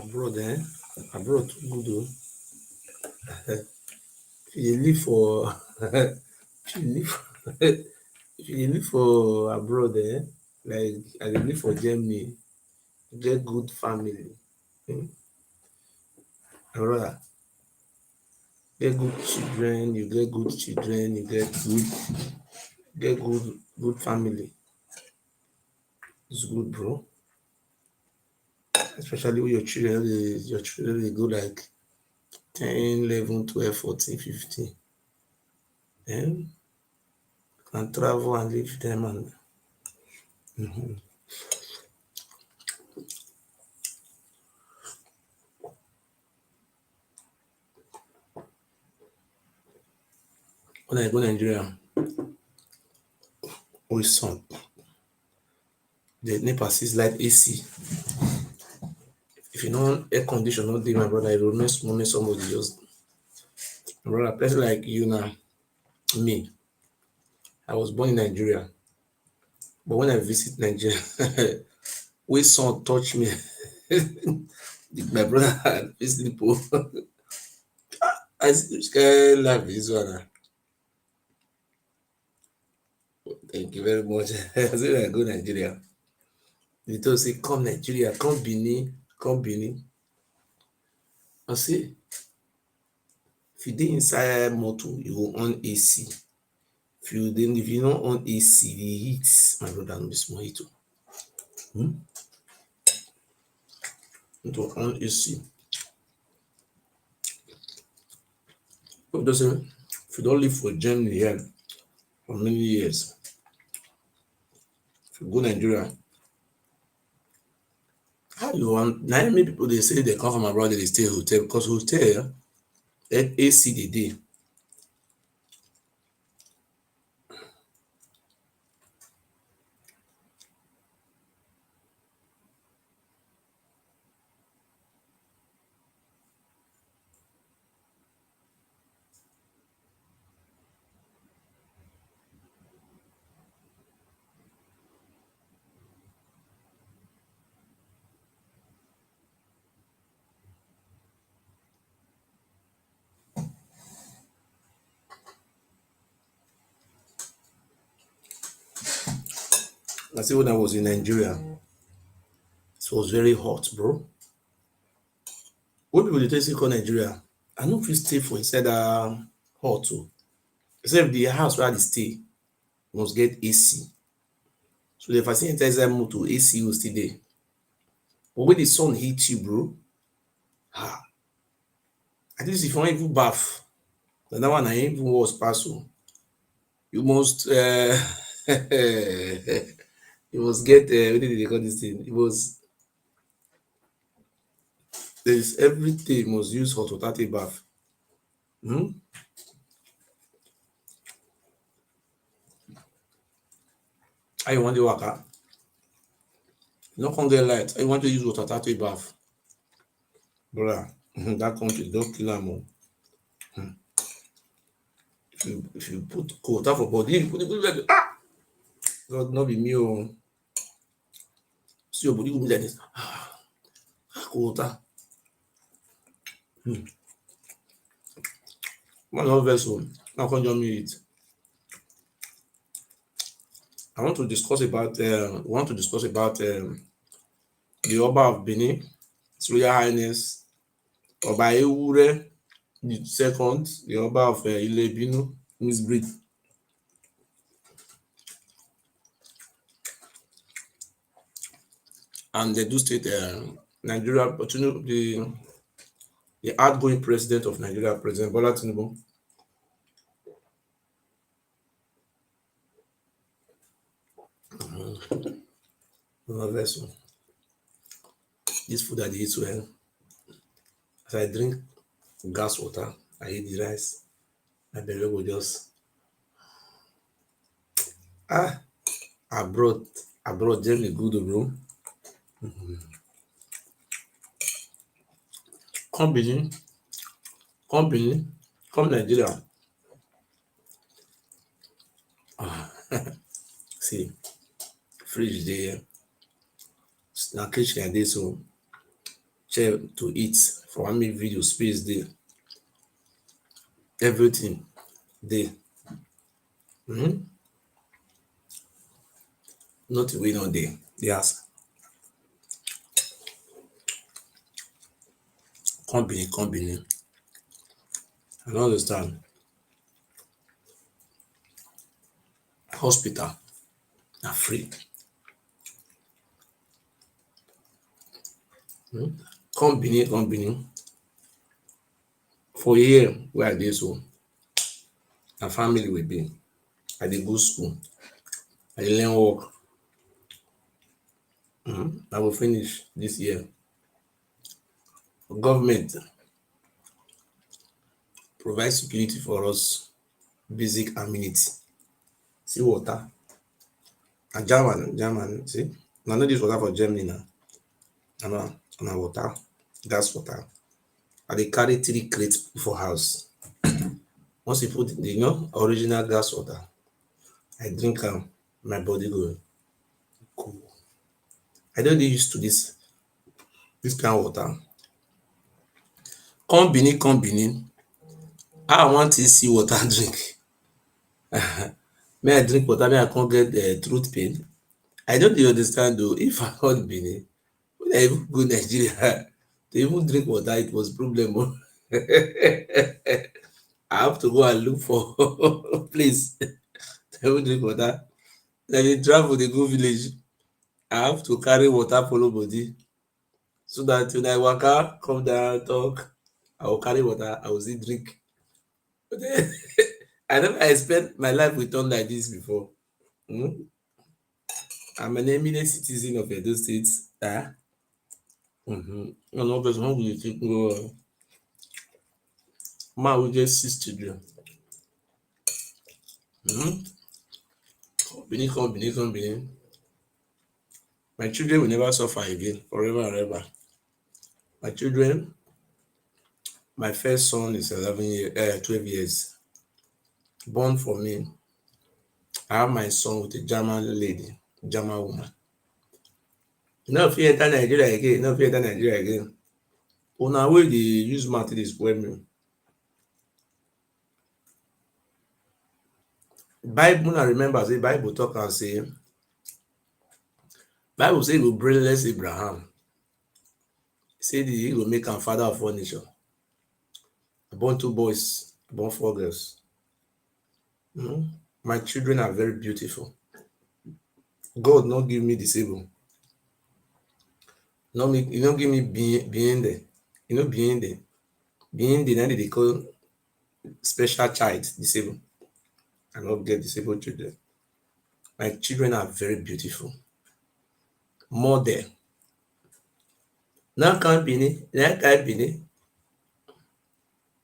abroad, abroad too good o. If you dey live for if you live if you dey live for abroad, like I dey live for Germany, you get good family, my brother, get good children, you get good children, you get good family. It's good, bro. Especially when your children dey go like 10, 11, 12, 14, 15. You can travel and leave them and when I go Nigeria with sun, the NEPA says light AC. If you know air condition no dey, my brother, you go know small somebody just, my brother, person like you now, me, I was born in Nigeria, but when I visit Nigeria, when sun touch me, my brother fit sleep o. I see which kind life be this one. Thank you very much. I say I go Nigeria. They told say come Nigeria, come Benin, come Benin. I say if you dey inside motor, you go on AC. If you no on AC, the heat, my brother, no be small heat o. To on AC. People don say if you don live for Germany here for many years, if you go Nigeria, how you wan, na many people dey say they come from abroad, they stay hotel, because hotel AC dey dey. I say when I was in Nigeria, it was very hot, bro. When people dey tell say come Nigeria, I no fit stay for inside dat hot o. Except the house where I dey stay must get AC. So if I stay inside motor, AC go still dey. But when the sun hit you, bro, at least if you wan even baff, na that one na even worse pass o. You must you must get wetin dem dey call dis thing, there is everything you must use hot water take baff. How you wan dey waka? You no come get light, how you wan take use hot water take baff? Brother, that country don kill am o. If you put cold water for body, you put it like God, no be me o. See your body go be like this. Cold water. Man no vex o, now come join me eat. I want to discuss about the Oba of Benin, His Royal Highness Oba Ewure the second, the Oba of Ile-Ibinu, Breed. And the Edo State, Nigeria, the outgoing president of Nigeria, President Bola Tinubu. This food I dey eat well. As I drink gas water, I eat the rice, my belly go just abroad Germany good o, bro. Come Benin, come Nigeria. See, fridge dey here. Na kitchen I dey so. chair to eat, for family video space dey, everything dey. Nothing wey no dey. Yes, company. I no understand. Hospital na free. Company for here wey I dey so, na family we be. I dey go school, I dey learn work. I go finish dis year. Government provide security for us, basic amenity. See water. Na German see, una no dis water for Germany now. Na water, gas water. I dey carry 3 crate for house. Once you put the original gas water, I drink am, my body go cool. I don dey used to dis kind water. Come Benin, how I wan take see water drink? Make I drink water make I come get throat pain? I no dey understand oo. If I come Benin, when I even go Nigeria to even drink water it was problem oo. I have to go and look for place to even drink water. If I dey travel dey go village, I have to carry water follow body, so dat when I waka come down talk, I go carry water, I go still drink. But den I never expect my life will turn like dis before. I'm an eminent citizen of Edo State. No person wan go dey take go man wey get 6 children. Benin. My children will never suffer again forever and ever. My children, my first son is 12 years, born for me. I have my son with a German lady, German woman. You no fit enter Nigeria again. Una wey dey use mouth dey spoil me. Bible, una remember say Bible talk am say, Bible say e go blameless Abraham. Say he go make am father of 4 nations. I born 2 boys, I born 4 girls. My children are very beautiful. God no give me disabled. He no give me being there. Na dey call special child disabled. I no get disabled children. My children are very beautiful. Model. Now come Benin.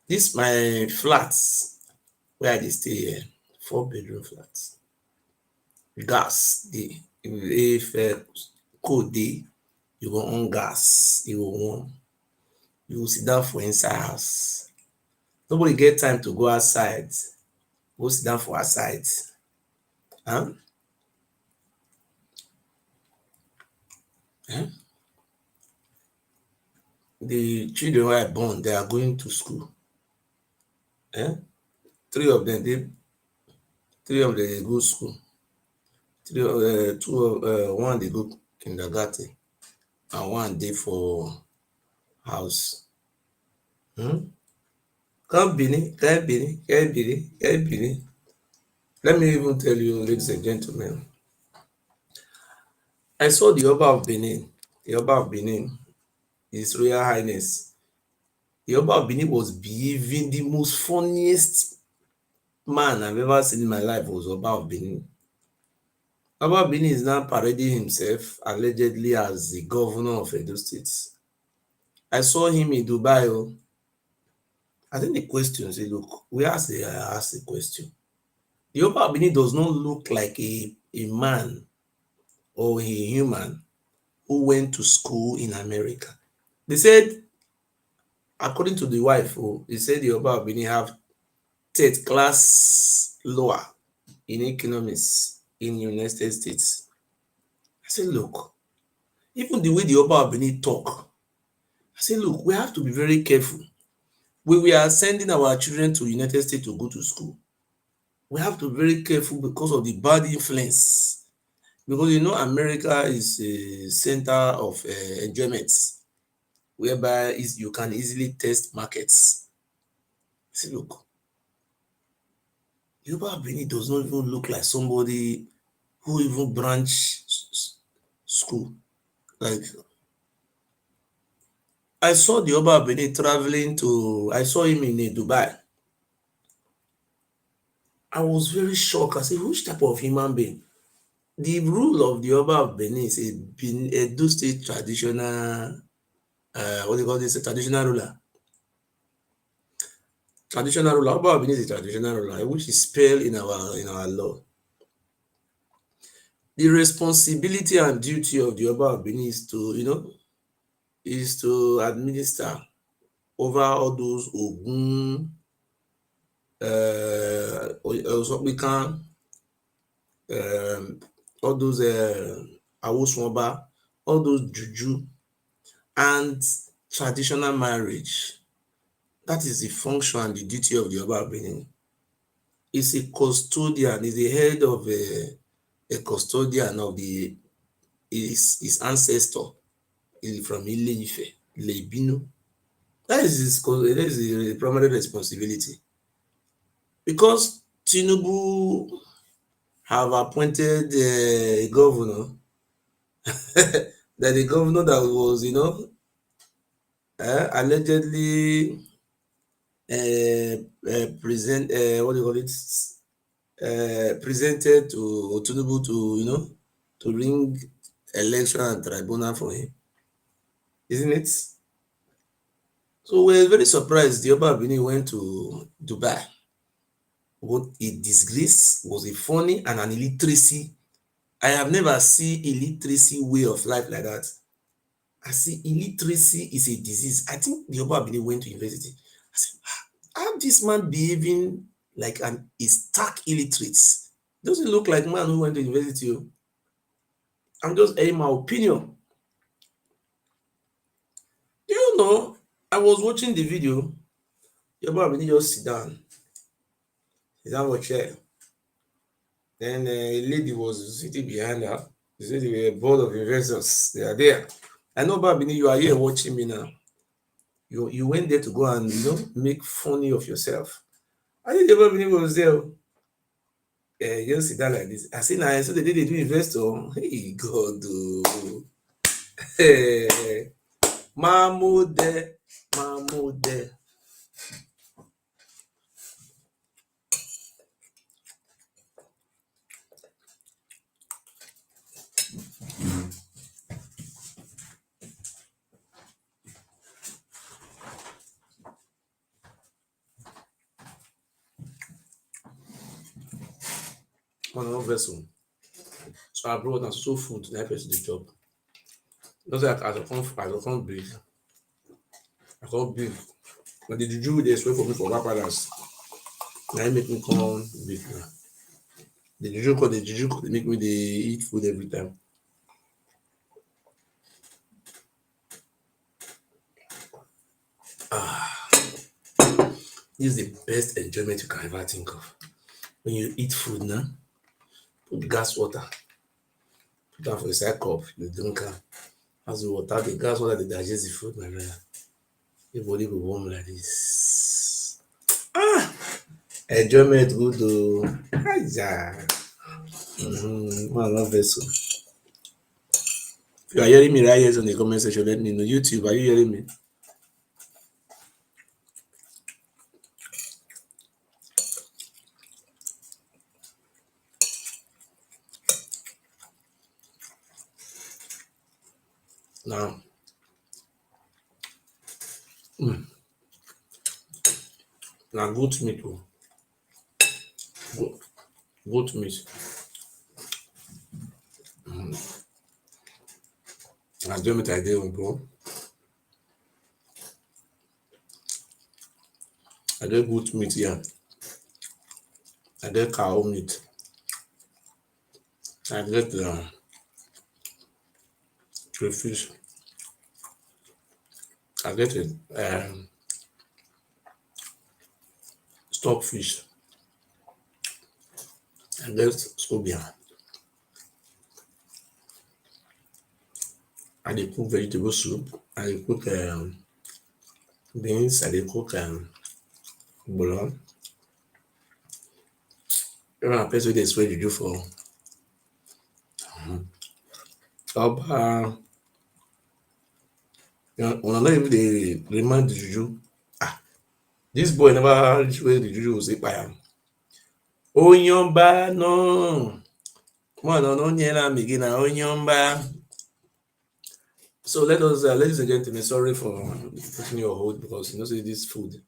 Dis my flat wey I dey stay here, 4-bedroom flat. Gas dey. If cold dey, you go on gas, e go warm. You go sit down for inside house. Nobody get time to go outside, go sit down for outside. The children wey I born, they are going to school. 3 of them dey go school. 1 dey go kindergarten and 1 dey for house. Come Benin. Let me even tell you, ladies and gentlemen, I saw the Oba of Benin, His Royal Highness. The Oba of Benin was behaving the most funniest man I've ever seen in my life. Was Oba of Benin. Oba of Benin is now parading himself allegedly as the governor of Edo State. I saw him in Dubai. I think the question say, look, I asked the question. The Oba of Benin does not look like a man or a human who went to school in America. They said, according to the wife, they said the Oba of Benin have 3rd class lower in economics in United States. I said, look, even the way the Oba of Benin talk, I say, look, we have to be very careful. We are sending our children to United States to go to school. We have to be very careful because of the bad influence. Because you know, America is a center of enjoyment, whereby you can easily test markets. See, look, Yoruba Benin does not even look like somebody who even branch school. Like, I saw the Oba Benin traveling to, I saw him in Dubai. I was very shocked. I said, which type of human being? The rule of the Oba of Benin is a Edo State traditional, what do you call this? A traditional ruler. Traditional ruler. Oba of Benin is a traditional ruler, which is spelled in our law. The responsibility and duty of the Oba of Benin is to, is to administer over all those Ogun, Osopikan, um, all those Awoswamba, all those juju, and traditional marriage. That is the function and the duty of the Oba of Benin. Is a custodian, is the head of a custodian of his ancestor from Ile-Ife, Ile-Ibinu. That is the primary responsibility. Because Tinubu have appointed a governor, that the governor that was, allegedly present, what do you call it, presented to Tinubu to, to ring election and tribunal for him, isn't it? So we're very surprised the Oba of Benin went to Dubai. What a disgrace, was a funny and an illiteracy. I have never seen illiteracy way of life like that. I see illiteracy is a disease. I think the Oba of Benin went to university. I said, how this man behaving like a stark illiterate? Doesn't look like man who went to university. I'm just airing my opinion. I was watching the video. Yoruba Abini just sit down for chair. Then a lady was sitting behind her. She said they were a board of investors. They are there. I know, Babini, you are here watching me now. You went there to go and make funny of yourself. I think the Babini was there. Just sit down like this. I say, now, so the day they do investor. Hey, God, oh. Hey, Mamude, Mamude. One vessel. So I brought and so food to help us the job. Just like as I can't breathe. I can't breathe. But the juju they swear for me for Palace. Now make me come breathe now. The juju they make me they eat food every time. This is the best enjoyment you can ever think of. When you eat food now, put gas water, put down for the side cup, you drink am. As the water, the gas water, they digest the food, my brother. Your body will warm like this. Enjoyment good though. Hiya. I love vessel. If you are hearing me right here on the comment section, let me know. YouTube, are you hearing me? Now, now goat meat, goat meat. Enjoyment I did, bro. I did goat meat, yeah. I did cow meat. I did crayfish. I get it. Stockfish. I get scobian. I dey cook vegetable soup. I dey cook beans. I dey cook bouillon. Even a person wey dey spread juju for Oba. Una no even dey remind the juju. This boy never reach where the juju go say kpai am. Oyomba no. One no near am again na Oyomba. So let us, ladies and gentlemen, sorry for putting your hold because you know say this food,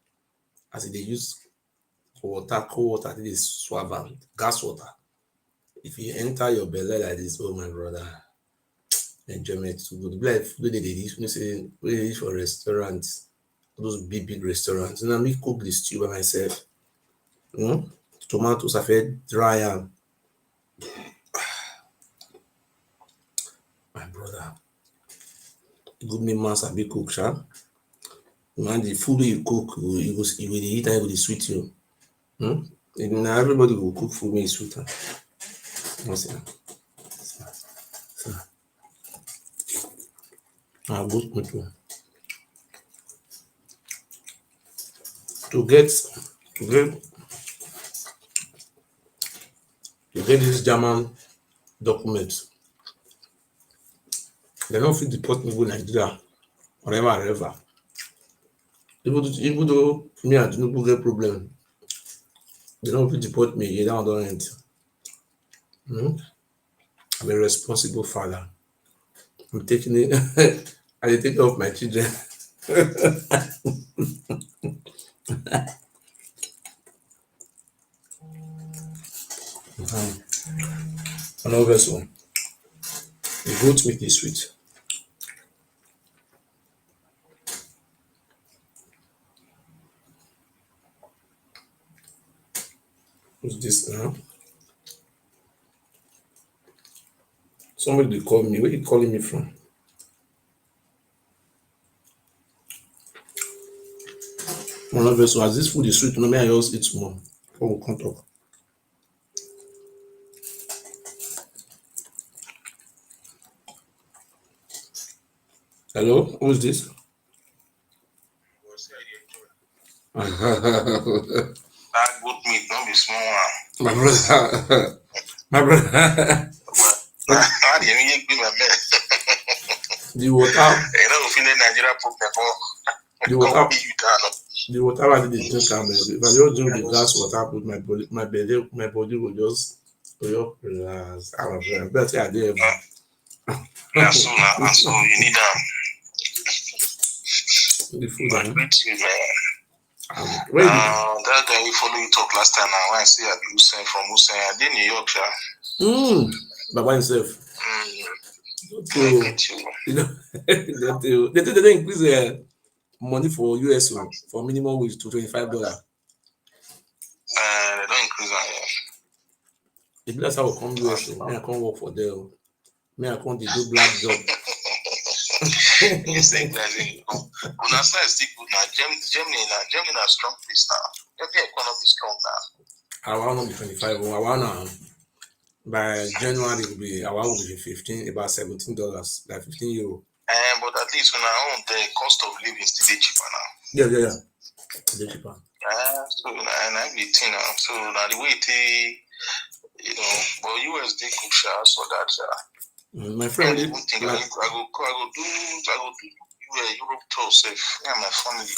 as they use water, cold water, they swab am, gas water. If you enter your belly like this, oh my brother, enjoyment too good. Be like food they eat, you know say we dey eat for restaurants, those big restaurants. You know me cook the stew by myself. Tomatoes I fed dry am. My brother, good me man sabi cook, sha. Man, the food wey you cook, you go dey eat and it go dey sweet you. Now everybody will cook food wey sweet am. Good people. To get this German document, they don't fit deport me go Nigeria forever. Even though me and Tinubu get problem, they don't fit deport me. That one don't end. I'm a responsible father. I'm taking it. I dey take care of my children. Another vessel. The goat meat is sweet. What's this now? Somebody dey call me. Where you calling me from? Another vessel. As this food is sweet, no, may I just eat small before we come talk. Hello, who's this? That goat meat, don't be small one. My brother. My brother. How do you give my man? The water. You know, feeling Nigeria put before. The water I did drink am. If I just drink the gas water, put my body will just relax. I'm better I did. So you need the food. That guy we follow you talk last time now. When I say I be Hussein from Hussein, I did New York, Baba himself. They don't increase money for US for minimum wage to $25. They don't increase that, yeah. If that's how I come US, me I can't work for them. Me I can't do black job. You think that when I say stick good now, Germany is strong place now. Every economy is strong now. I want to be 25. I want by January it will be 15, about $17, like €15. But at least when I own the cost of living is still cheaper now. Yeah. They're cheaper. So and I be now. So now the way it but US they cook so that my friend, I go do Europe tour safe. Yeah, my family.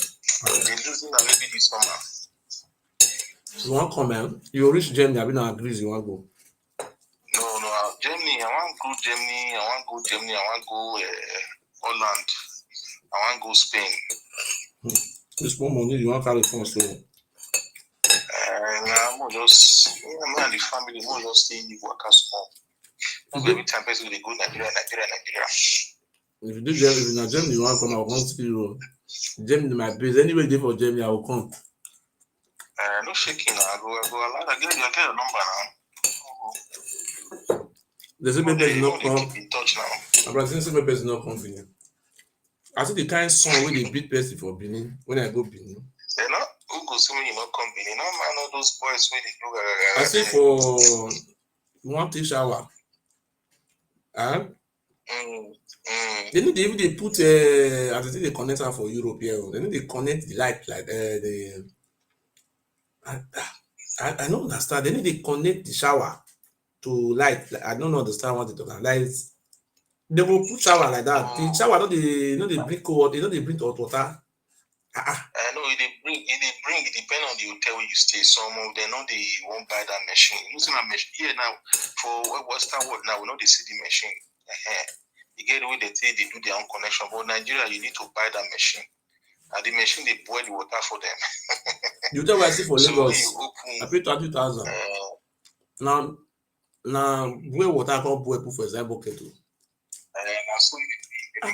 They losing a baby this summer. You want come in? You reach Germany, I be not agree you want go. No, Germany. I want to go Germany. I want to go Holland. I want to go Spain. This more money you want to carry from so. More just me and the family. More just stay in the worker small. Every time person they go Nigeria. If you do Germany, if in Germany you want to come, I will come see you. Germany my base. Anyway, they for Germany, I will come. No shaking. I go. I get your number now. The same paper is not come. Keep in touch now. My brother, same paper is not convenient. I see the kind song where they beat person for Benin when I go Benin. They're not who go see me, you not come Benin. No man, all those boys where they I do see for you want to take shower. And they need even they put as I think they connect am for Europe here. They need they connect the light like the I don't understand. They need they connect the shower to light. Like, I don't understand what they talk about. Like they go put shower like that. The shower no they bring cold, they no they bring hot water. I know they bring it depend on the hotel where you stay. Some of them know they won't buy that machine. You see that machine here now for Western world now we know they see the machine. You get the way they say they do their own connection. But Nigeria you need to buy that machine. And the machine they boil the water for them. The hotel where I see for Lagos, so I pay 20,000. Now where water come boil put for example bucket too. I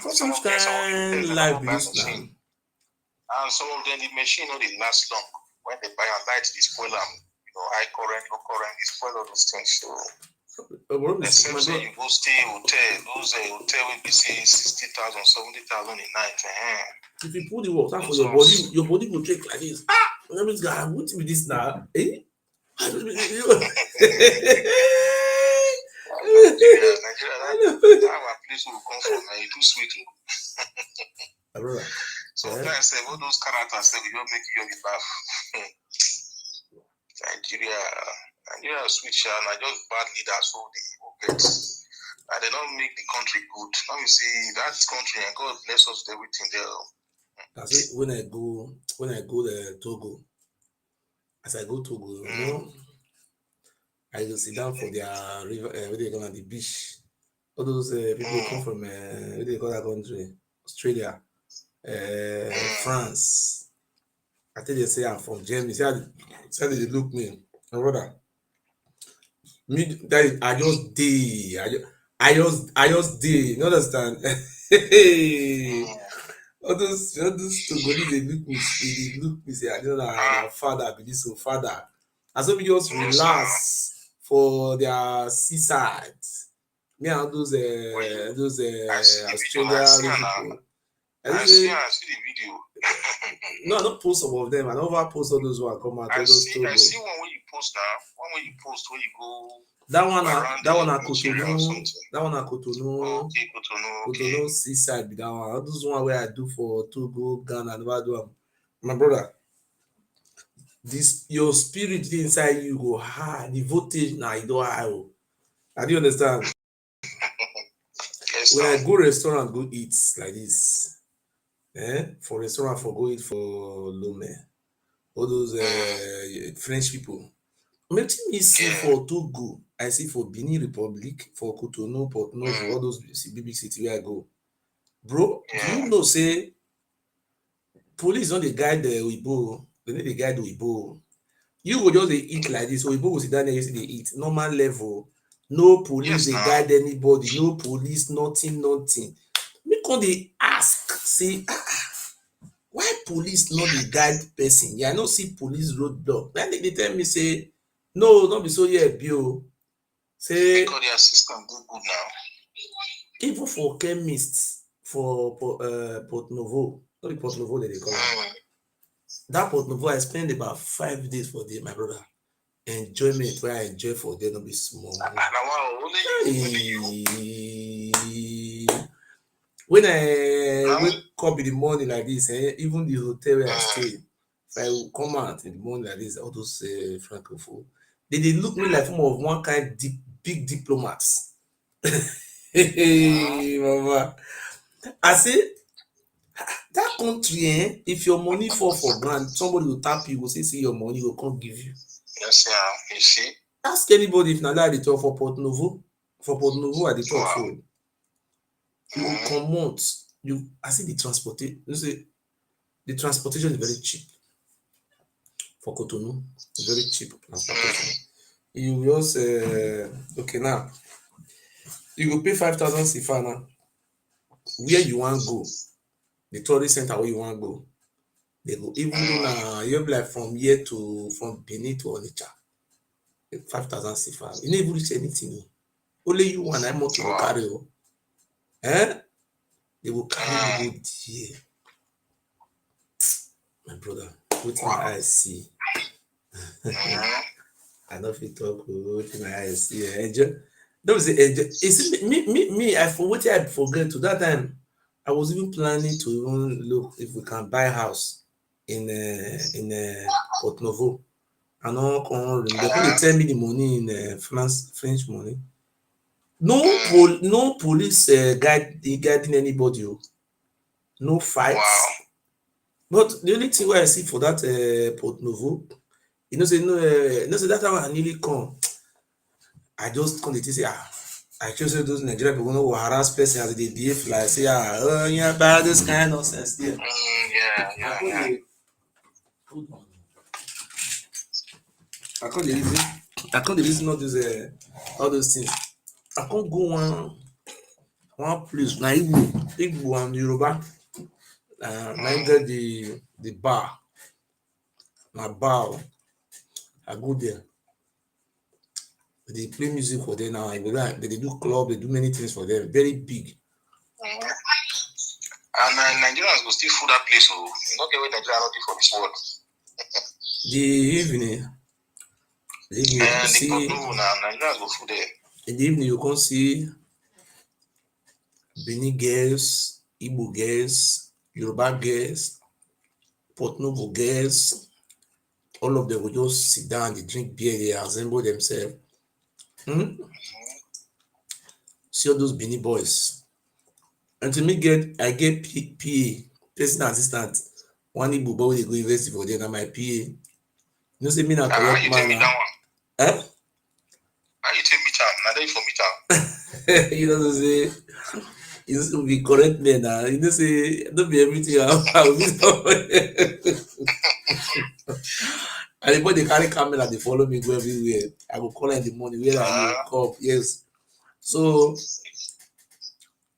got some kind life be this now. And some of them the machine no they last long. When they buy a light, they spoil them. High current, low current, they spoil all those things. So the same say you go stay hotel, those hotel will be say 60,000, 70,000 a night. If you put the water for your body will shake like this. That means God, what be this now? Eh? Nigeria, that our place will come from. It's too sweet. Sometimes all those characters say we don't make you on the bath. Nigeria switch and I just bad leaders so they get. And they don't make the country good. Now you see that country and God bless us with everything there. I say when I go to Togo, as I go Togo, you know, I go sit down for their river, where they call the beach. All those people come from where they call that country, Australia, France. I tell you, say I'm from Germany. See how they look me, my brother. Me, that is, I just did. You understand? All those Togolese they look me say I don't know our father be this so father. And so we just relax for their seaside. Me and those Australian people. I see the video. No, I don't post some of them. I don't post all those one come out. I see one when you post now. One when you post when you go. That one at Cotonou. That one at Cotonou. Okay, Cotonou seaside be that one. All those one where I do for Togo, Ghana, never do them. My brother, this your spirit inside you go high. The voltage now you don't high. I do understand. When I go restaurant, go eat like this. For restaurant, for go eat for Lome. All those French people. Make me see for Togo, I see for Benin Republic, for Cotonou, Port Novo, all those big city where I go. Bro, do you know say police don't they guide the Oyibo? They need to guide the Oyibo. You go just they eat like this. Oyibo will sit down there, you see they eat normal level. No police they guide anybody. No police, nothing. Me come they ask, say, why police not dey guide person? Yeah, I no see police roadblock. Then they tell me say, no, don't be so here, Bio. Say because their system go good now. Even for chemists for Port Novo, not the Port Novo that they call it. That Port Novo, I spend about 5 days for there, my brother. Enjoyment where I enjoy for there, not be small. When I wake up in the morning like this, even the hotel where I stay, if I will come out in the morning like this, all those francophone, they look me like of one kind big diplomats. Hey, mama. I say that country, if your money fall for ground, somebody will tap you, will say, see your money, will come give you. Yes, yeah, you see. Ask anybody if not that they talk for Port Novo. For Port Novo, I they talk so. You come out, I see the transportation. You see, the transportation is very cheap. For Cotonou, very cheap transportation. You just okay now. You go pay 5,000 CFA now. Where you want go, the tourist center where you want go, they go even though now you be like from Benin to Onitsha, 5,000 CFA. You never reach anything. Only you and I want to carry. They will carry me go there. My brother, what my eyes see. I don't fit talk what my eyes see. Enjoy. That was the enjoy. Is it me? I for what I forget to that time. I was even planning to even look if we can buy house in Port Novo. I know come they come dey tell me the money in French money. No police guiding anybody. Oh. No fights. Wow. But the only thing wey I see for that Port Novo, say that time I nearly come. I just come dey think say I just say those Nigerian people no go harass person as they behave like say oh yeah buy this kind of nonsense there. Yeah. Hold on. I come dey reason all those things. I come go one place na Igbo and Yoruba na im get the bar na bar o. I go there. They play music for them now. They do club, they do many things for them. Very big. And Nigerians go still fool that place. Oh, you don't get where Nigeria not for this world. The evening you can see. Nigerians go fool there. In the evening you can see Benin girls, Igbo girls, Yoruba girls, Port Novo girls. All of them will just sit down, they drink beer, they assemble themselves. See all those Benin boys. Until I get PA, personal assistant. One Igbo boy they go university for there, na my PA. You know say me na correct man na. Eh? How you take meet am? Na there you for meet am. You know say you be correct man na. You know say don't be everything I will meet somebody. And the boy they carry camera, they follow me go everywhere. I go call in the morning where I go come. Yes. So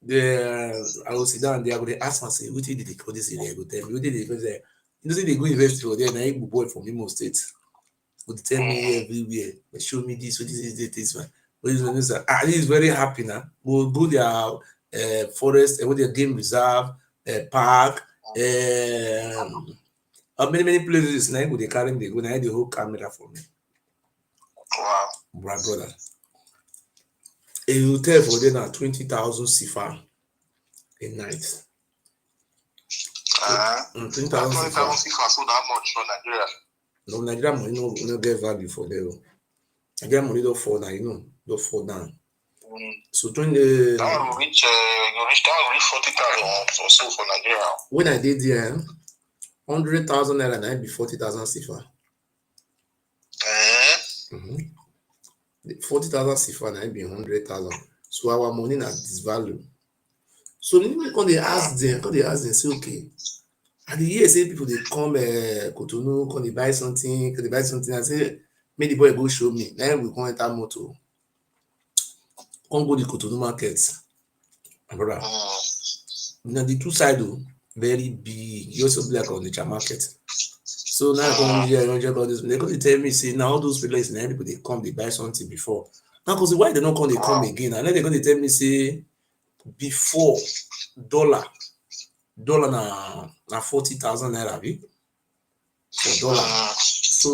I will sit down there, I go dey ask myself, what did they call this area? I go tell me, what did they call this? You know, say they go university for there, na Igbo boy from Imo State. Go tell me everywhere. They show me this, what this one. This is very happy now. We'll go their forest, their game reserve, park, many places. Now they carry me, they go, now the whole camera for me. Wow. My brother. A hotel for them na 20,000 CFA a night. 20,000 CFA, so that much for Nigeria. No, Nigeria money no get value for them. Nigeria money don't fall down, don't fall down. So that one will reach 40,000 or so for Nigeria. When I did there, 100,000 naira na be 40,000 CFA. 40,000 CFA na be 100,000. So our money na this value. So when they ask them, say okay. And the year say people they come Cotonou, come they buy something, I say, make the boy go show me. Now we come enter motor. Come go the Cotonou market. My brother. Now the two side though, very big. You also be like on the market. So now I come here, I check all this. They come tell me, say now all those places, now people they come, they buy something before. Now because why they not come, they come again. And then they're going to tell me, say before dollar na 40,000 naira be for dollar. So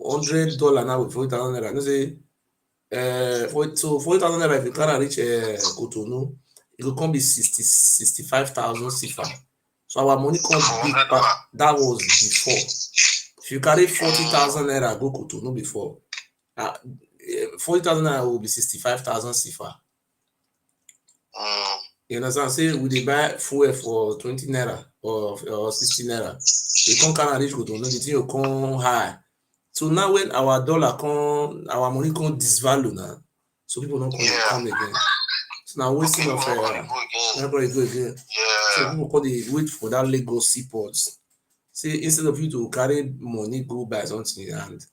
$100 now with 40,000 naira. You know say so 40,000 naira if you can't reach Cotonou, it will come be 65,000 CFA. So our money come big back. That was before. If you carry 40,000 naira go Cotonou before, 40,000 naira will be 65,000 CFA. You understand? Say we dey buy fuel for 20 naira or 60 naira. You can't carry reach Cotonou, the thing will come high. So now when our money come disvalue now, so people don't come again. So now wasting of everybody go again. So people call they wait for that Lagos seaport. Say instead of you to carry money go buy something and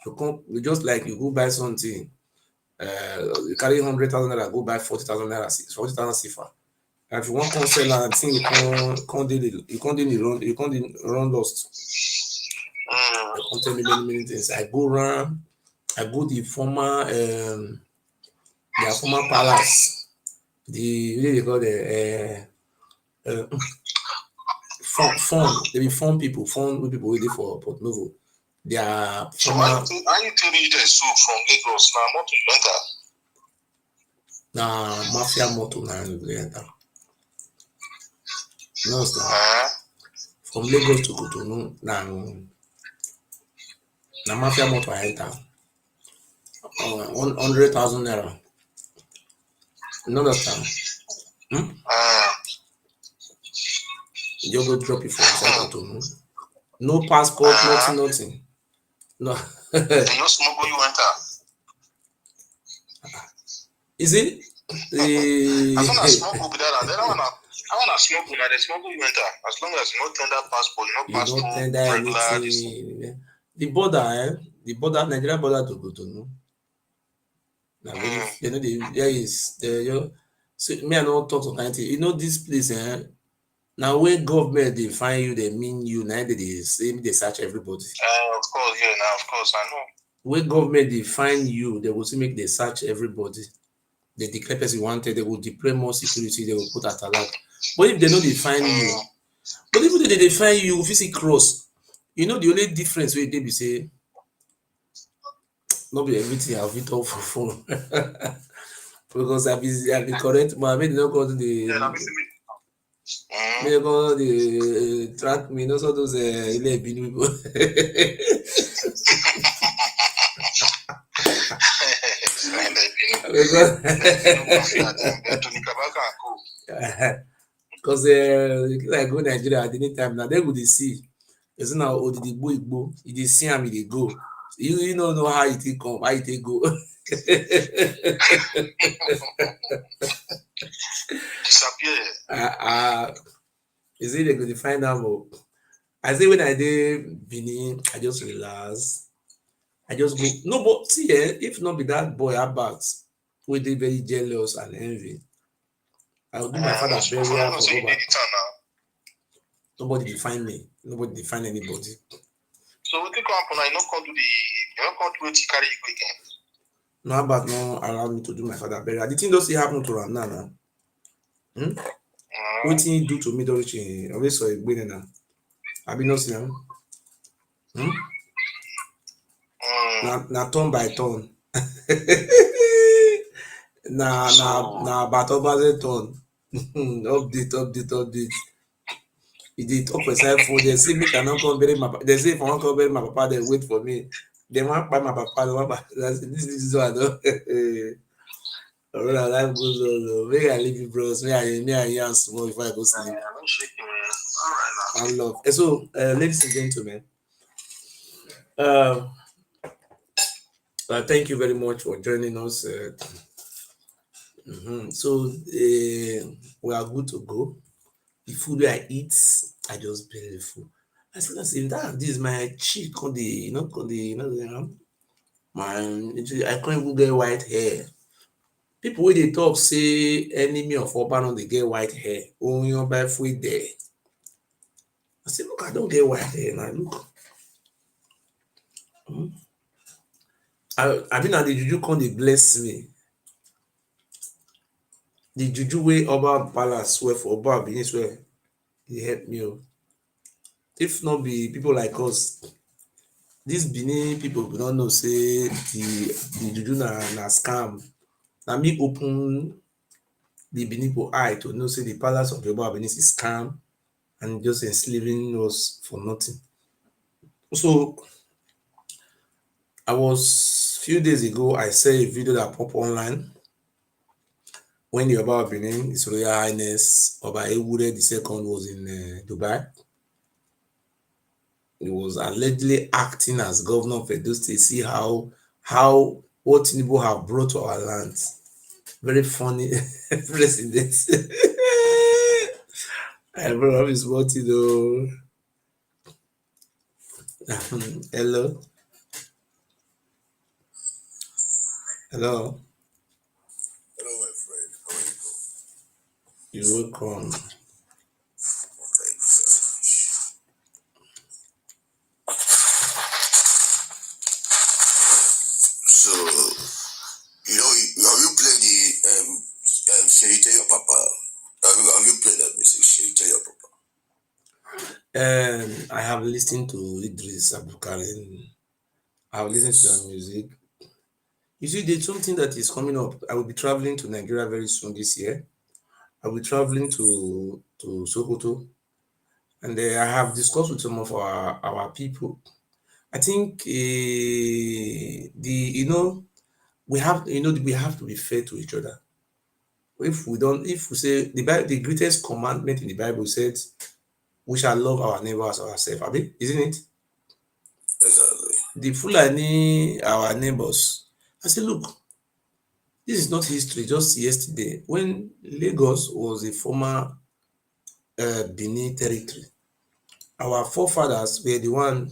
you just like you go buy something, you carry 100,000 naira go buy 40,000 naira, 40,000 CFA. And if you want to sell and thing you can't run lost. You can't tell me many things. I go the former their former palace. What they call Fun. They be fun people waiting for Port Novo. They are So former. are you telling you so from Lagos now? What you enter? Na mafia motor na enter. You understand? From Lagos to Cotonou na mafia motor I enter. 100,000 naira. You understand? You go drop it for inside Cotonou. No passport, nothing. No. They no smuggle you enter. Is it? As long as smuggle be that, then I wanna smuggle now. They smuggle you enter. As long as you no tender passport, You don't tender anything. The border, Nigeria border to Cotonou. Now very, you know, there is so me I don't talk to anything. You know this place, now where government they find you, they mean you, now they say they search everybody. Of course, yeah, now of course I know. Where government they find you, they will still make they search everybody. They declare person wanted, they will deploy more security, they will put at alert. But if they know they find you, but even if they find you, physically cross, you know the only difference wey dey be say no be everything I fit talk for phone because I be correct man, make they no come dey make they come dey track me, you know, so those ilé ìbínú people. Because like go Nigeria at any time now, they go dey see. It's not Odigbo Igbo, you dey see am, e dey go. You don't know how it take come, how it take go. Disappear. You see, they go to find out. I say when I did Benin, I just relax. I just go. No, but see, if not be that boy about, we dey very jealous and envy. I will do my father burial for over. Nobody define me. Nobody define anybody. So what you come happen? I no come to the. You no come to wait to carry you again. No, but no allow me to do my father burial. The thing does happen to am now. What he do to me don't change. Always saw a winning now. I be not seeing him. Na turn by turn. na battle turn. Update. He did talk for side phone. They say me cannot come bury my. They say if I want to bury my papa, they wait for me. They want buy my papa. They want buy. This is what I know. Alright, life goes on. Make I leave you, bros. Me I yarn small before I go sleep. I'm shaking, man. All right, now. Love. So, ladies and gentlemen, thank you very much for joining us. So, we are good to go. The food I eat, I just barely full. I said, that this is my cheek on the, my, I can't even get white hair. People wey dey talk say enemy of Oba no dey get white hair. Oyin by food there. I say, look, I don't get white hair now. Look. I mean, now the juju come dey bless me. The juju wey Oba Palace swear for Oba Benin swear, he help me. If not be people like us, these Benin people we don't know say the juju na scam. Na me open the Benin people eye to know say the palace of Oba Benin is scam and just enslaving us for nothing. So few days ago, I saw a video that popped online when the Oba of Benin, His Royal Highness Oba Ewure II was in Dubai. He was allegedly acting as governor of Edo State. See how what Tinubu have brought to our land. Very funny president. I brought up his body though. Hello. Hello. Hello, my friend. How are you? You're welcome. Thank you very much. So, have you played the Sherite Your Papa? Have you played that music, Sherite I have listened to Idris Abdulkarim. I have listened to their music. You see, there's something that is coming up. I will be traveling to Nigeria very soon this year. I will be traveling to Sokoto, and I have discussed with some of our people. I think the we have we have to be fair to each other. If we don't, if we say the greatest commandment in the Bible says we shall love our neighbors as ourselves, abi, isn't it? Exactly. The Fulani, our neighbors. I say, look, this is not history. Just yesterday, when Lagos was a former Benin territory, our forefathers were the one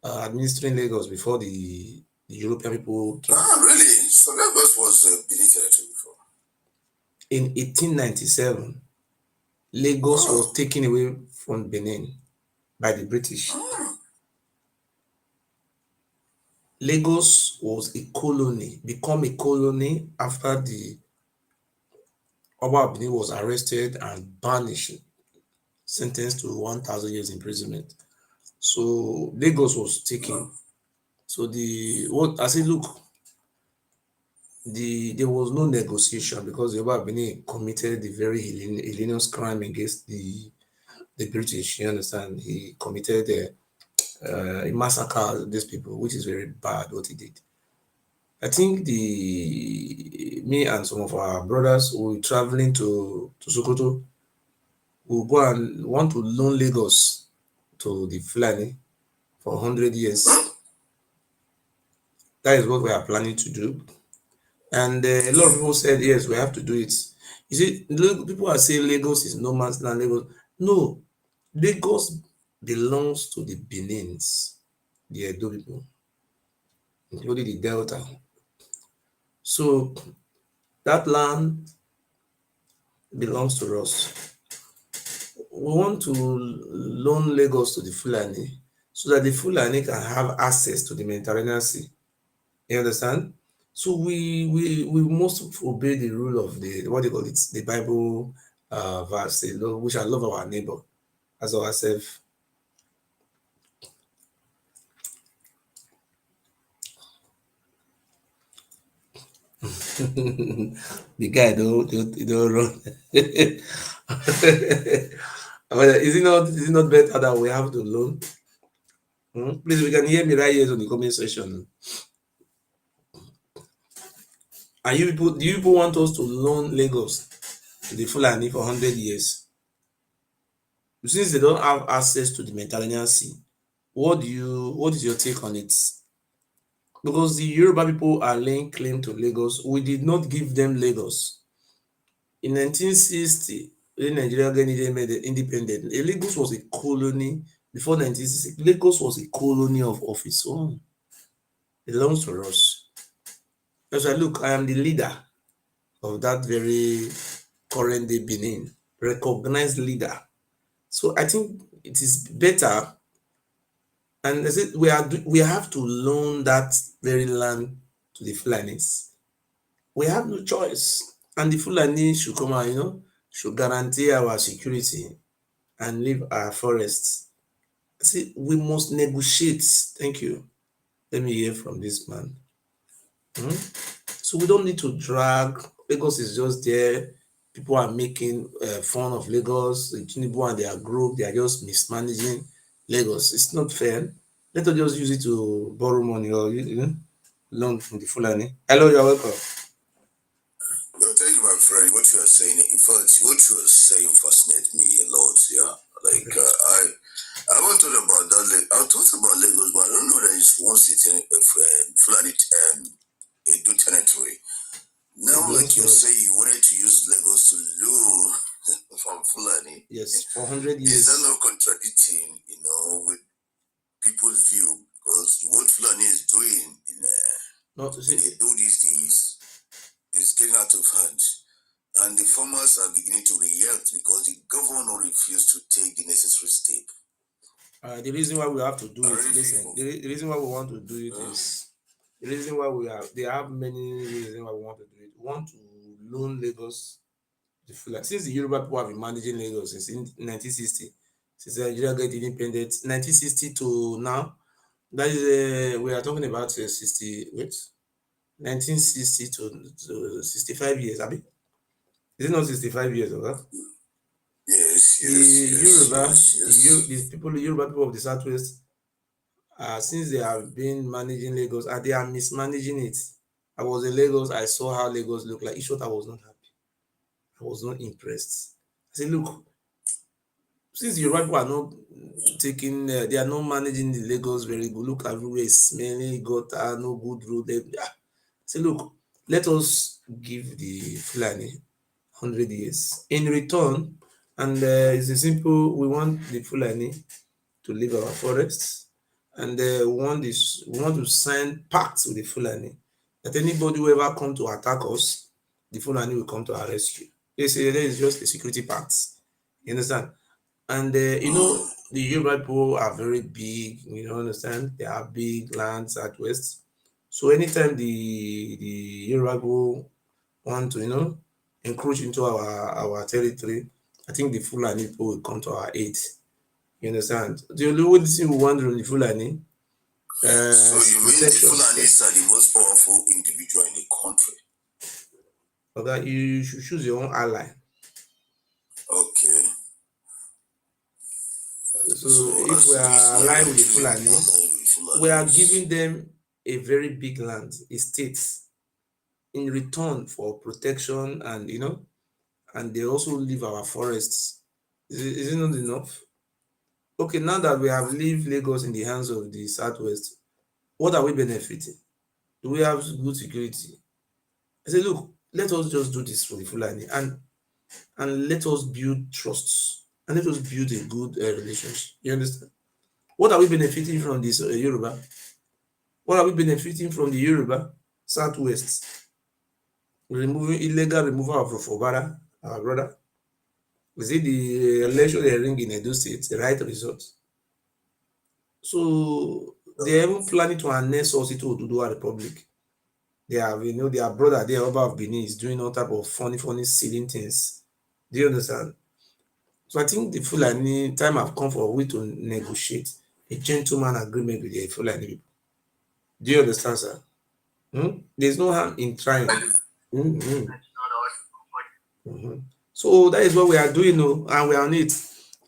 administering Lagos before the European people came. Ah, really? So Lagos was Benin territory before. In 1897, Lagos was taken away from Benin by the British. Lagos was a colony, become a colony after the Oba of Benin was arrested and banished, sentenced to 1,000 years imprisonment. So Lagos was taken. So the what I said, look, there was no negotiation because the Oba of Benin committed the very heinous crime against the British. You understand? He committed he massacred these people, which is very bad what he did. I think the me and some of our brothers who were traveling to Sokoto will go and want to loan Lagos to the Fulani for 100 years. That is what we are planning to do. And a lot of people said, yes, we have to do it. You see, people are saying Lagos is no man's land. Lagos. No, Lagos belongs to the Benins, the Edo people, including the Delta. So that land belongs to us. We want to loan Lagos to the Fulani so that the Fulani can have access to the Mediterranean Sea. You understand? So we must obey the rule of the what they call it, the Bible verse. We shall love our neighbor as ourselves. The guy don't run. But is it not better that we have to loan? Please, we can hear me right here on the comment section. And you people, do you people want us to loan Lagos to the Fulani for 100 years? Since they don't have access to the Mediterranean Sea, what is your take on it? Because the Yoruba people are laying claim to Lagos. We did not give them Lagos. In 1960, when Nigeria made it independent, Lagos was a colony before 1960. Lagos was a colony of its own. It belongs to us. As I look, I am the leader of that very current day Benin, recognized leader. So I think it is better, and I said we have to loan that very land to the Fulanis. We have no choice, and the Fulani should come out, should guarantee our security and leave our forests. I say we must negotiate. Thank you. Let me hear from this man. So we don't need to drag. Lagos is just there. People are making fun of Lagos. Tinubu and their group, they are just mismanaging Lagos. It's not fair. Let us just use it to borrow money or loan from the Fulani. Hello, you're welcome. Well, thank you, my friend. What you are saying, in fact, what you are saying fascinates me a lot. Yeah, like I haven't thought about that. Like, I thought about Lagos, but I don't know that it's one city Fulani Edo territory. Now, like you say, you wanted to use Lagos to lure from Fulani. Yes, for 100 Is years. that not contradicting, with people's view? Because what Fulani is doing in Edo these days is getting out of hand. And the farmers are beginning to react because the governor refused to take the necessary step. The reason why we have to do it, listen, the reason why we want to do it is the reason why they have many reasons why we want to do it. We want to loan Lagos the Fulani. Since the Yoruba people have been managing Lagos since 1960, since Nigeria got independent, 1960 to now. That is, we are talking about 60, wait, 1960 to 65 years, I mean. Is it not 65 years, okay? Yes, The yes, yes, Yoruba, yes, yes. the people, the Yoruba people of the Southwest, since they have been managing Lagos, and they are mismanaging it. I was in Lagos, I saw how Lagos looked like. In short, I was not happy. I was not impressed. I said, look, since the Yoruba people are not taking, they are not managing the Lagos very good. Look, everywhere is smelling, gutter, no good road. Say, look, let us give the Fulani 100 years in return, and it's a simple. We want the Fulani to leave our forests, and we want to sign pacts with the Fulani that anybody who ever come to attack us, the Fulani will come to our rescue. They say there is just a security pact. You understand? And the Yoruba people are very big. You know, understand? They have big lands at west. So anytime the Yoruba people want to, encroach into our territory, I think the Fulani people will come to our aid. You understand? The only thing we want from the Fulani, So you mean the protection. Fulanis are the most powerful individual in the country? Okay, you should choose your own ally. Okay. So So if we as it is are now, aligned you're with the choosing to Fulani, align with we are Fulanis. giving them a very big land, a state, in return for protection, and and they also leave our forests. Is it not enough? Okay, now that we have leave Lagos in the hands of the Southwest, what are we benefiting? Do we have good security? I say, look, let us just do this for the Fulani, and let us build trusts, and let us build a good relationship. You understand? What are we benefiting from this Yoruba? What are we benefiting from the Yoruba Southwest? Removing illegal removal of Fofobara, our brother. Is it the election they ring in Edo State, the right result? So they are even planning to annex us into Oduduwa Republic. They have, their brother, their Oba of Benin, is doing all type of funny, silly things. Do you understand? So I think the Fulani time have come for we to negotiate a gentleman agreement with the Fulani people. Do you understand, sir? There's no harm in trying. Mhm. Mhm. So that is what we are doing, and we are on it.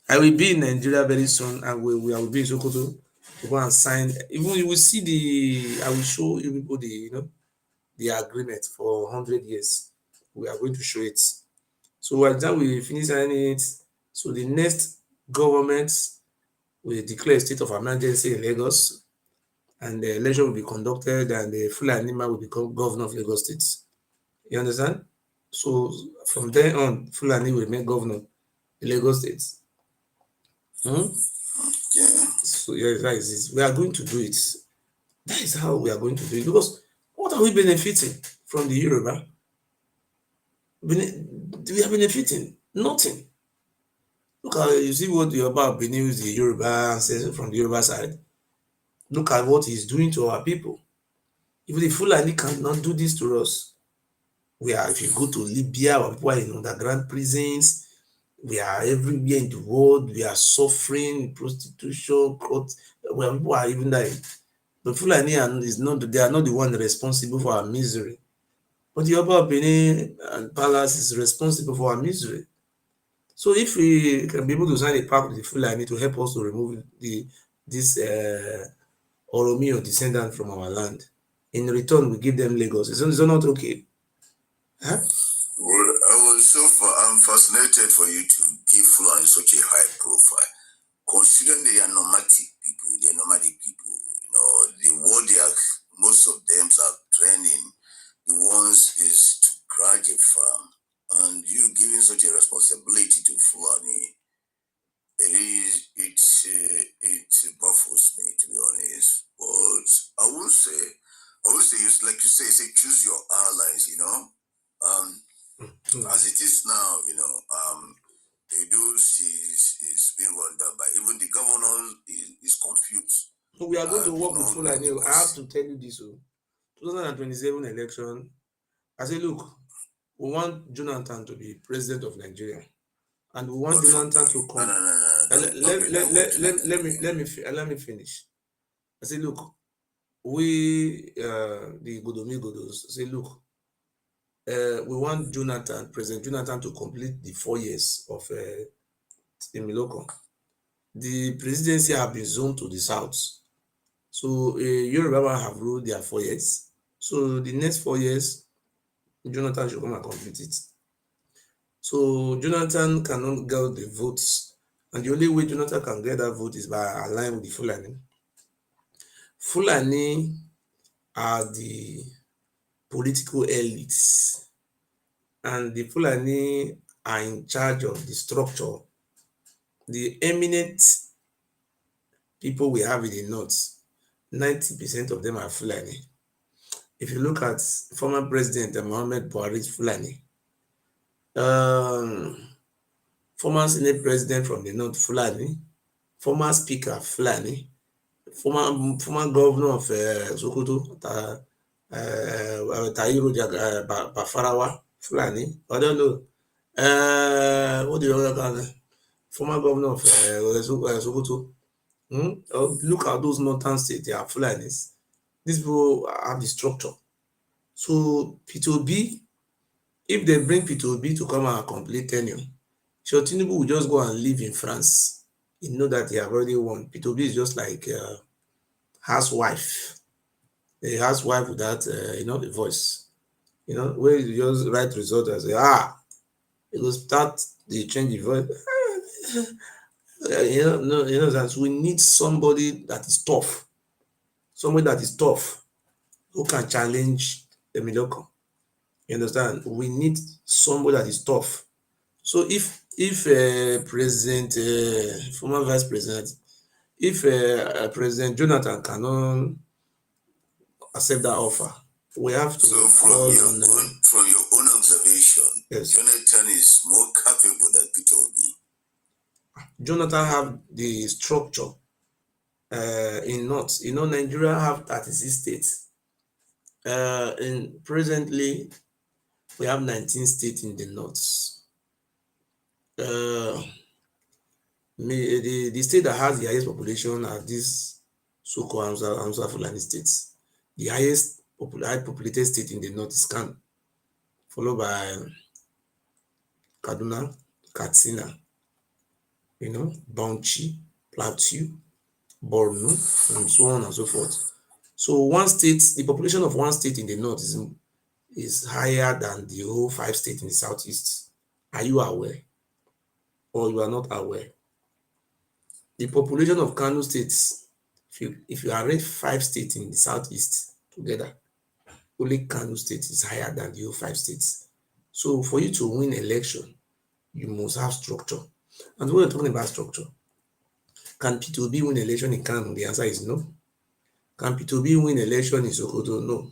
I will be in Nigeria very soon, and we will be in Sokoto to go and sign. Even you will see I will show you people the agreement for 100 years. We are going to show it. So by the time we finish signing it, so the next government will declare a state of emergency in Lagos, and the election will be conducted, and the Fulani man will become governor of Lagos State. You understand? So from then on, Fulani will make governor in Lagos State. Hmm? Yeah. So yeah, that is it. We are going to do it. That is how we are going to do it. Because what are we benefiting from the Yoruba? We are benefiting nothing. Look at you see what the Yoruba of Benin is the Yoruba ancestor from the Yoruba side. Look at what he's doing to our people. If the Fulani cannot do this to us, if you go to Libya, our people are in underground prisons. We are everywhere in the world. We are suffering prostitution, where people are even dying. The Fulani is not, they are not the one responsible for our misery. But the Oba of Benin and Palace is responsible for our misery. So if we can be able to sign a pact with the Fulani to help us to remove this Oromi or descendant from our land, in return we give them Lagos. Is it not okay? Huh? Well, I'm fascinated for you to give Fulani such a high profile, considering they are nomadic people. They are nomadic people. What they are, most of them are training. The ones is to grudge a farm, and you giving such a responsibility to Fulani. It baffles me, to be honest. But I would say it's like you say choose your allies. As it is now, Edo is being run down by even the governor is confused. So we are going I to do work with not know Fulani. I have because to tell you this. 2027 election, I say, look, we want Jonathan to be president of Nigeria. And we want God Jonathan forbid. to No, come. no, no, no. Let me finish. I say, look, we the Godomi say, look, we want President Jonathan, to complete the 4 years of Emiloko. The presidency have been zoned to the south, so Yoruba have ruled their 4 years. So the next 4 years, Jonathan should come and complete it. So Jonathan cannot get the votes, and the only way Jonathan can get that vote is by aligning with the Fulani. Fulani are the political elites, and the Fulani are in charge of the structure. The eminent people we have in the north, 90% of them are Fulani. If you look at former President Muhammad Buhari, Fulani, former Senate President from the north, Fulani, former Speaker, Fulani, former Governor of Sokoto, Tairo Bafarawa, Fulani. I don't know. What do you other guy? Former Governor of Sokoto. Look at those northern states, they are Fulanis. These people have the structure. So P2B, if they bring P2B to come and complete tenure, sure Tinubu will just go and live in France. You know that they have already won. P2B is just like housewife. A housewife without a voice. Where you just write result and say, it will start the change the voice. That we need somebody that is tough. Somebody that is tough who can challenge the Miloko. You understand? We need somebody that is tough. So if President, former Vice President, if President Jonathan cannot accept that offer, we have to. So from your own observation, yes, Jonathan is more capable than Peter Obi. Jonathan have the structure in North. Nigeria have 36 states. And presently, we have 19 states in the North. The state that has the highest population are these so-called Hausa Fulani states. The highest populated state in the North is Kano, followed by Kaduna, Katsina, Bauchi, Plateau, Borno, and so on and so forth. So the population of one state in the north is higher than the whole 5 states in the southeast. Are you aware? Or you are not aware? The population of Kano states, if you arrange 5 states in the southeast together, only Kano state is higher than the whole 5 states. So for you to win election, you must have structure. And when we're talking about structure, can P2B win election in Kano? The answer is no. Can P2B win election in Sokoto? No.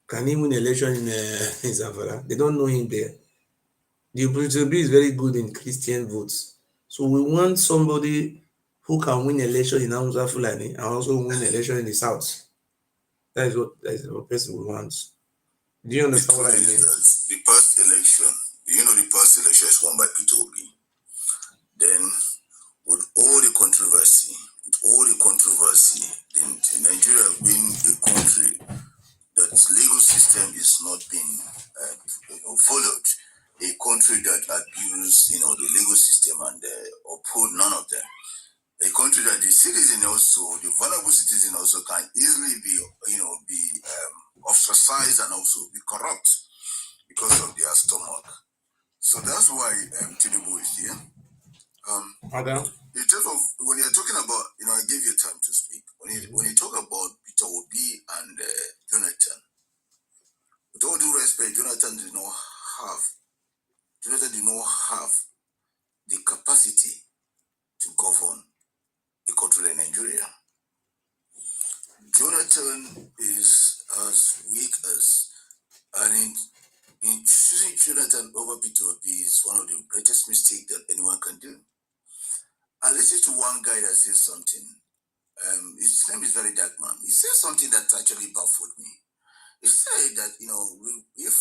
Can he win election in Zamfara? They don't know him there. The P2B is very good in Christian votes. So we want somebody who can win election in Hausa Fulani and also win election in the south. That is what person we want. Do you understand what I mean? The past election, the past election is won by P2B. Then with all the controversy, then Nigeria being a country that legal system is not being followed, a country that abuse the legal system and uphold none of them, a country that the citizen also, the vulnerable citizen also can easily be ostracized and also be corrupt because of their stomach. So that's why Tinubu is here. In terms of when you're talking about, I gave you time to speak. When you talk about Peter Obi and Jonathan, with all due respect, Jonathan did not have the capacity to govern a country like Nigeria. Jonathan is as weak as, and in choosing Jonathan over Peter Obi is one of the greatest mistakes that anyone can do. I listened to one guy that says something. His name is very dark man. He said something that actually baffled me. He said that if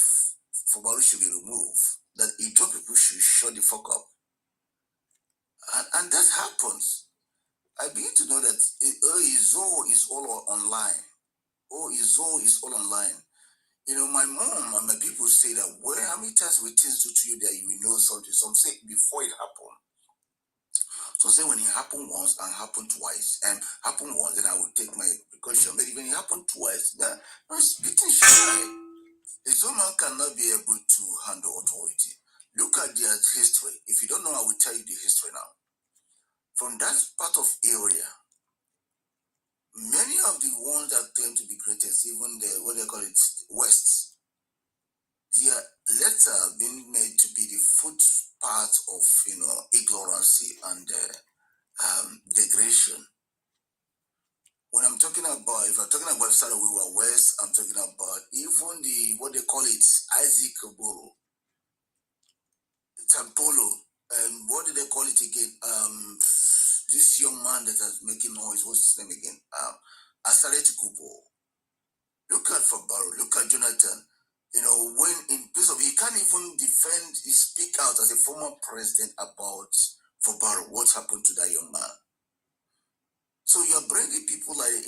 Fobari should be removed, that Edo people should shut the fuck up. And that happens. I begin to know that his all is all online. Oh, his all is all online. You know, my mom and my people say that, well, how many times we things do to you that you will know something? Some say before it happened. So say when it happened once and happened twice, and happened once, then I will take my precaution. But when it happened twice, then I'm speaking shy. A man cannot be able to handle authority. Look at their history. If you don't know, I will tell you the history now. From that part of area, many of the ones that claim to be greatest, even the what they call it, West, their letter being made to be the footpath of ignorance and degradation. When I'm talking about, if I'm talking about Sarawi West, I'm talking about even the what they call it, Isaac Oboro, Tampolo, and what do they call it again? This young man that is making noise, what's his name again? Asareti Kubo. Look at Fabaro, look at Jonathan. You know, when in place of, he can't even defend, he speak out as a former president about Fabaro, what happened to that young man. So you're bringing people like,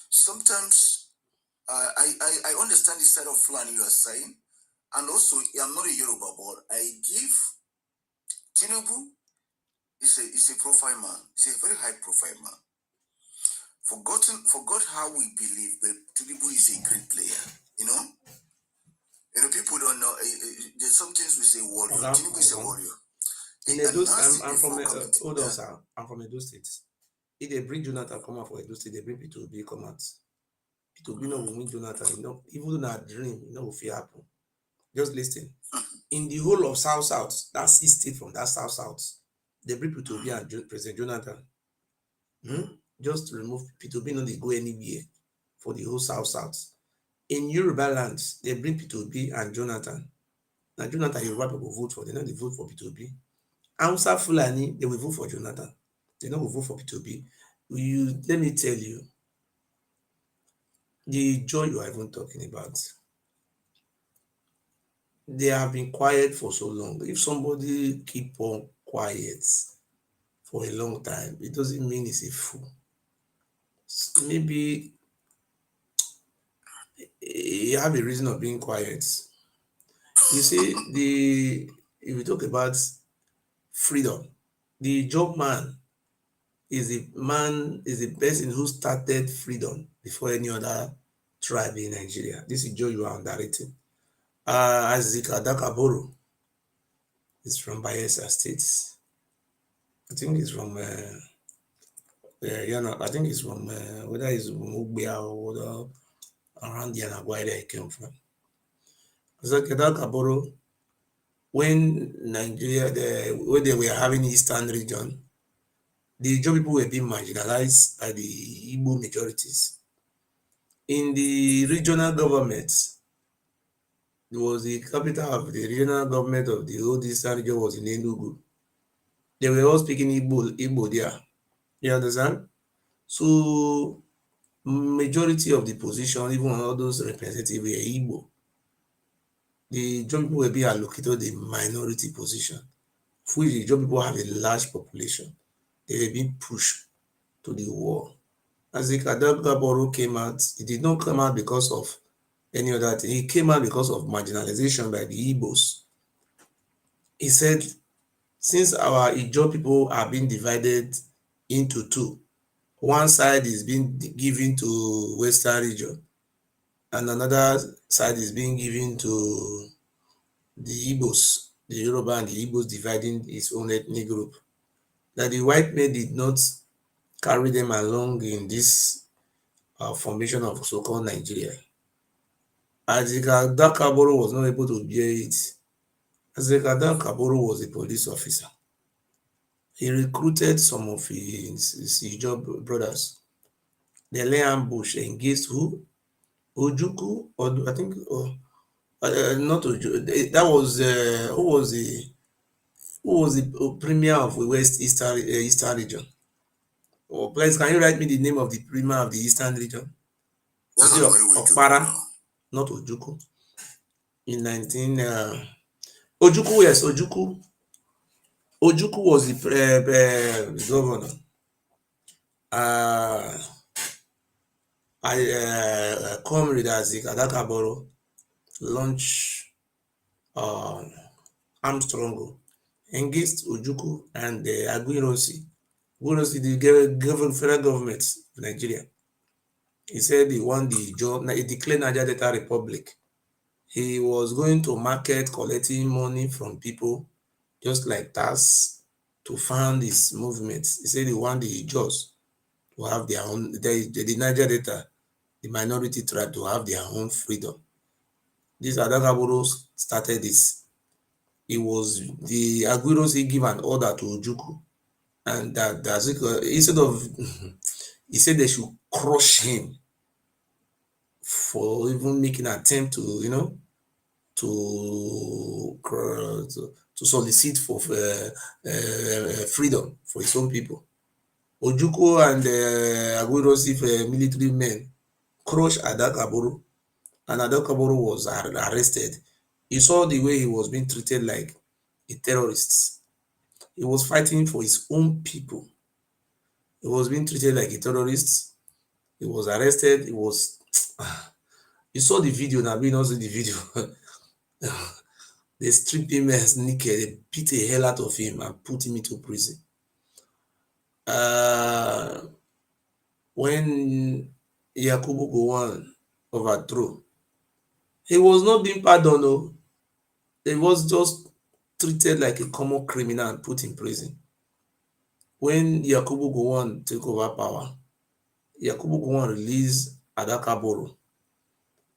sometimes I understand the side of Fulani you are saying, and also I'm not a Yoruba, but I give Tinubu is a profile man. He's a very high profile man. Forgot how we believe, but Tinubu is a great player. You know, people don't know. There's some things we say warrior. Tinubu is a warrior. In Edo, I'm from hold on, sir. I'm from Edo State. If they bring Jonathan come out for Edo State, they bring P2B come out. P2B no will win Jonathan. Even in a dream, will fear happen. Just listen. In the whole of South, that 6 states from that South, they bring P2B and President Jonathan. Just to remove P2B, no, they go anywhere for the whole South. In Yoruba land, they bring P2B and Jonathan. Now Jonathan, Yoruba people vote for, they know they vote for P2B. Hausa Fulani, they will vote for Jonathan. They don't vote for P2B. Let me tell you, the joy you are even talking about, they have been quiet for so long. If somebody keep on quiet for a long time, it doesn't mean he's a fool. Maybe he have a reason of being quiet. You see, if we talk about freedom, the job man is the person who started freedom before any other tribe in Nigeria. This is Joe you are underrating. Azika Dakaboro is from Bayelsa State. I think he's from I think he's from whether it's Mugbia or whether around the Anagwai he came from. Azika Dakaboro, when when they were having Eastern region, the Joe people were being marginalized by the Igbo majorities. In the regional governments, it was the capital of the regional government of the old Eastern region was in Enugu. They were all speaking Igbo there. You understand? So majority of the position, even all those representatives were Igbo. The John people were being allocated the minority position, for which the John people have a large population. They were being pushed to the war. As the Kadaboro came out, it did not come out because of any other thing. It came out because of marginalization by the Igbos. He said, since our Ijaw people are being divided into two, one side is being given to Western region and another side is being given to the Igbos, the Yoruba and the Igbos dividing its own ethnic group. That the white men did not carry them along in this formation of so-called Nigeria. Azika Dakaboro was not able to bear it. Azika Dakaboro was a police officer. He recruited some of his Ijaw brothers. They lay ambush against who? Ojuku, or I think, not Ojuku. That was who was the premier of the Eastern region? Oh, please, can you write me the name of the premier of the Eastern region? Was it Okpara? Not Ojuku. In 19 Ojuku, yes, Ojuku. Ojukwu was the governor. Comrade Azik Adakaboro launched Armstrong engaged Ojukwu and Aguiyi Ironsi, the federal government of Nigeria. He said he won the job. He declared Niger Delta Republic. He was going to market collecting money from people, just like tax, to fund his movement. He said he want the Jaws to have their own, the Niger Delta, the minority tribe to have their own freedom. This Adakaboro started this. It was the Aguiyi give an order to Ojukwu, and that instead of he said they should crush him for even making an attempt to, to solicit for freedom for his own people. Ojukwu and Aguiyi military men crushed Adakaboro, and Adakaboro was arrested. You saw the way he was being treated like a terrorist. He was fighting for his own people. He was being treated like a terrorist. He was arrested. He was. You saw the video. Now, being also the video. They stripped him naked. They beat the hell out of him and put him into prison. When Yakubu Gowon overthrew, he was not being pardoned. No. He was just treated like a common criminal and put in prison. When Yakubu Gowon took over power, Yakubu Gowon released Adakaboro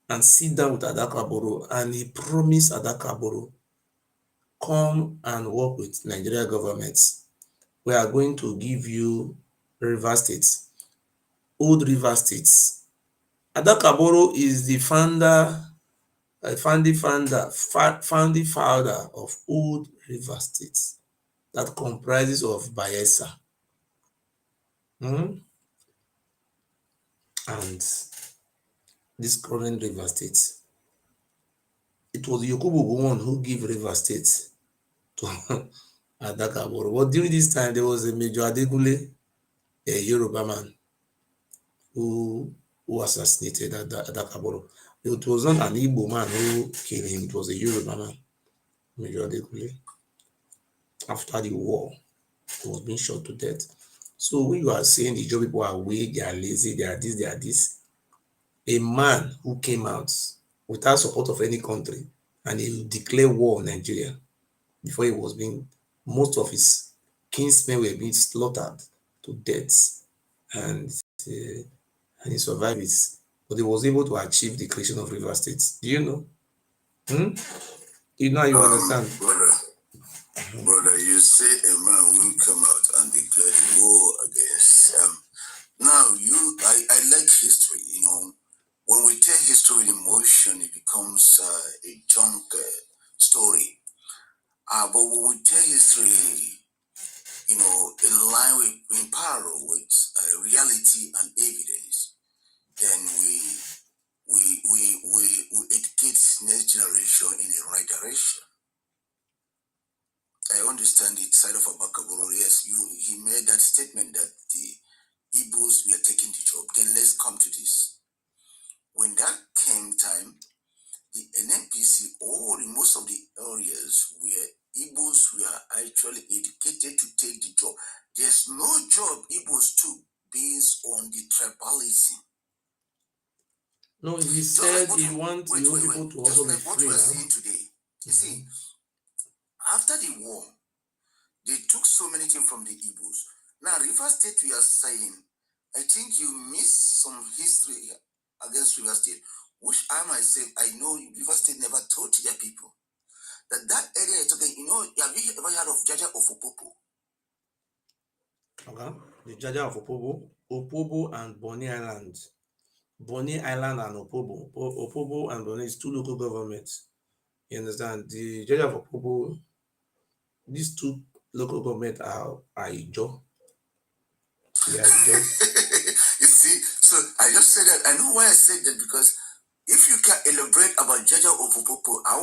and sit down with Adakaboro, and he promised Adakaboro, come and work with Nigeria government. We are going to give you River States, old River States. Adakaboro is the founding founder of old River States that comprises of Bayelsa and this current River State. It was Yakubu Gowon who gave River State to Adakaboro. But during this time, there was a Major Adekunle, a Yoruba man, who assassinated Adakaboro. It was not an Igbo man who killed him, it was a Yoruba man, Major Adekunle. After the war, he was being shot to death. So when you are saying the Ijaw people are weak, they are lazy, they are this, a man who came out without support of any country and he declared war on Nigeria before he was being, most of his kinsmen were being slaughtered to death, and he survived it. But he was able to achieve the creation of River State. Do you know? You understand? Brother, you say a man will come out and declare war against. Now, I like history. When we tell history with emotion, it becomes a junk story. But when we tell history, in line with, in parallel with reality and evidence, then we educate next generation in the right direction. I understand the side of Adakaboro. Yes, he made that statement that the Igbos were taking the job. Then let's come to this. When that came time, the NNPC, in most of the areas where Igbos were actually educated to take the job, there's no job Igbos took based on the tribalism. No, he said he wants the old people to also be free. What we are seeing today. You see, after the war, they took so many things from the Igbos. Now, River State, we are saying, I think you missed some history against River State, which I myself, I know River State never told their people. That area is talking, have you ever heard of Jaja of Opobo? Okay. The Jaja of Opobo and Bonny Island. Bonny Island and Opobo. Opobo and Bonny is two local governments. You understand? The Jaja of Opobo, these two local governments are Ijaw. They are Ijaw. You see, so I just said that. I know why I said that, because if you can elaborate about Jaja of Opobo, I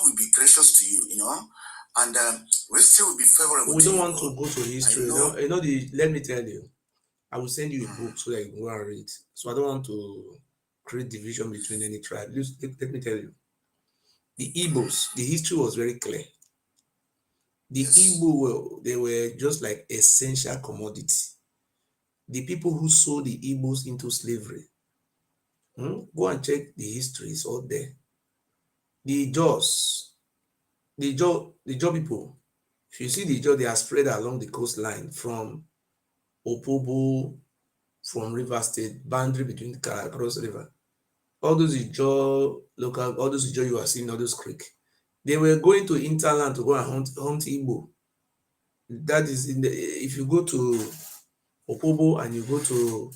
will be gracious to you, and we still will be favorable. We to don't you, want to go to history. Let me tell you. I will send you a book so that you can go and read. So I don't want to create division between any tribe. Let me tell you. The Igbos, the history was very clear. The Yes. Igbo they were just like essential commodity. The people who sold the Igbos into slavery. Go and check the history, it's all there. The Jaws, the Jaw people. If you see the Jaw, they are spread along the coastline from Opobo, from River State, boundary between Cross River. All those Ijaw local, all those Ijaw you are seeing, all those creek. They were going to interland to go and hunt Igbo. That is in the if you go to Opobo and you go to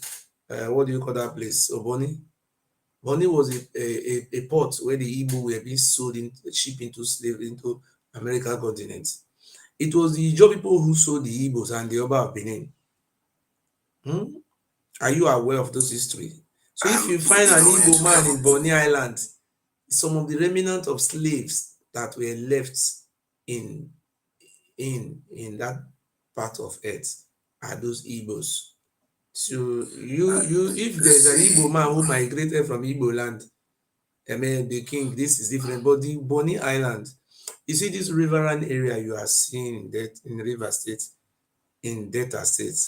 what do you call that place? Oboni. Bonny was a port where the Igbo were being sold in shipped into slave into American continent. It was the Ijaw people who sold the Igbos and the Oba of Benin. Are you aware of those history? So if you find an Igbo man in Bonny Island, some of the remnants of slaves that were left in that part of earth are those Igbos. So you if there's an Igbo man who migrated from Igbo land, I mean the king, this is different. But the Bonny Island, you see this riverine area you are seeing that in River State, in Delta State,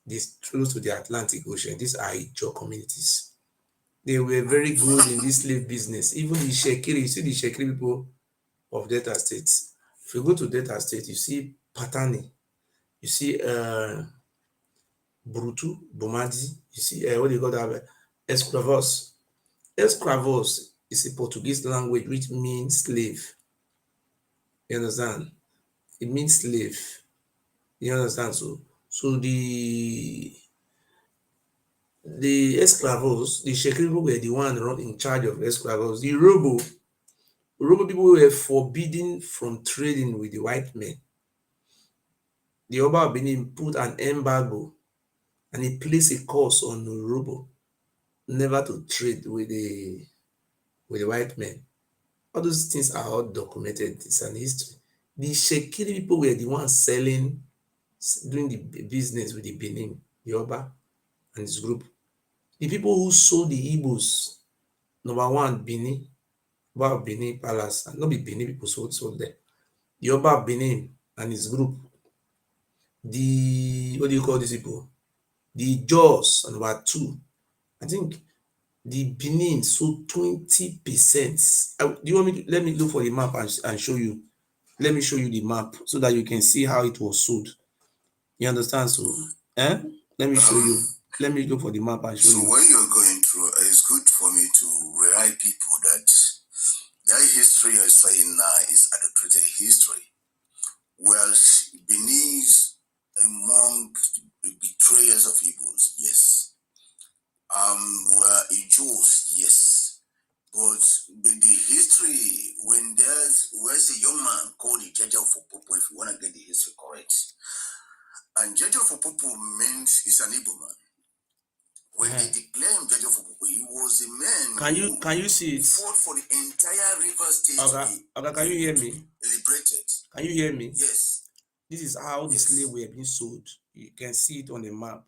this close to the Atlantic Ocean, these are Ijaw communities. They were very good in this slave business. Even the Shekiri, you see the Shekiri people of Delta State. If you go to Delta State, you see Patani, you see Brutu, Bomadi, you see what do you call that? Escravos. Escravos is a Portuguese language which means slave. You understand? It means slave. You understand? So the esclavos, the Shekiri people were the one in charge of esclavos. The Robo people were forbidden from trading with the white men. The Oba of Benin put an embargo and he placed a curse on Robo never to trade with the white men. All those things are all documented. It's an history. The Shekiri people were the ones doing the business with the Benin, the Oba and his group. The people who sold the Igbos, number one, Benin, Oba of Benin Palace, and not be Benin people sold there. The Oba of Benin and his group. The what do you call these people? The Jaws, number two. I think the Benin sold 20%. Do you want me to let me look for the map and show you? Let me show you the map so that you can see how it was sold. You understand? So, let me show you. Let me look for the map and show you. So when you're going through, it's good for me to remind people that history you're saying now is adulterated history. Whereas Benin is among the betrayers of Igbos, yes. Were Ijaws, yes. But the history, where's a young man called the Jaja of Opopo, if you want to get the history correct. And Jaja of Opopo means he's an Igbo man. When they declare him Jaja of Opopo, he was a man Can you see it? Fought for the entire River State. Okay, can you hear me? Liberated. Can you hear me? Yes. This is how the slave were being sold. You can see it on the map.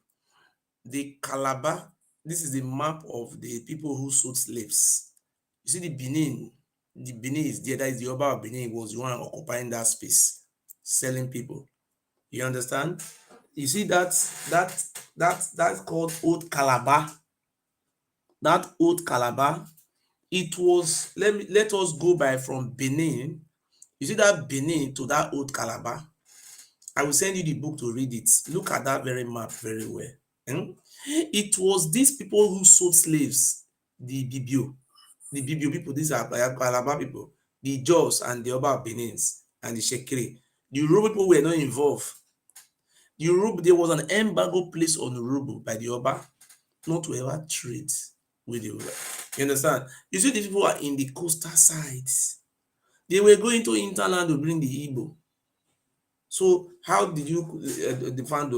The Calabar, this is the map of the people who sold slaves. You see the Benin is there. That is the Oba of Benin was the one occupying that space, selling people. You understand? You see that's called Old Calabar. That Old Calabar, it was let us go by from Benin. You see that Benin to that Old Calabar. I will send you the book to read it. Look at that very map very well. It was these people who sold slaves, the Bibio people, these are Calabar people, the Jaws and the Oba Benins and the Shekiri. The Yoruba people were not involved. There was an embargo placed on Yoruba by the Oba not to ever trade with the Yoruba. You understand? You see, these people are in the coastal sides. They were going to interland to bring the Igbo. So how did you define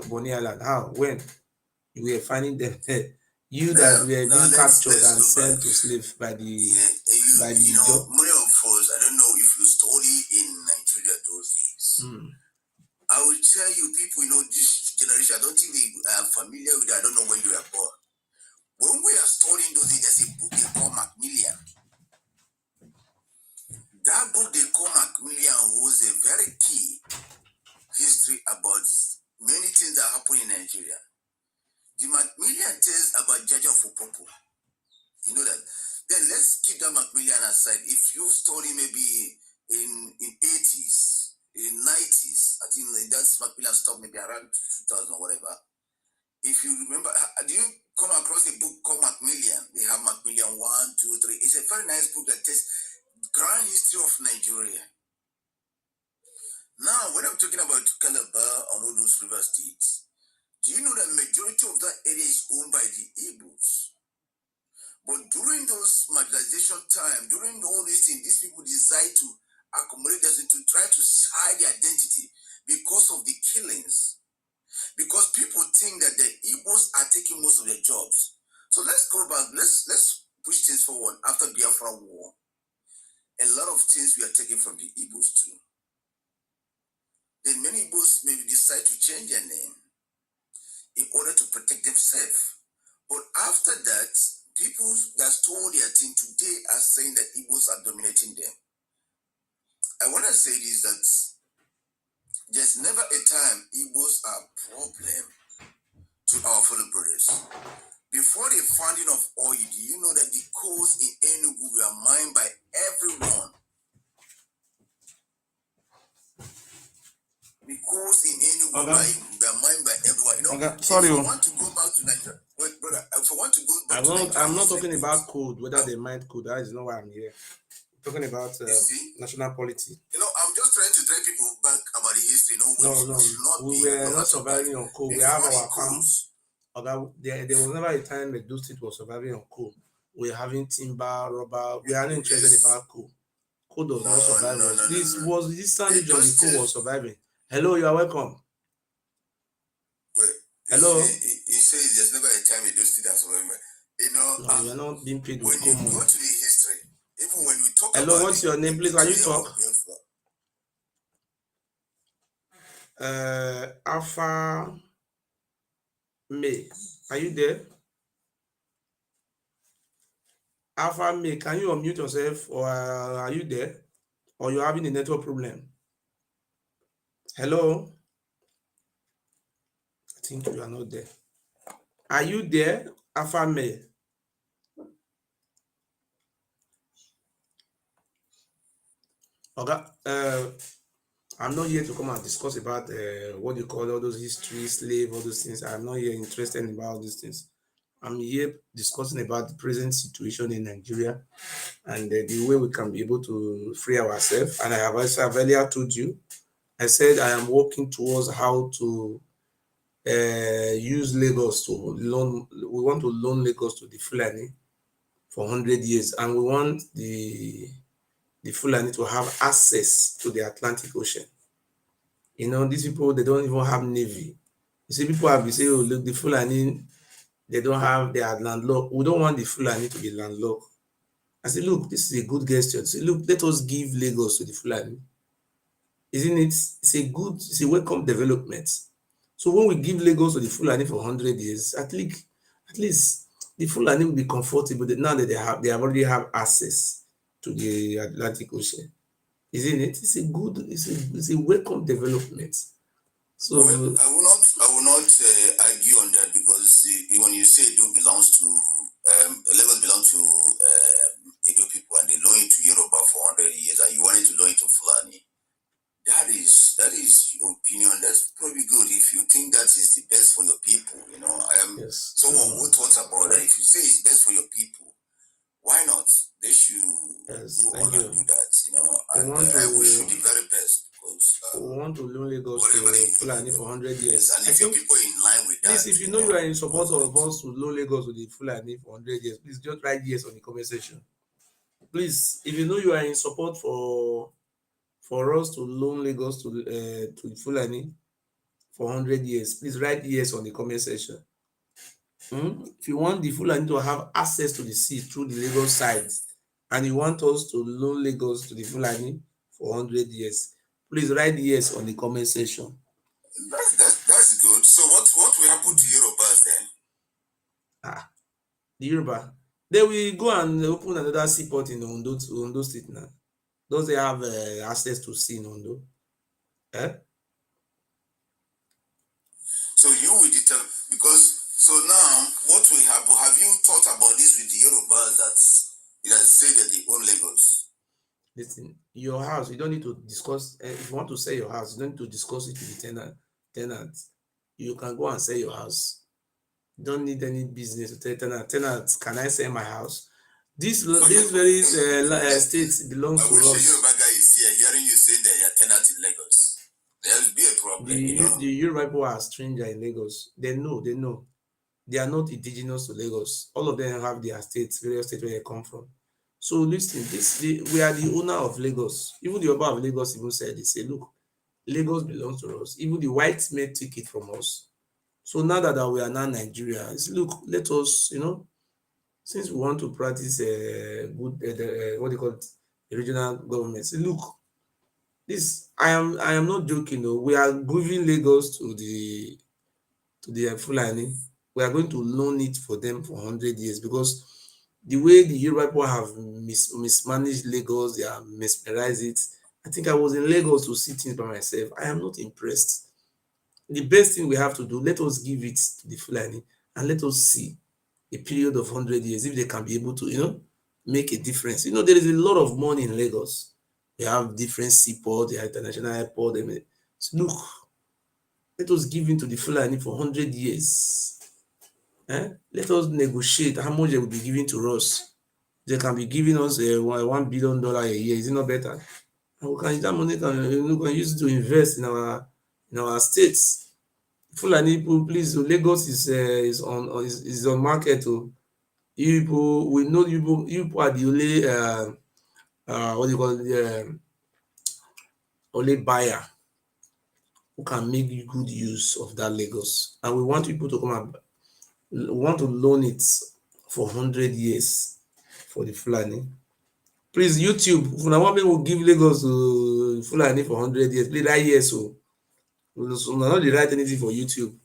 Bonny Island? How? When? You were finding them you that were being captured and sent to slave by the Money of because I don't know if you study in Nigeria those days. I will tell you, people, this generation, I don't think they are familiar with it. I don't know when you were born. When we are studying those days, there's a book they call Macmillan. That book they call Macmillan was a very key history about many things that happen in Nigeria. The Macmillan tells about Jaja Fopopo. You know that. Then let's keep that Macmillan aside. If you study maybe in 80s, in 90s, I think that's Macmillan stopped maybe around 2000 or whatever. If you remember, do you come across a book called Macmillan? They have Macmillan 1, 2, 3. It's a very nice book that tells grand history of Nigeria. Now, when I'm talking about Calabar and all those river states, do you know that majority of that area is owned by the Igbos? But during those marginalization time, during all these things, these people decide to accommodate us to try to hide their identity because of the killings. Because people think that the Igbos are taking most of their jobs. So let's go back. Let's push things forward. After Biafra War, a lot of things we are taking from the Igbos too. Then many Igbos maybe decide to change their name in order to protect themselves. But after that, people that stole their thing today are saying that Igbos are dominating them. I want to say this, that there's never a time Igbos are a problem to our fellow brothers. Before the founding of oil, do you know that the coals in Enugu were mined by everyone? The coals in Enugu were mined by everyone. Sorry. If you want to go back to Nigeria, wait, brother, if you want to go back to Nigeria, I'm not talking about code, whether they mind code. That is not why I'm here. I'm talking about national polity. I'm just trying to tell people back about the history. We were not surviving on coal. We have our farms. There was never a time that those states were surviving on coal. We're having timber, rubber. We are not interested about coal. Coal does not survive us. This was this Sunday John the coal was surviving. Hello, you are welcome. Hello. He says there's never a time you do see that surviving. No, you're not being paid with coal. When you go to the history, even when we talk Hello, about what's your name, please? Can you talk? Alpha May, are you there? Alpha May, can you unmute yourself, or are you there? Or you're having a network problem? Hello? I think you are not there. Are you there, Alpha May? Okay. I'm not here to come and discuss about what you call all those history, slave, all those things. I'm not here interested in about these things. I'm here discussing about the present situation in Nigeria and the way we can be able to free ourselves. And I have also earlier told you, I said I am working towards how to use Lagos to loan. We want to loan Lagos to the Fulani for 100 years, and we want the Fulani to have access to the Atlantic Ocean. These people, they don't even have navy. You see, people have been saying, oh, look, the Fulani, they are landlocked. We don't want the Fulani to be landlocked. I said, look, this is a good gesture. Say, look, let us give Lagos to the Fulani. Isn't it? It's a welcome development. So when we give Lagos to the Fulani for 100 years, at least the Fulani will be comfortable that now that they already have access to the Atlantic Ocean. Isn't it? It's a welcome development. So well, I will not argue on that, because when you say Edo belongs to Lagos belongs to Edo people and they loan it to Yoruba for 100 years and you wanted to loan it to Fulani, that is your opinion. That's probably good if you think that is the best for your people. I am someone who thought about that. If you say it's best for your people, why not? They should go on and do that. I wish you the very best, because we want to loan Lagos to Fulani for 100 years. And if your people in line with that, please, if you know you are in support of us to loan Lagos to the Fulani for 100 years, please just write yes on the comment section. Please, if you know you are in support for us to loan Lagos to the Fulani for 100 years, please write yes on the comment section. If you want the Fulani to have access to the sea through the Lagos side and you want us to loan Lagos to the Fulani for 100 years, please write yes on the comment section. That's good. So what will happen to Yorubas then? The Yoruba, they will go and open another seaport in Ondo State now. Those they have access to sea in Ondo. So you will determine, because so now what will happen? Have you thought about this with the Yorubas that say that they own Lagos? Listen, your house, you don't need to discuss. If you want to sell your house, you don't need to discuss it with the tenant. You can go and sell your house. You don't need any business to tell tenant, can I sell my house? This very state belongs to us. I wish a Yoruba guy is here hearing you say that you're tenant in Lagos. There will be a problem. The Yoruba people are stranger in Lagos. They know. They are not indigenous to Lagos. All of them have their states, various states where they come from. So listen, we are the owner of Lagos. Even the Oba of Lagos even said, they say, look, Lagos belongs to us. Even the whites made took it from us. So now that we are now Nigerians, look, let us, since we want to practice good, what do you call it, the regional government. Say, look, this I am not joking. No, we are giving Lagos to the Fulani. We are going to loan it for them for 100 years, because the way the Yoruba people have mismanaged Lagos, they have mesmerized it. I think I was in Lagos to see things by myself. I am not impressed. The best thing we have to do, let us give it to the Fulani and let us see a period of 100 years if they can be able to, make a difference. There is a lot of money in Lagos. They have different seaport, they have international airport. So look, let us give in to the Fulani for 100 years. Let us negotiate how much they will be giving to us. They can be giving us $1 billion a year. Is it not better? And that money can use it to invest in our states. Fulani people, please, Lagos is on market. You people, we know you people are the only what do you call it, only buyer who can make good use of that Lagos, and we want people to come and we want to loan it for 100 years for the Fulani. Please, YouTube, if una want make we give Lagos to Fulani for 100 years, please write yes. So una no dey write anything for YouTube,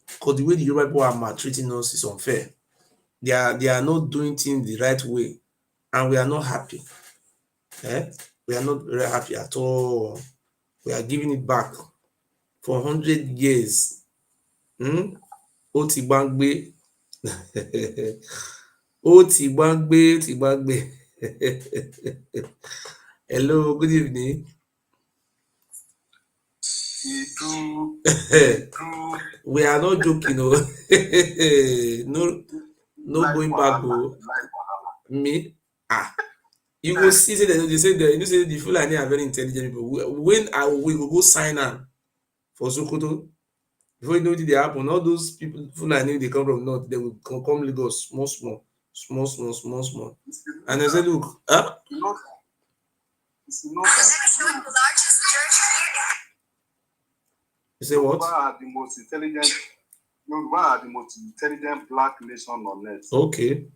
because the way the Yoruba people are maltreating us is unfair. They are not doing things the right way, and we are not happy. We are not very happy at all. We are giving it back for 100 years. Ó ti gbàgbé. Ó ti gbàgbé. Hello, good evening. We are not joking. No going back. Me? You go see say they say the Fulani are very intelligent people. When we will go sign am for Sokoto, before you know wetin dey happen, all those people Fulani dey come from north, they will come Lagos small, and they say, look, you say what? Yoruba are the most intelligent black nation on earth. Okay.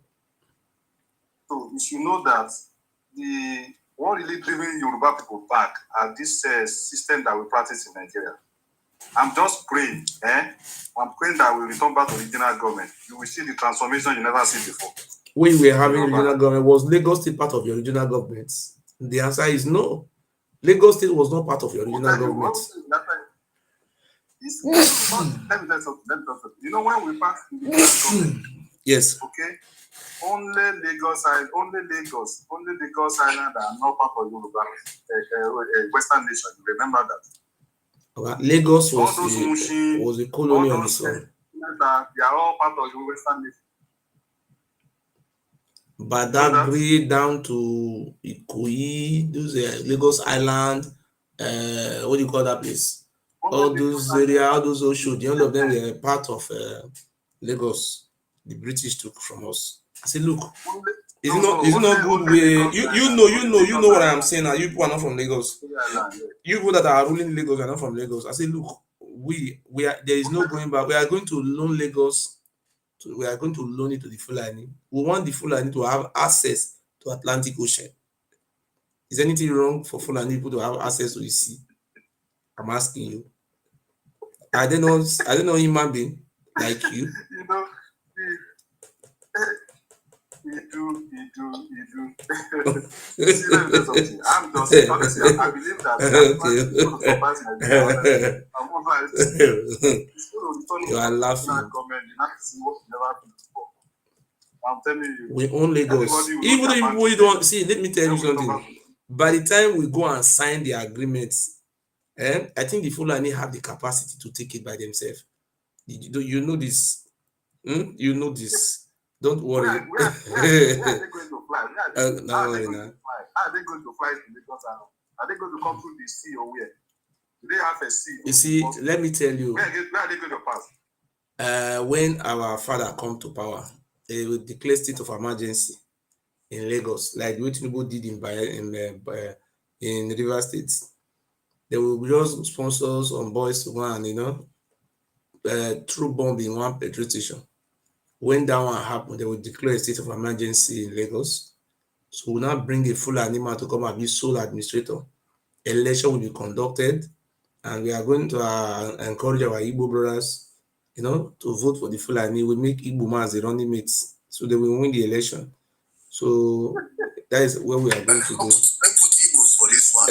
So you should know that what really driving Yoruba people back are this system that we practice in Nigeria. I'm just praying, I'm praying that we return back to regional government. You will see the transformation you never seen before. When we were having regional government, was Lagos State part of your regional government? The answer is no. Lagos State was not part of your regional government. Let me tell you something. You know when we passed the regional government? Yes. Okay. Only Lagos Island are not part of Yoruba, Western nation. Remember that. Lagos was a colony on its own. They are all part of the Western nation. Badagry down to Ikoyi, those Lagos Island, what do you call that place? All those areas, all those Oshodi, all of them were part of Lagos. The British took from us. I said, look, is it not good way? You know what I'm saying now. You people are not from Lagos. You people that are ruling Lagos are not from Lagos. I said, look, we are, there is no going back. We are going to loan Lagos. We are going to loan it to the Fulani. We want the Fulani to have access to Atlantic Ocean. Is anything wrong for Fulani people to have access to the sea? I'm asking you. I don't know human being like you. You know, you do. See, let me tell you something. I'm just, honestly, I believe that it's going to surprise Nigeria. Honestly, I'm over it. It's going to turn You are laughing. government. You have to see what you never been before. I'm telling you. We own Lagos. Even if we don't see, let me tell you something. By the time we go and sign the agreements, I think the Fulani have the capacity to take it by themselves. You know this. You know this. Don't worry. Where are they going to fly? How are they going to fly to Lagos? Are they going to come through the sea or where? Do they have a sea? You see, let me tell you. Where are they going to pass? When our father come to power, they will declare state of emergency in Lagos, like what Tinubu did in River State. They will just sponsor some boys to go and through bomb in one petrol station. When that one happen, they will declare a state of emergency in Lagos. So we'll now bring a full animal to come and be sole administrator. Election will be conducted, and we are going to encourage our Igbo brothers, to vote for the Fulani. We make Igbo man as the running mates, so they will win the election. So that is where we are going to go. Let's put Igbos for this one.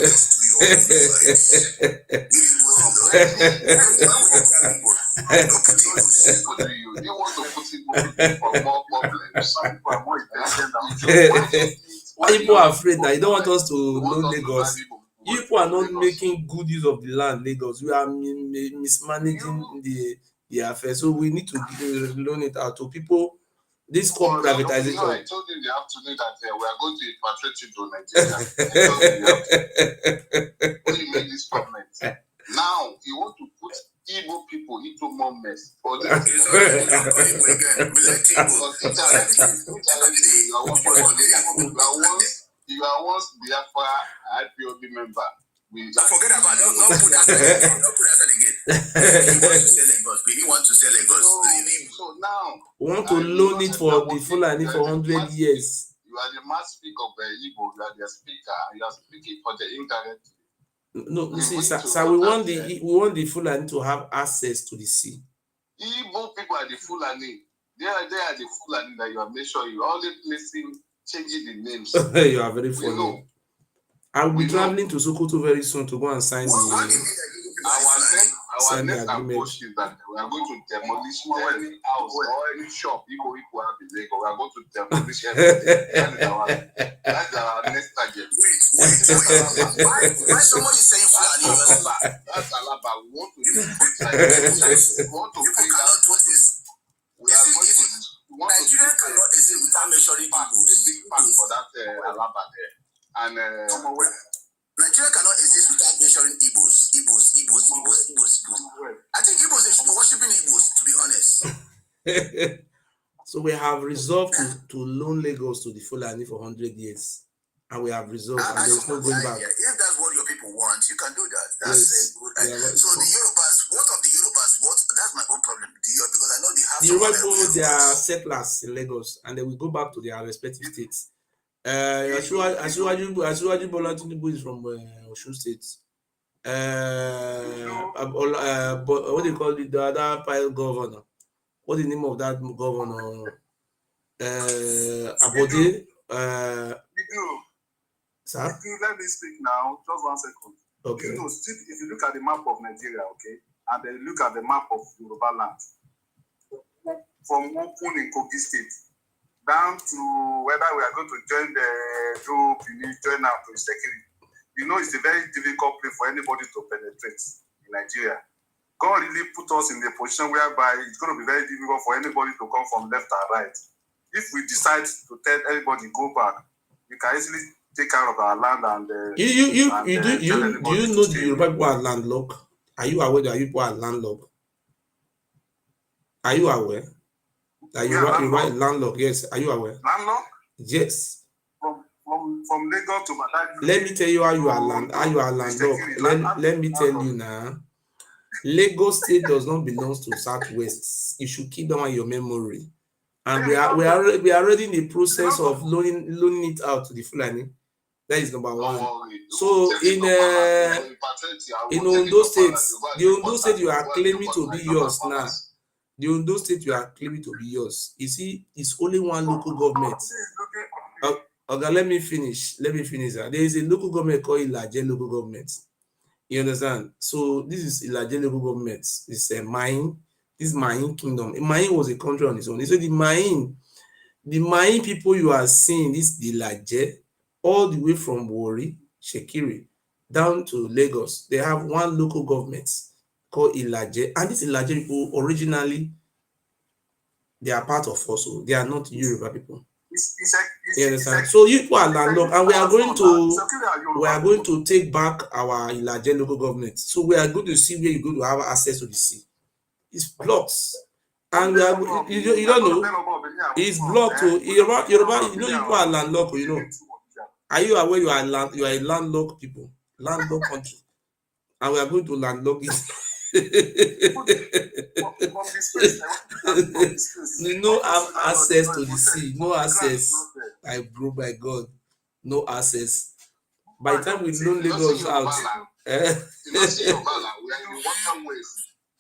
You want to put Igbos for more problems. Some people are more intelligent. Why people are afraid now? You don't want us to know Lagos. You people are not making good use of the land, Lagos. We are mismanaging the affair. So we need to loan it out to people. This called privatization. I told you in the afternoon that we are going to repatriate you to Nigeria. When you make this government, now you want to put Igbo people into more mess. But you are once Biafra IPOB member. Forget about it. Don't put that again. He wants to sell Lagos. So now we want to loan it for the Fulani for 100 years. You are the mass speaker of the Igbo. You are the speaker. You are speaking for the indirect. No, you see, sir, we want the Fulani to have access to the sea. Igbo people are the Fulani. They are the Fulani that you have made sure you always changing the names. You are very funny. I'll be traveling to Sokoto very soon to go and sign our next approach is that we are going to demolish any house or any shop people have in Lagos. We are going to demolish everything. That's our next target. Wait. Why somebody saying Fulani? That's Alaba. We want to people cannot do this. Nigeria cannot exist without measuring Igbos. A big part for that Alaba there. And Nigeria cannot exist without measuring Igbos. I think Igbos, they should be worshiping Igbos, to be honest. So we have resolved to loan Lagos to the Fulani for 100 years. And we have resolved, and there's no going back. If that's what your people want, you can do that. That's good. So the Yorubas, what of the Yorubas? That's my own problem. Because I know they have the Yoruba people, they are settlers in Lagos, and they will go back to their respective states. Asiwaju Bola Tinubu is from Osun State. What do you call it? The other pile governor. What's the name of that governor? Abode. Sir? Let me speak now. Just 1 second. Okay. If you look at the map of Nigeria, okay, and then look at the map of Yoruba land, from Okun in Kogi State down to whether we are going to join join out to security. It's a very difficult place for anybody to penetrate in Nigeria. God really put us in a position whereby it's going to be very difficult for anybody to come from left and right. If we decide to tell everybody go back, we can easily take care of our land and do you know the Yoruba people are landlocked? Are you aware that people are landlocked? Are you aware? That you are landlocked? Yes. Are you aware? Landlocked? Yes. From Lagos to Badagry. Let me tell you how you are landlocked. Let me tell you now. Lagos State does not belong to Southwest. You should keep that on your memory. And we are already in the process of loaning it out to the Fulani. That is number one. So in Ondo State, the Ondo State you are claiming to be yours now. The Ondo State you are claiming to be yours. You see, it's only one local government. Okay, let me finish. There is a local government called Ilaje local government. You understand? So this is Ilaje local government. It's a Mayin. This Mayin kingdom. Mayin was a country on its own. So the Mayin people you are seeing, this Ilaje, all the way from Warri, Shekiri, down to Lagos, they have one local government called Ilaje. And these Ilaje people originally, they are part of also. They are not Yoruba people. So you people are landlocked, and we are going to take back our Ilaje local government. So we are going to see where you're going to have access to the sea. It's blocks, and we are, you don't know, it's blocked. To Yoruba, you people are landlocked. Are you aware you are a landlocked people, landlocked country, and we are going to landlock it. No have access to the sea, no access. I broke by God, no access. By the time we loan Lagos out, we are in the waterways.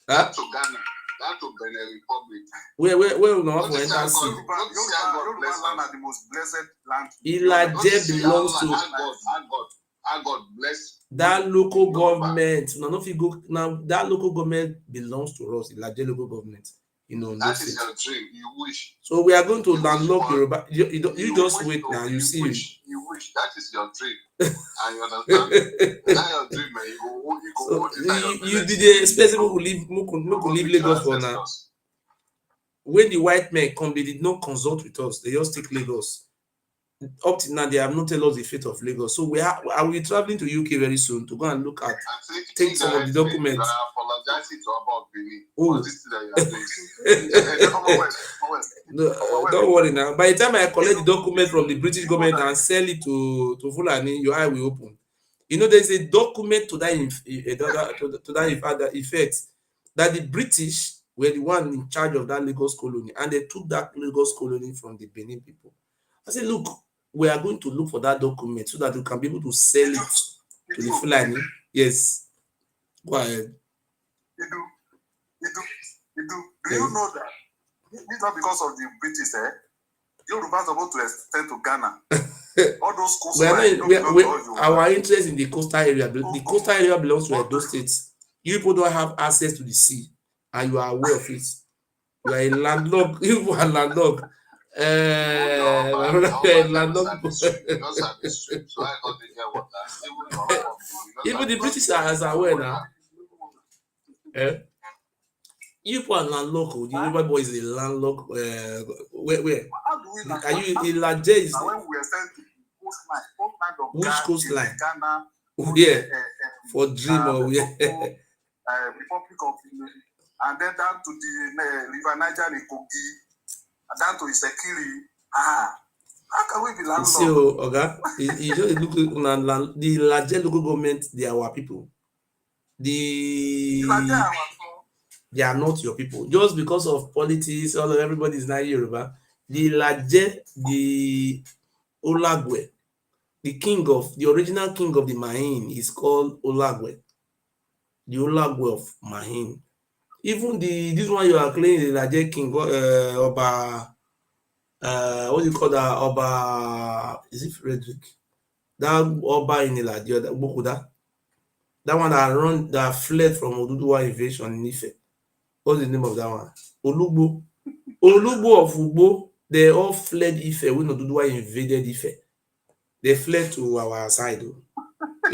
That to Ghana, that to Benin Republic. Where we not for enter sea. Yoruba land are the most blessed land. Ilaje belongs to God bless that local government. Now, if you go now, that local government belongs to us. Ilaje local government. That is your dream. You wish. So we are going to landlock Yoruba. You just wait now. You see. You wish. That is your dream. And you understand? That's your dream, man. You did expect people who leave Lagos for now. When the white men come, they did not consult with us. They just take Lagos. Up to now, they have not told us the fate of Lagos. So I will be traveling to UK very soon to go and look at, take some of the documents. Oh. No, don't worry now. By the time I collect the document from the British government and sell it to Fulani, your eye will open. There's a document to that effect that the British were the one in charge of that Lagos colony, and they took that Lagos colony from the Benin people. I said, look, we are going to look for that document so that we can be able to sell it to the Fulani. Yes. Go ahead. Do you know that it's not because of the British, Yoruba are supposed to extend to Ghana. All those coastal our interest in the coastal area. The coastal area belongs to Edo State. You people don't have access to the sea, and you are aware of it. You are a landlocked. You are landlocked. Even the British are aware now. You people are landlocked. The Yoruba boy is a landlocked. Where? Are you Ilaje? Is when we extend to coastline of which coastline? Ghana. Where? For dream or where? Republic of and then down to the River Niger in Kogi, and down to Isekiri. How can we be landlocked? See, Oga, you just look the Ilaje local government. They are our people. They are not your people. Just because of politics, everybody is not Yoruba. The Ilaje, the Olagwe, the original king of the Mahin is called Olagwe. The Olagwe of Mahin. Even this one you are claiming the Ilaje king, Oba, what do you call that? Oba, is it Frederick? That Oba in Ilaje, Bokuda. That one that fled from Oduduwa invasion in Ife. What's the name of that one? Olugbo of Ugbo. They all fled Ife when Oduduwa invaded Ife. They fled to our side. You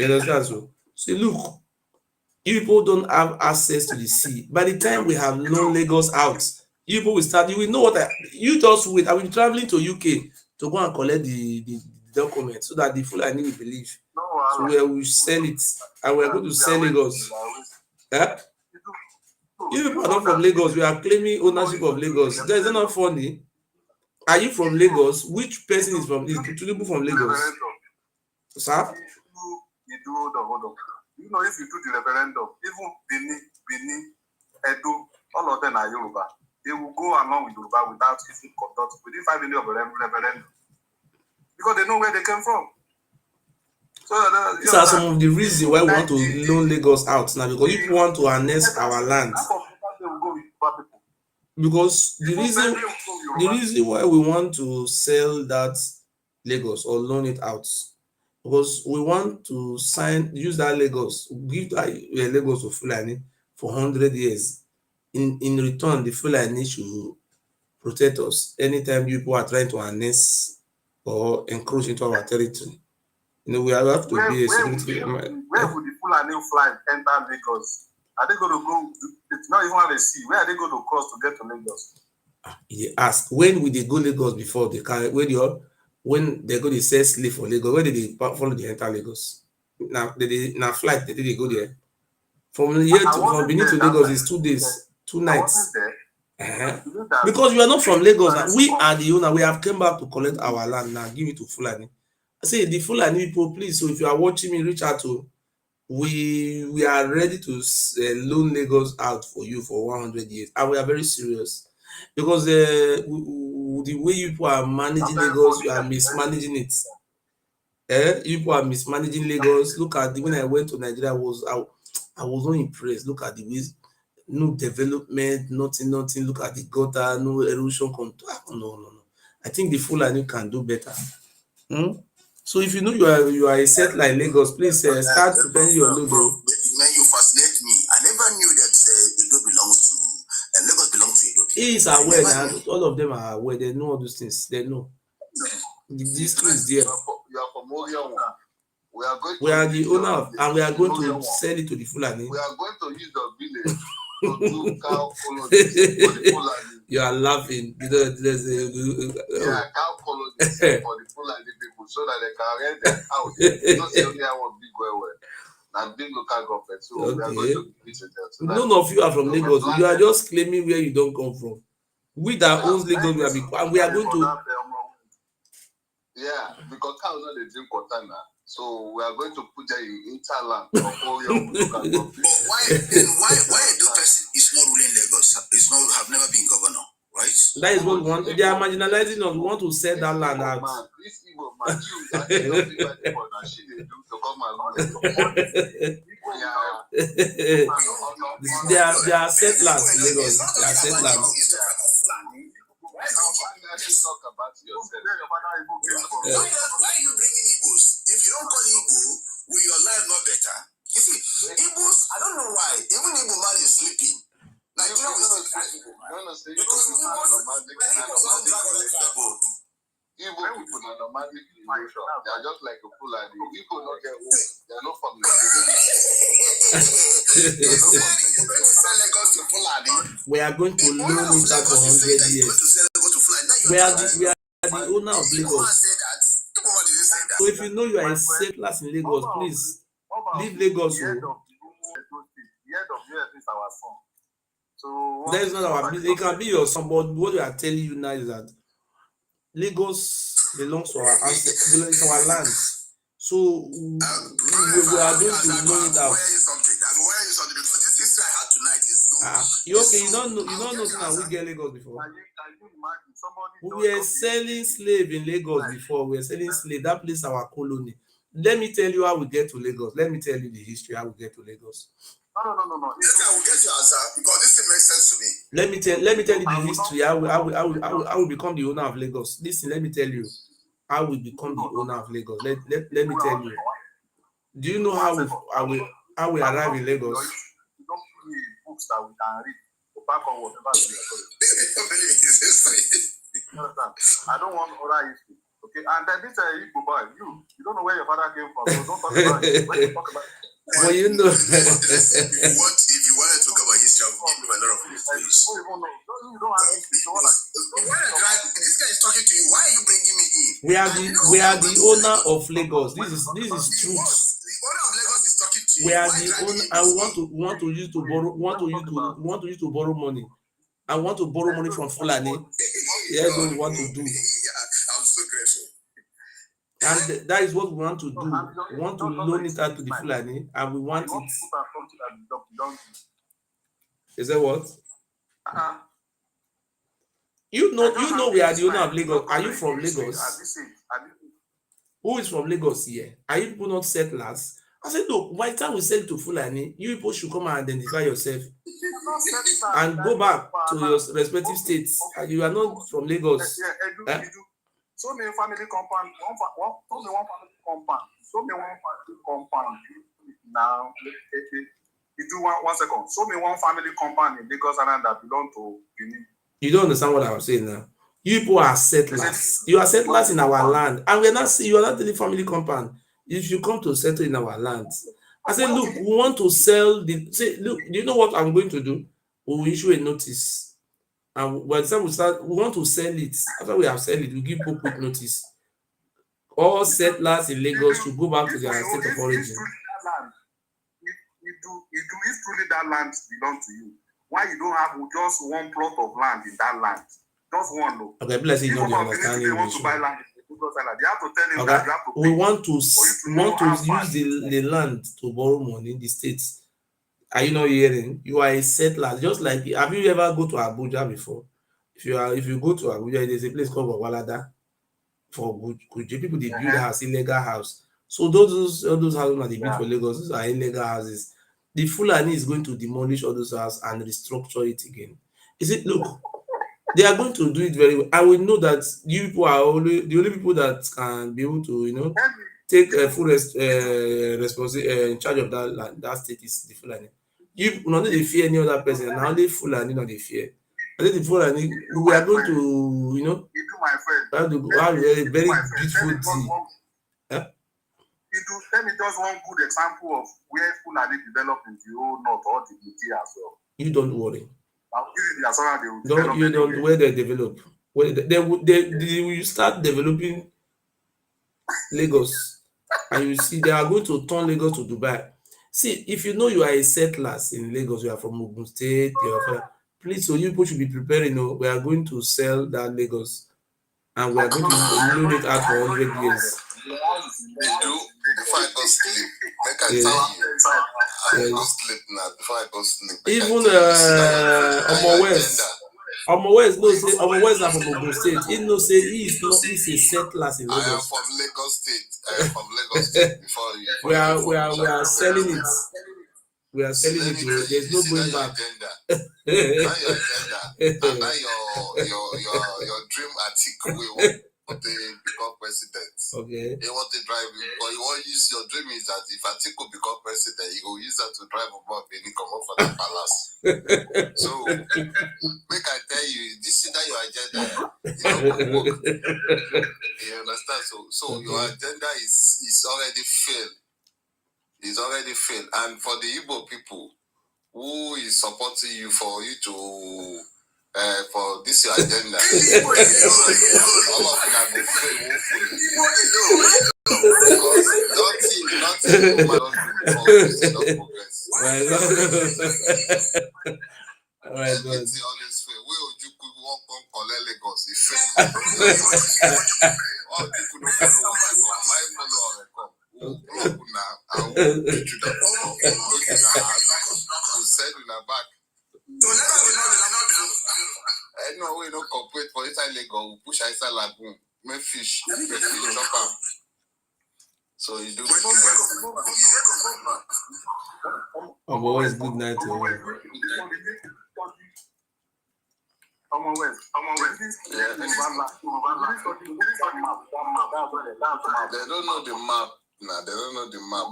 understand? So look, you people don't have access to the sea. By the time we have loaned Lagos out, you people will start. You will know what you just wait. I will be traveling to UK to go and collect the document so that the Fulani will believe. So we will sell it, and we are going to sell Lagos. You people are not from Lagos. We are claiming ownership of Lagos. That is not funny. Are you from Lagos? Which person is Tinubu from Lagos? Sir? Hold on. You know, if you do the referendum, even Benin, Edo, all of them are Yoruba. they will go along with Yoruba without even conduct within 5 million of referendum because they know where they came from. So these are some of the reasons why we want to loan Lagos out now, because if we want to annex our land, because the reason why we want to sell that Lagos or loan it out, because we want to use that Lagos, give that Lagos to Fulani for 100 years. In return, the Fulani should protect us anytime people are trying to annex or encroach into our territory. You know, we have to be a security. Where would the Fulani fly enter Lagos? Are they going to go? It's not even have a sea. Where are they going to cross to get to Lagos? They ask, when will they go Lagos before they carry? When they go, they sell slave for Lagos. Where did they follow the enter Lagos? Now flight. Did they go there? From Benin to Lagos is 2 days, 2 nights. Because you are not from Lagos. Now. We are the owner. We have come back to collect our land now. Give it to Fulani. I say the Fulani people, please. So if you are watching me, reach out to. We are ready to loan Lagos out for you for 100 years, and we are very serious. Because the way you are managing Lagos, you are mismanaging it. You are mismanaging Lagos. Look at when I went to Nigeria, I was not impressed. Look at the ways, no development, nothing. Look at the gutter, no erosion control. No. I think the Fulani can do better. So if you know you are a settler in Lagos, please start preparing your logo. Man, you fascinate me. I never knew that Edo belongs to Lagos belongs to Edo. He is aware that all of them are aware. They know all those things. They know. The district is there. You are from Orion. We are the owner of, and we are going to sell it to the Fulani. We are going to use the village to do cow colonies for the Fulani. You are laughing. Cow colonies for the Fulani people so that they can rent their house. Not only I want big well. And big local government. So we are going to give it to them. So none of you are from Lagos. You are just claiming where you don't come from. We that owns Lagos, we are going to. Yeah, because cows not they drink water now. So we are going to put them in interland of Orion local government. But why Edo person is not ruling Lagos? It's not have never been governor, right? That is what we want. They are marginalizing us. We want to sell that land out. This Igbo man, you actually don't think about people that she they do to come along. They are settlers in Lagos. They are settlers. Talk about yourself. Why are you bringing Igbos? If you don't call Igbo, will your life not better? You see, Igbos, I don't know why. Even Igbo man is sleeping. Nigeria will still drag Igbo man. Because Igbos don't drag on the boat. Igbo people are nomadic in nature. They are just like a Fulani. Igbo don't get home. They are not from Nigeria. We are going to loan it out for 100 years. We are the owner of Lagos. So if you know you are a settler in Lagos, please leave Lagos. The head of US is our son. So that is not our business. It can be your son, but what we are telling you now is that Lagos belongs to our ancestors, belongs to our land. So we are going to loan it out. Okay, you don't know we get Lagos before. We were selling slave in Lagos before. We were selling slave. That place our colony. Let me tell you how we get to Lagos. Let me tell you the history how we get to Lagos. No. Yes, I will get your answer because this thing makes sense to me. Let me tell you the history how we become the owner of Lagos. Listen, let me tell you how we become the owner of Lagos. Let me tell you. Do you know how we arrive in Lagos? You don't give me books that we can read to back on whatever we are doing. I don't want other history. Okay, and then this Igbo boy, you don't know where your father came from, so don't talk about it. When you talk about it, well, you know. if you want to talk about history, I'll give you a lot of history. You don't have history. This guy is talking to you. Why are you bringing me in? We are the owner of Lagos. This is truth. The owner of Lagos is talking to you. We are the owner. I want to use to borrow money. I want to borrow money from Fulani. That's what we want to do. Yeah, I'm so grateful. And that is what we want to do. We want to loan it out to the Fulani, and we want it. Is that what? You know we are the owner of Lagos. Are you from Lagos? At this age. Who is from Lagos here? Are you people not settlers? I said, look, by the time we sell to Fulani, you people should come and identify yourself and go back to your respective states. You are not from Lagos. Yeah, Edo. Show me a family compound. Show me one family compound. Show me one family compound. Now, you do 1 second. Show me one family compound in Lagos Island that belong to Benin. You don't understand what I'm saying now. You people are settlers. You are settlers in our land, and you are not the family compound. If you come to settle in our land, I said, look, we want to sell the. Say, look, do you know what I'm going to do? We will issue a notice, and by the time we want to sell it. After we have sold it, we give people quick notice. All settlers in Lagos should go back to their state of origin. If truly that land belongs to you, why you don't have just one plot of land in that land? Just one, no. Okay, bless you. Don't understand They want to buy land. They have to tell him that you have to pay. We want to use the land to borrow money in the states. Are you not hearing? You are a settler. Just like, have you ever go to Abuja before? If you go to Abuja, there's a place called Wawalada for Guji. People they build house, illegal house. So all those houses that they build for Lagos, those are illegal houses. The Fulani is going to demolish all those houses and restructure it again. Is it? Look, they are going to do it very well. I will know that you people are the only people that can be able to, take full responsibility in charge of that land. That state is the Fulani. You not they fear any other person. Now only Fulani not they fear. I think the Fulani we are going to, have a very beautiful tea. Tell me just one good example of where Fulani developed in the whole north or the Nigeria as well. You don't worry. You don't where they develop. Where they will start developing Lagos, and you see they are going to turn Lagos to Dubai. See, if you know you are a settlers in Lagos, you are from Ogun State, please, so you people should be preparing. We are going to sell that Lagos, and we are going to load it out for 100 years. Before I go sleep, make I tell you. I go sleep now. Before I go sleep. Even Omo West knows say Omo West are from Ogun State. He knows say he's a settler in Lagos. I am from Lagos State. Before you. We are selling it. We are selling it. There's no going back. Now your agenda. And now your dream article want to become president. Okay. You want to drive, but you want to use your dream is that if Atiku become president, you go use that to drive above and come up for the palace. So make I tell you, this is not your agenda. You understand? So okay. Your agenda is already failed. It's already failed. And for the Igbo people who is supporting you for you to for this your agenda. All of them will fail woefully. Nothing progress. All right, good. Always fail. Where would you walk on collect Lagos? It fail. All people don't follow my follow come. Now, I will put you that will send you back. No, we don't cooperate for inside Lagos. We push inside lagoon, make fish, chop am. So you do. Always good night to you. They don't know the map. Nah, they don't know the map.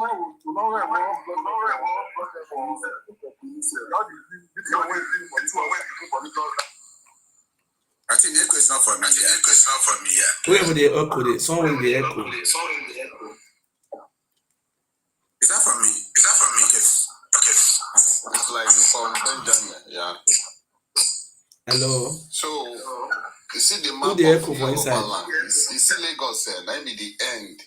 I think the echo is not from me. Whoever they echo it, someone will be echo. Is that from me? Yes. Okay. It's like from Benjamin, yeah. Hello. So you see the map of the echo for inside. You see Lagos there, that be the end.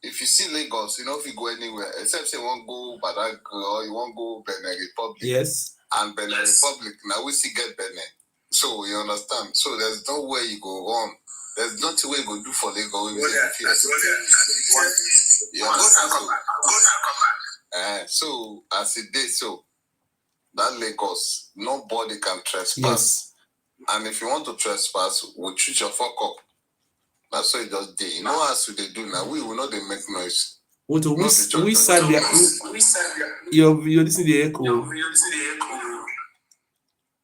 If you see Lagos, you know if you go anywhere, except say you won't go Badag or you won't go Benin Republic. Yes. And Benin Republic, now we see get Benin. So you understand? So there's no way you go wrong. There's nothing way you go do for Lagos. You understand? So as it did, so that Lagos, nobody can trespass. Yes. And if you want to trespass, we'll treat your fuck up. That's so it just did. You know as they do now, we will not they make noise. What we side you're listening to the echo.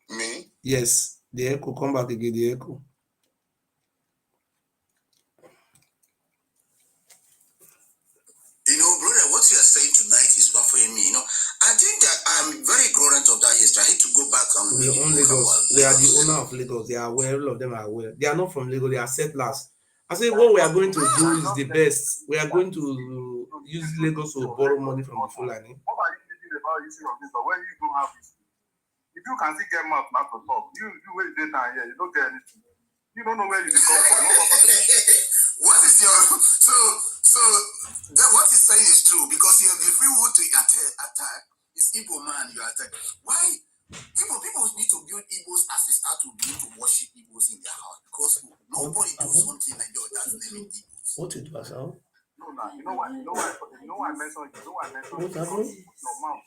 Me? Yes, the echo. Come back again, the echo. You know, brother, what you are saying tonight is baffling me. You know, I think that I'm very ignorant of that history. I hate to go back and we own Lagos. We are the owner of Lagos. They are aware, all of them are aware. They are not from Lagos, they are settlers. I say what we are going to do is the best. We are going to use Lagos to borrow money from the Fulani. What are you thinking about history of this? But when you don't have history, if you can still get mouth not to talk, you wait there down here, you don't get anything. You don't know where you come from. What is your so that what he's saying is true because you have the free will to attack. It's Igbo man you attack. Why? People need to build Igbos as they start to begin to worship Igbos in their house because nobody does something like that naming Igbos. What you do, Asal? No, you know why I mentioned what happened? Your mouth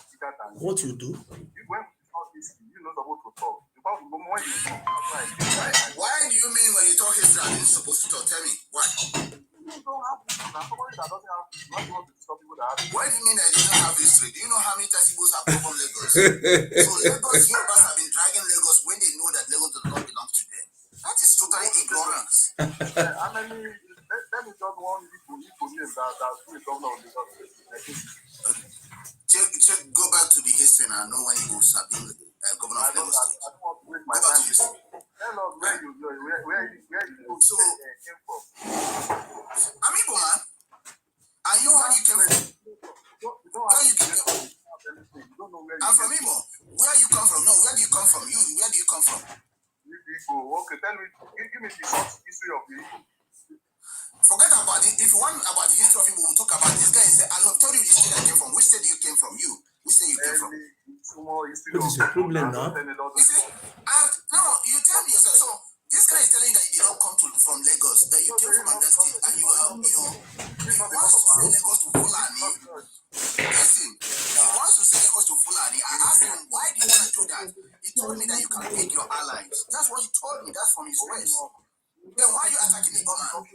bigger than what you do? When you know supposed to talk. Because when you talk, why do you mean when you talk history are you supposed to talk? Tell me why? You don't have history. Somebody that doesn't have history, not want to stop people that have history. Why do you mean I don't have history? Do you know how many times Igbos have come from Lagos? So Lagos Yorubas have been dragging Lagos when they know that Lagos does not belong to them. That is totally ignorance. How many? Let me just one Igbo name that's the governor of Lagos. Check, go back to the history and I know when Igbos have been governor of Lagos State. I don't want to waste Go my back time. to history. Tell us where you So, came from. I'm Igbo man. And you where you came from? Where you came from? I'm from Igbo. Where you come from? No, where do you come from? Where do you come from? Okay, tell me, give me the short history of the Igbo. Forget about it. If you want about the history of Igbo, we'll talk about this guy. I have told you the state I came from. Which state you came from? Which state you came from? What is the problem now? You see, no, you tell me yourself. So this guy is telling that you did not come from Lagos, that you came from another state, and you are, he wants to say Lagos to Fulani. Listen, he wants to say Lagos to Fulani. I asked him, why do you want to do that? He told me that you can pick your allies. That's what he told me. That's from his words. Then why are you attacking the government?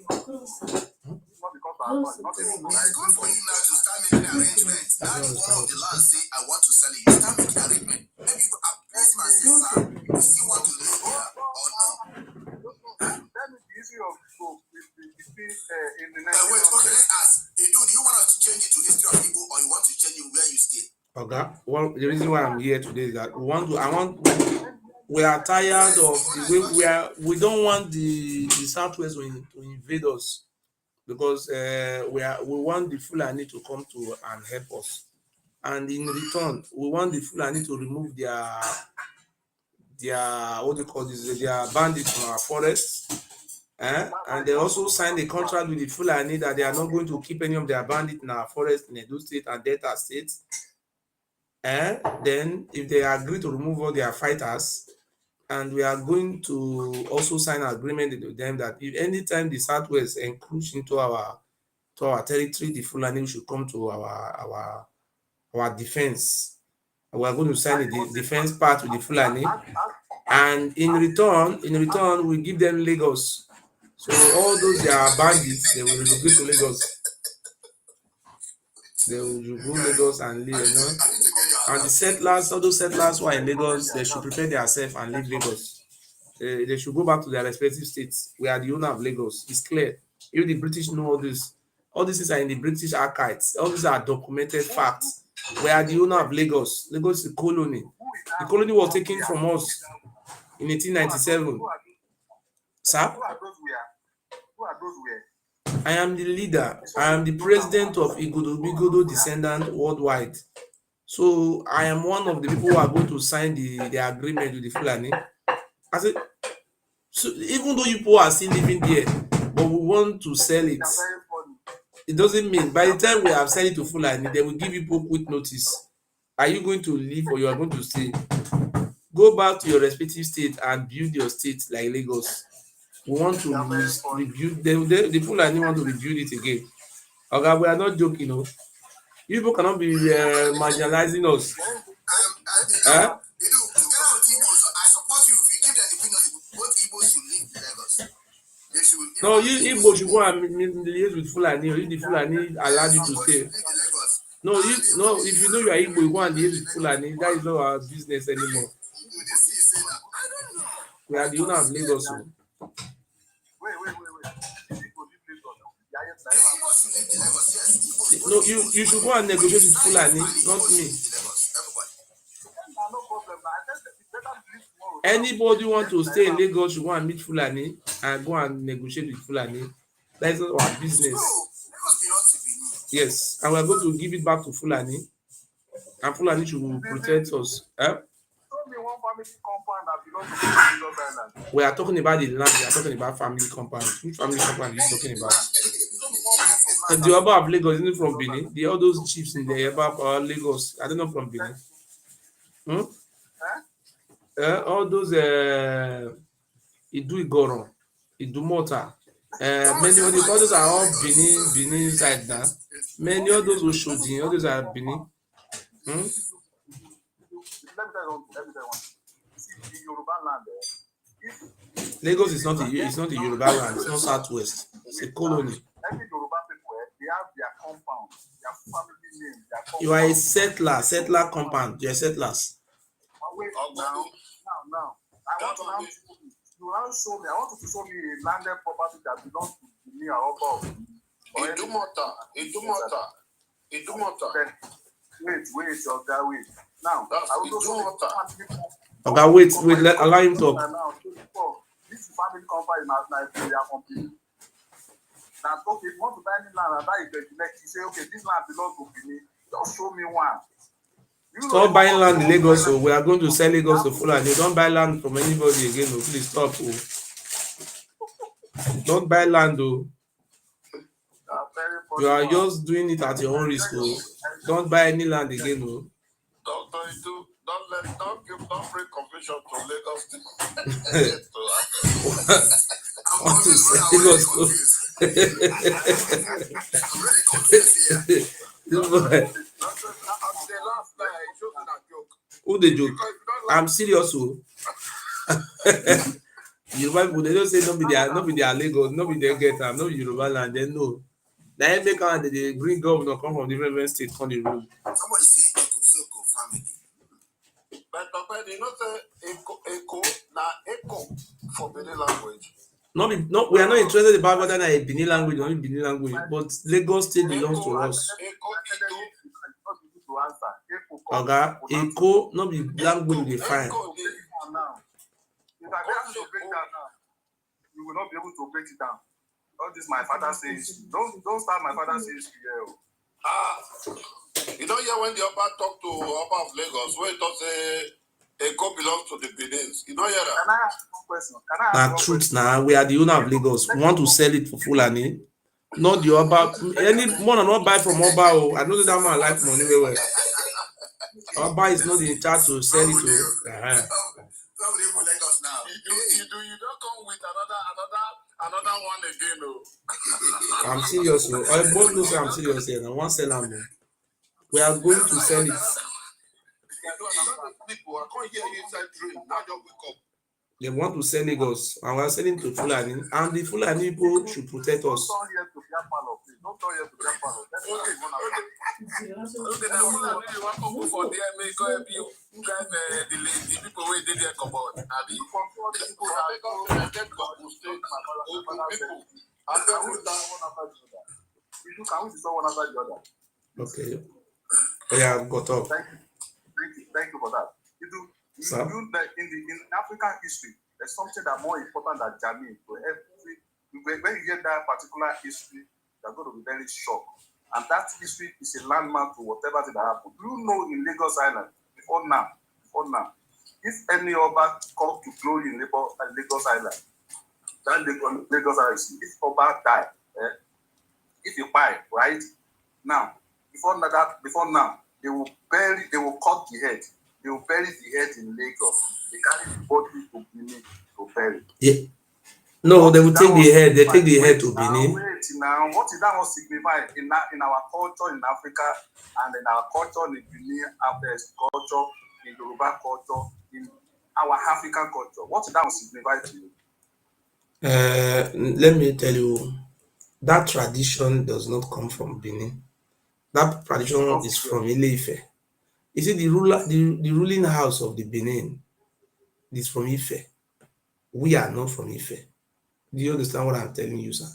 It's good for you now to start making arrangements. Now the owner of the land say, I want to sell it. You start making arrangement. Maybe you appraise him and say, sir, you see what you live here or no? That is the issue of Igbo in the next. Wait, okay, let's ask. Edo, do you want us to change it to history of Igbo or you want to change it where you stay? Okay. Well, the reason why I'm here today is that we are tired of the way we don't want the Southwest to invade us because we want the Fulani to come to and help us, and in return we want the Fulani to remove their what they call this, their bandits from our forests, and they also signed a contract with the Fulani that they are not going to keep any of their bandits in our forest in Edo State and Delta State. Then if they agree to remove all their fighters, and we are going to also sign an agreement with them that if anytime the Southwest encroach into our territory, the Fulani should come to our defense. We are going to sign the defense part with the Fulani, and in return, we give them Lagos. So all those their bandits, they will relocate to Lagos. They will go Lagos and live, And the settlers, all those settlers who are in Lagos, they should prepare themselves and leave Lagos. They should go back to their respective states. We are the owner of Lagos. It's clear. If the British know all this, all these things are in the British archives. All these are documented facts. We are the owner of Lagos. Lagos is a colony. The colony was taken from us in 1897. Sir? Who are those? I am the leader. I am the president of Igodo descendant worldwide. So I am one of the people who are going to sign the agreement with the Fulani. I said, so even though you people are still living there, but we want to sell it. It doesn't mean by the time we have sell it to Fulani, they will give you people quick notice. Are you going to leave or you are going to stay? Go back to your respective state and build your state like Lagos. We want to rebuild the Fulani want to rebuild it again. Okay, we are not joking, You people cannot be marginalizing us. I support you if you give No, you Igbo should go and liaise with Fulani. If the Fulani allowed you to stay. No, if you know you are Igbo, you go and liaise with Fulani. That is not our business anymore. We are the owner of Lagos. Wait. No, you should go and negotiate with Fulani, not me. Anybody want to stay in Lagos should go and meet Fulani and go and negotiate with Fulani. That is not our business. Yes, and we are going to give it back to Fulani, and Fulani should protect us. We are talking about the land. We are talking about family compound. Which family compound are you talking about? And the Oba of Lagos isn't from Benin. All those chiefs in the Oba of Lagos, I don't know from Benin. All those Idu Igoron, Idu Mota, many of these, all those are all Benin side now. Many of those Oshodi, all those are Benin. Let me tell you one. See, the Yoruba land Lagos is not a Yoruba land. It's not Southwest. It's a colony. Every Yoruba people, they have their compound, their family name, their compound. You are a settler compound. You are settlers. Wait, now. I want to show me. I want you to show me a landed property that belongs to me or Oba. Idumota. Wait, Oga, wait. Now, I will go show you Oga, wait, allow him talk. This family company in Nigeria company. Now, okay, if you want to buy any land and buy it, you say, okay, this land belongs to me. Just show me one. Stop buying land in Lagos, so we are going to sell Lagos to Fulani. Don't buy land from anybody again, no. Please stop. Don't buy land, though. You are just doing it at your own risk, though. Don't buy any land again, no. Don't bring confusion to Lagos. I want to sell Lagos. Who they joke? I'm serious, oh. Yoruba people, they don't say no be their Lagos, no be their get am, no be Yoruba land. They know. Now make out that they bring governor come from different states on the road. Somebody say Eco family. But you know say Eco for Benin language. No, we are not interested about whether it's a Benin language or not Benin language, but Lagos state belongs to us. Oga, Eco, no be language we find. If I ask you to break that down, you will not be able to break it down. All this my father says. Don't start my father says here. You don't hear when the Oba talk to Oba of Lagos, where he talk say Eco belongs to the Benins. You don't hear that? Can I ask one question? Truth now, we are the owner of Lagos. We want to sell it for Fulani. Not the Oba. Any more than not buy from Oba. Oh, I know that man like money very well. Oba is not in charge to sell it to. You don't come with another one again, oh. I'm serious, oh. I both know say I'm serious here. I want to sell them. We are going to sell it. People, I can't hear you inside dream. Now just wake up. They want to sell Lagos, and we are selling to Fulani, and the Fulani people should protect us. Don't here to Okay, now Fulani, you want to go for there, make help you drive the people where they there come on. Abi, Okay. Yeah, got up. Thank you for that. In African history, there's something that more important than Jamie. When you hear that particular history, you're going to be very shocked. And that history is a landmark to whatever that happened. You know, in Lagos Island, before now, if any Oba come to glory in Lagos Island, that Lagos Island, if Oba die, if you buy, right now, before now, they will cut the head. They will bury the head in Lagos. They carry the body to Benin to bury. Yeah. No, they will take the head. They take the head to Benin. Wait now, what did that signify in our culture in Africa and in our culture in Benin, culture, in Yoruba culture, in our African culture? What did that signify to you? Let me tell you, that tradition does not come from Benin. That tradition is from Ile-Ife. You see, the ruling house of the Benin is from Ife. We are not from Ife. Do you understand what I'm telling you, sir?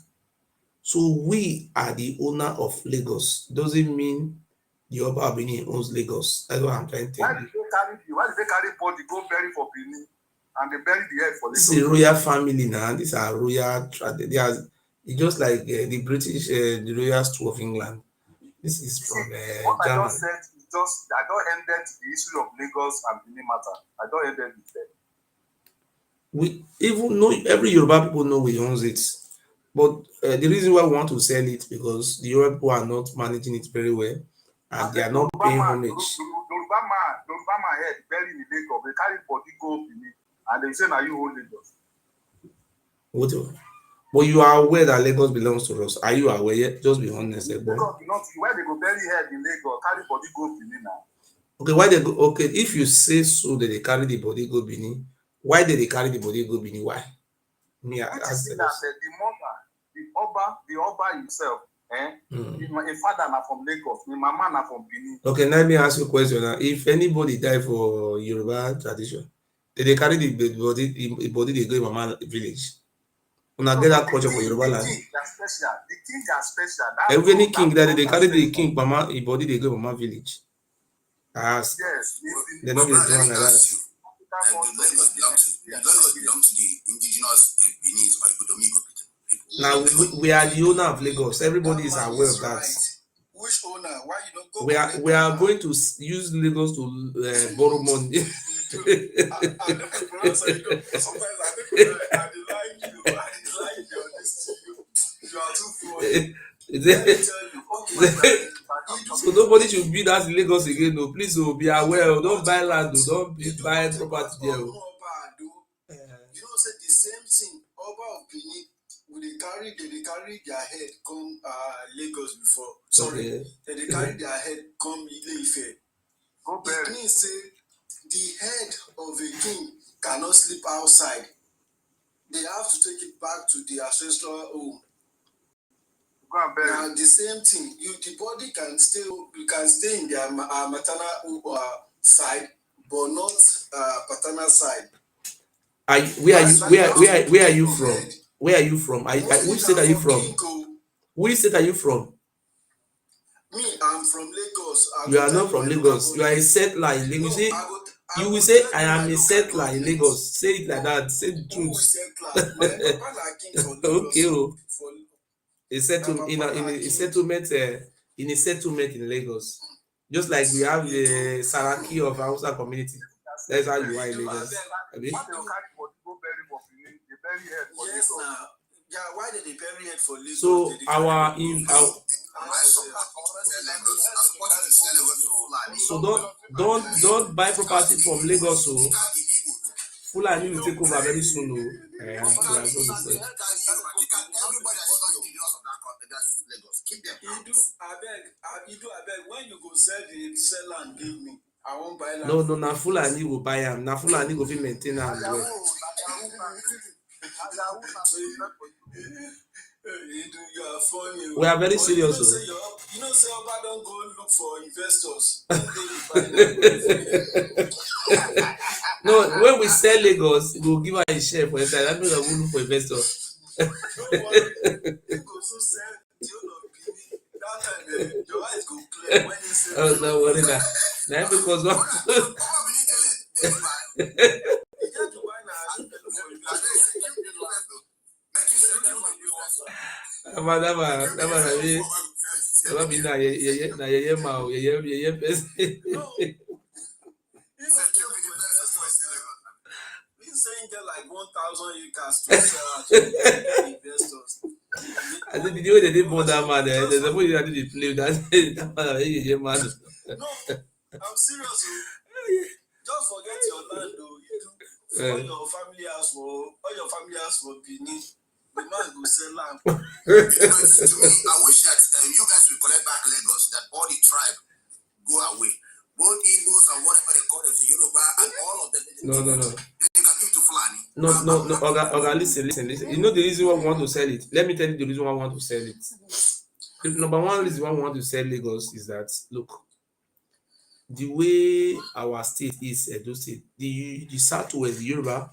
So we are the owner of Lagos. Doesn't mean the Oba of Benin owns Lagos. That's what I'm trying to tell you. Why did they carry body go bury for Benin and they bury the head for Lagos? This is a royal family now. These are royal traditions. It's just like the British, the royal stool of England. This is from what German. I just said is just I don't ended the history of Lagos and Benin matter. I don't ended it there. We even know every Yoruba people know we owns it, but the reason why we want to sell it because the Yoruba people are not managing it very well, and they are not paying homage. Yoruba man head buried in Lagos. They carry body go Benin and they say now you hold Lagos. What? But you are aware that Lagos belongs to us. Are you aware yet? Just be honest, Lagos belongs to you. Why they go bury head in Lagos, carry body go Benin now? Okay, why they go? Okay, if you say so that they carry the body go Benin, why did they carry the body go Benin? Why? Me, I ask that the mother, the Oba himself, a father na from Lagos, my mama na from Benin. Okay, let me ask you a question now. If anybody die for Yoruba tradition, they carry the body they go in mama village. Una get that culture for Yoruba land. The king are special. Every any king that they carry the king mama body they go mama village. Yes, they know they do like that. Lagos belong to the indigenous Benin or Ibodomigo people. Now we are the owner of Lagos. Everybody is aware of that. Which owner? Why you don't go? We are going to use Lagos to borrow money. Sometimes I like you. You are too funny. Let me tell you. So nobody should build that in Lagos again. No, please, be aware. Don't buy land. Don't buy property there. You know, say the same thing. Oba of Benin, they carry their head come Lagos before. Sorry, they carry their head come Ile-Ife. It means say the head of a king cannot sleep outside. They have to take it back to the ancestral home. Now the same thing, the body can stay in their maternal side, but not paternal side. Where are you from? Where are you from? Which state are you from? Which state are you from? Me, I'm from Lagos. You are not from Lagos. You are a settler in Lagos. You will say, I am a settler in Lagos. Say it like that. Say the truth. Okay. A settlement in a settlement in Lagos. Just like we have the Saraki of Hausa community. That's how you are in Lagos. Yes, now. Yeah, why did they bury it for Lagos? So so don't buy property from Lagos. So Fulani will take over very soon. Edo, when you go sell land, give me. I won't buy land. No, na Fulani will buy am. Na Fulani go fit maintain am well. You are funny. We are very serious. You know, say Oba don't go look for investors. No, when we sell Lagos, we will give her a share for inside. That means we will look for investors. Don't worry. You go so sell the whole of Benin. That time, your eyes go clear when you say. Oh, don't worry now. Now because what? Saying get like 1,000 acres to sell to investors. I think the way they did born that man, there's a way they did play that man. No, I'm serious. Just forget your land, though. All your family house for Benin. The man go sell land. To me, I wish that you guys will collect back Lagos. That all the tribe go away. Both Igbos and whatever they call them, Yoruba and all of them. No. They can give to Fulani. No, Oga, listen. You know the reason why we want to sell it? Let me tell you the reason why we want to sell it. The number one reason why we want to sell Lagos is that, look, the way our state is, Edo State, the Southwest, the Yoruba,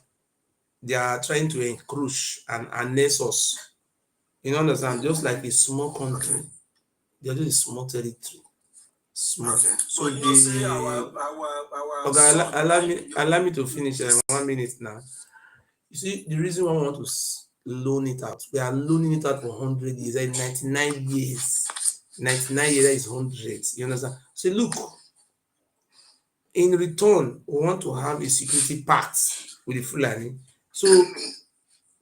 they are trying to encroach and annex us. You understand? Just like a small country, they are just a small territory. Small. Okay. So But you know, say Okay, son, allow me to finish 1 minute now. You see, the reason why I want to loan it out, we are loaning it out for 100 years, like 99 years. 99 years is 100. You understand? So look, in return, we want to have a security pact with the Fulani. So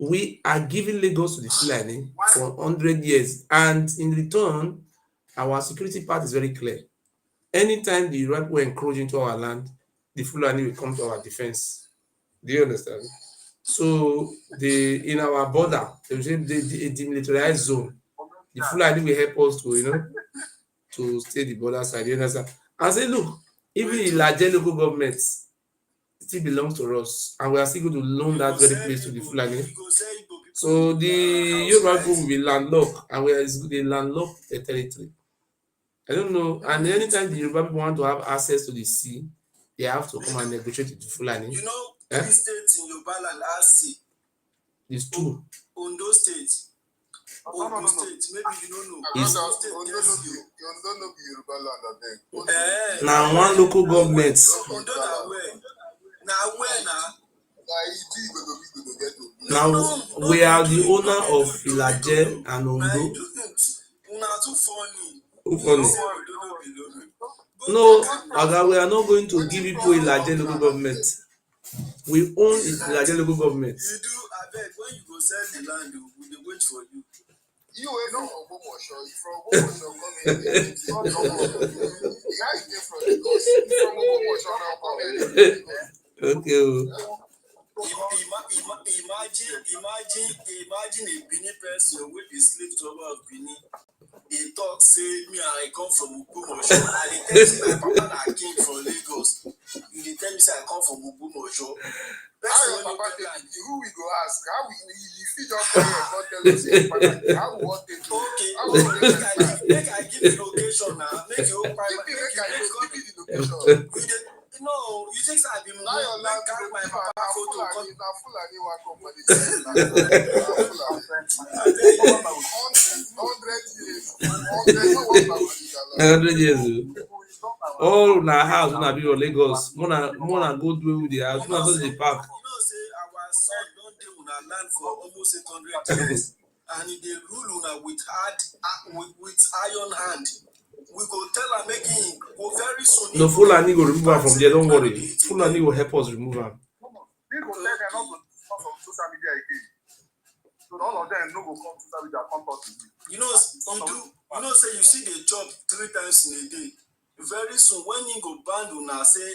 we are giving Lagos to the Fulani for 100 years. And in return, our security pact is very clear. Anytime the Iraq will encroach into our land, the Fulani will come to our defense. Do you understand? So in our border, the demilitarized zone, the Fulani will help us to stay the border side. You understand? And say, look, even the larger local government still belongs to us, and we are still going to loan that very place to the Fulani. So the Yoruba people will be landlocked, and they landlock the territory. I don't know. And anytime the Yoruba people want to have access to the sea, they have to come and negotiate with the Fulani. you know, three states in Yoruba land are sea. It's true. Ondo State. Ondo State, maybe you don't know. It's Ondo State, Ondo no be Yoruba land, I think. now one local government. Ondo na where? Na where na? Now we are the owner of Ilaje and Ondo. Una too funny. Who funny? No, Oga, we are not going to give people Ilaje local government. We own Ilaje local government. You do, abeg, when you go sell the land, we dey wait for you. You were from Ogbomoso. You from Ogbomoso come here. It's not normal. The guy came from Lagos. From Ogbomoso now come here. Okay. Imagine a Benin person wey dey slave to Oba of Benin. He talk say me I come from Ogbomoso. I dey tell you my papa na king from Lagos. You dey tell me say I come from Ogbomoso. How your papa take it? Who we go ask? How we you fit just come here and not tell us your papa? How we want take it? Okay, make I give the location now. Make you open give me the location. No, you think I be more like carry my papa photo. Na Fulani wan come for this. 100 years. All na house una be for Lagos. Mona go do the house. Mona go to the park. You know say our son don dey una land for almost 800 years, and he dey rule una with iron hand. We go tell am make him go very soon. No, Fulani go remove am from there. Don't worry. Fulani will help us remove am. We go tell them not to come from social media again. So all of them no go come social media come talk to you. You know, say you see the chop 3 times in a day. Very soon when he go ban una say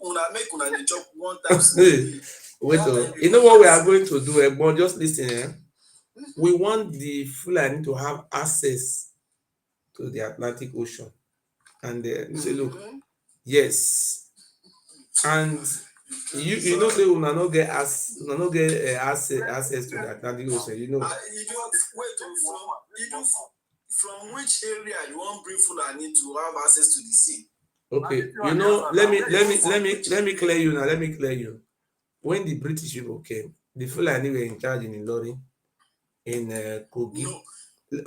una make una dey chop 1 time in a day. Wait, you know what we are going to do, Egbon? Just listen. We want the Fulani to have access to the Atlantic Ocean, and you say, look, yes, and you know say una no get access to the Atlantic Ocean. You know. From which area you want bring Fulani to have access to the sea? Okay, you know, let me clear you now. Let me clear you. When the British people came, the Fulani were in charge in Ilorin, in Kogi. No.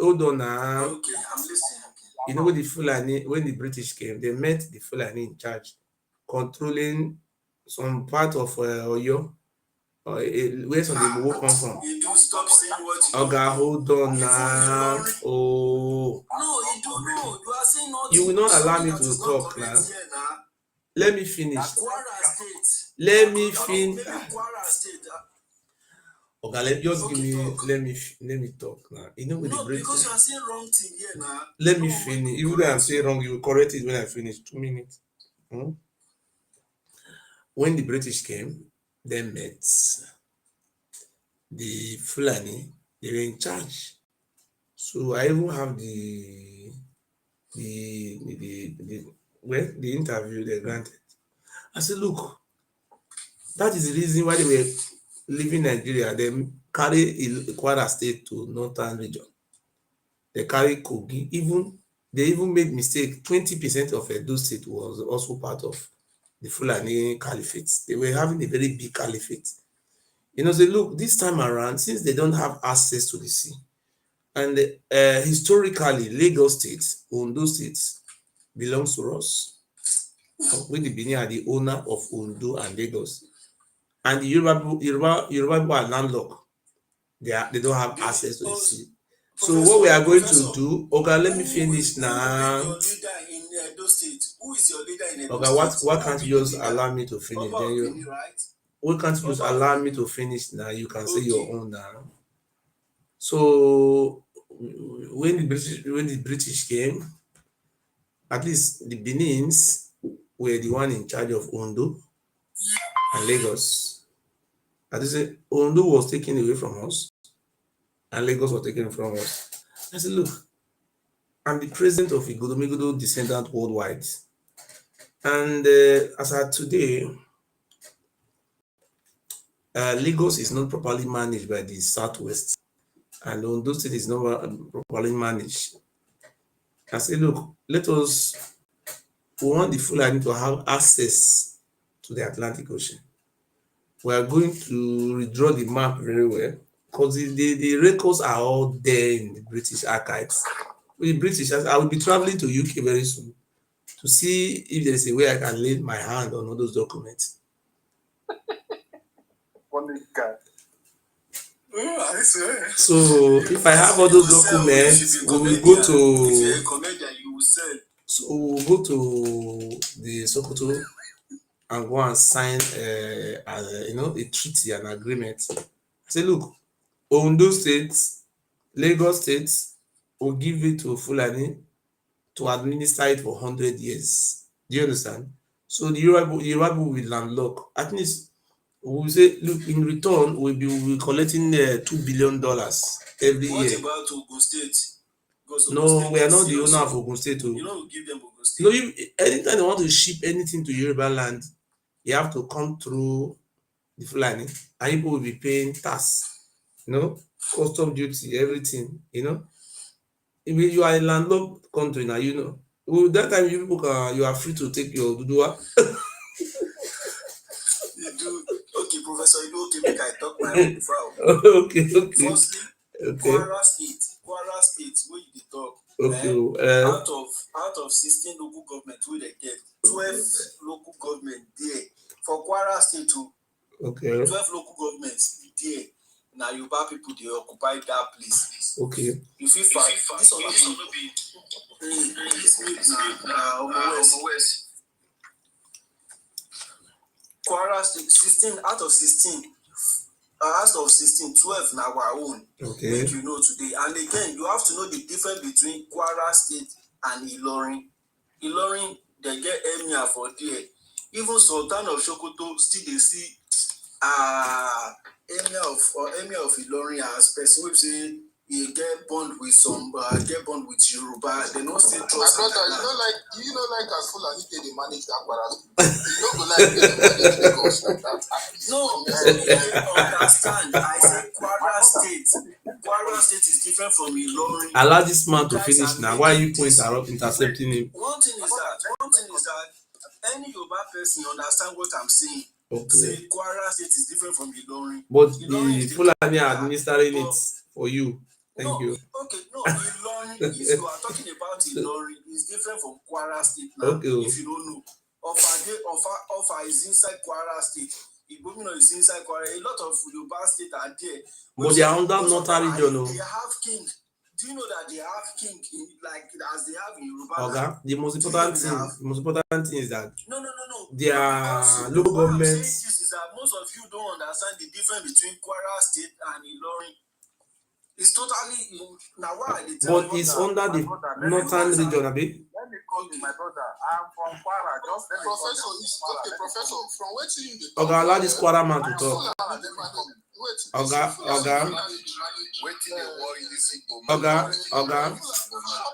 Hold on now. Okay, I'm listening. You know, when the British came, they met the Fulani in charge, controlling some part of Oyo, where some people come from. You do stop saying what you Oga, hold on now. Oh. No, you don't know. You are saying nothing. You will not allow me to talk now. Let me finish. Kwara State. Let me finish. Maybe Kwara State. Okay, let me talk now. You know, with No, the British. because you are saying wrong thing here now. Let me finish. Even though I'm saying wrong, you will correct it when I finish. 2 minutes. When the British came, they met the Fulani. They were in charge. So I even have the interview they granted. I said, look, that is the reason why they were leaving Nigeria, they carry Kwara State to northern region. They carry Kogi. They even made mistake. 20% of Edo State was also part of the Fulani Caliphate. They were having a very big caliphate. Say, look, this time around, since they don't have access to the sea, and historically, Lagos State, Ondo State belongs to us. We the Benin are the owner of Ondo and Lagos. And the Yoruba people are landlocked. They don't have access to the sea. So what we are going to do, okay, let me finish now. Your leader in Edo State. Who is your leader in Edo Okay, State? why can't you just allow me to finish? Then you, right? Why can't you just allow me to finish now? You can say your own now. So when the British came, at least the Benins were the one in charge of Ondo and Lagos. At least Ondo was taken away from us, and Lagos was taken from us. I said, look, I'm the president of Igodomigodo Descendant Worldwide. And as of today, Lagos is not properly managed by the Southwest, and Ondo State is not properly managed. I said, look, we want the Fulani to have access to the Atlantic Ocean. We are going to redraw the map very well, because the records are all there in the British archives. With the British, I will be traveling to UK very soon to see if there is a way I can lay my hand on all those documents. So if I have all those documents, we will go to. So we will go to the Sokoto and go and sign, a treaty, an agreement. Say, look, Ondo State, Lagos State will give it to Fulani to administer it for 100 years. Do you understand? So the Yoruba will be landlocked. At least we will say, look, in return, we'll be collecting $2 billion every year. What about Ogun State? No, we are not the owner of Ogun State. You know, we give them Ogun State. No, anytime they want to ship anything to Yoruba land, you have to come through the Fulani, and people will be paying tax, custom duty, everything, If you are a landlocked country now, that time you are free to take your Dudua. You do. Okay, Professor, you do okay, make I talk my own before. Okay. Firstly, Kwara State, where you talk. Okay. Out of 16 local governments, where they get 12 local government there. For Kwara State too. Okay. 12 local governments there. Now Yoruba people they occupy that place. Okay. You feel fine. This one will be West. Kwara State 16 out of 16. Out of 16, 12 now our own. Okay. Make you know today. And again, you have to know the difference between Kwara State and Ilorin. Ilorin, they get emir for there. Even Sultan of Sokoto still they see emir of Ilorin as person wey say he get bond with Yoruba. They don't still trust. My brother, you know like as Fulani they manage that Kwara State. You don't go like they manage Lagos like that. No, you understand. I say Kwara State is different from Ilorin. Allow this man to finish now. Why you intercepting him? One thing is that any Yoruba person understand what I'm saying. Okay. Say Kwara State is different from Ilorin. But the Fulani are administering it for you. Thank you. Okay, no, Ilorin, if you are talking about Ilorin, it's different from Kwara State now. Okay. If you don't know. Ofa is inside Kwara State. Ibomina is inside Kwara. A lot of Yoruba state are there. But they are under northern region. They have king. Do you know that they have king in as they have in Yoruba? Okay. The most important thing is that no. Their local governments. This is that most of you don't understand the difference between Kwara State and Ilorin. It's totally now why they tell but it's under the northern region, abi? Let me call you my brother. I'm from Kwara. Just let me Professor, it's okay, Professor. From where to you? Okay, allow this Kwara man to talk. Okay.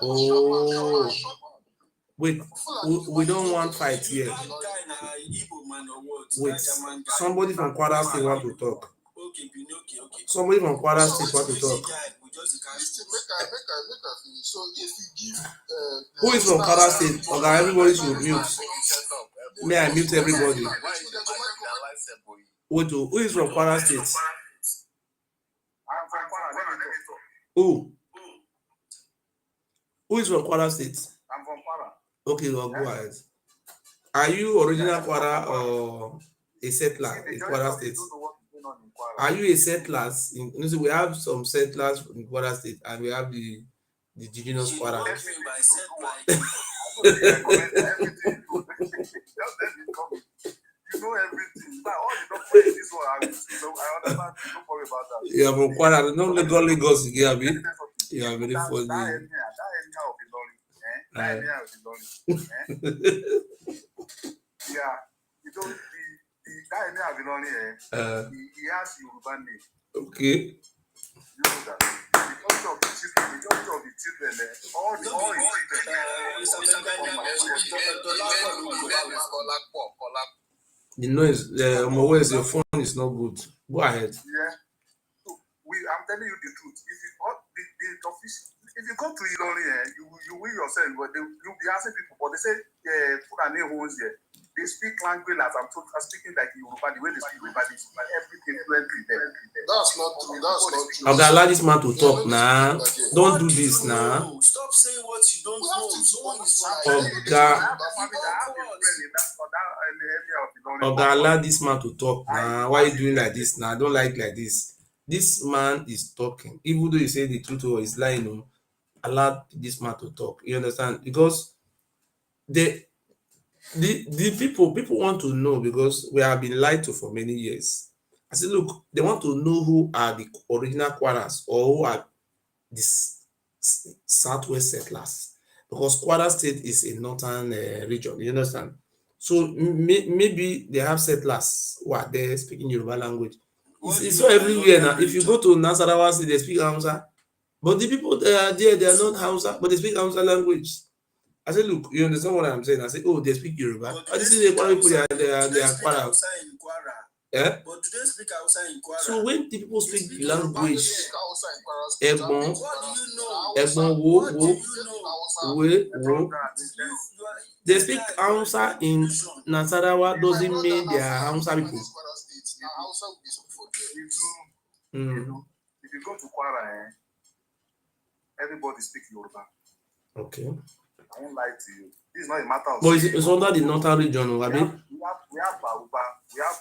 Oh, wait. We don't want fight here. Wait, somebody from Kwara State want to talk. okay, Benin, okay. Somebody from Kwara State want to talk. So if you give Who is from Kwara State? Okay, everybody should mute. May I mute everybody? Who is from Kwara State? I'm from Kwara. Let me talk. Who? Who is from Kwara State? I'm from Kwara. Okay, well, go ahead. Are you original Kwara or a settler in Kwara State? Are you a settler? We have some settlers in Kwara State and we have the indigenous Kwara. You know everything. But all the documents in this one, I understand. Don't worry about that. You are from Kwara. No Lagos, you are very funny. That area of Ilorin. That area of Ilorin. Yeah. You know, that area of Ilorin, he has Yoruba name. Okay. You know that. Majority of the children, all the children. The noise, always your phone is not good. Go ahead. Yeah. So I'm telling you the truth. If you the office, if you go to Ilorin, you will yourself, but you'll be asking people, but they say Fulani homes here. They speak language as I'm speaking like Yoruba, the way they speak Yoruba, they speak everything fluently there. That's not true. That's not true. Okay, allow this man to talk now. Don't do this now. Stop saying what you don't know. Okay, allow this man to talk now. Why are you doing like this now? I don't like this. This man is talking. Even though you say the truth or he's lying, allow this man to talk. You understand? Because the people want to know, because we have been lied to for many years. I said, look, they want to know who are the original Kwaras or who are the southwest settlers, because Kwara State is a northern region. You understand? So maybe they have settlers who are there speaking Yoruba language. It's so everywhere now. If you go to Nasarawa State, they speak Hausa, but the people that are there, they are not Hausa, but they speak Hausa language. I said, look, you understand what I'm saying? I said, oh, they speak Yoruba. But this is the Kwara people, they are Kwara. Yeah? But do they speak Hausa in Kwara? So when the people speak language, Egbon, they speak Hausa in Nasarawa, doesn't mean they are Hausa people. If you go to Kwara, everybody speaks Yoruba. Okay. I won't lie to you. This is not a matter of. But it's under the northern region, Wabi. We have Baruba, we have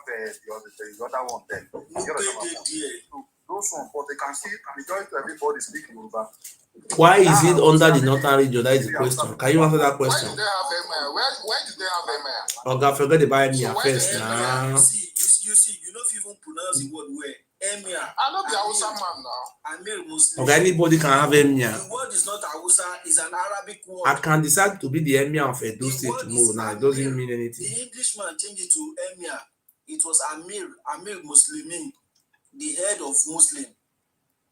the other one there. So those ones, but they can see majority of everybody speak Yoruba. Why is it under the northern region? That is the question. Can you answer that question? Why did they have Emir? Why did they have Emir? Okay, forget about Emir first now. You see, you know if you even pronounce the word where Emir. I know the Hausa man now. Amir Muslim. Okay, anybody can have Emir. The word is not Hausa, it's an Arabic word. I can decide to be the Emir of Edo State tomorrow. Now it doesn't mean anything. The Englishman changed it to Emir. It was Amir Muslimin, the head of Muslim.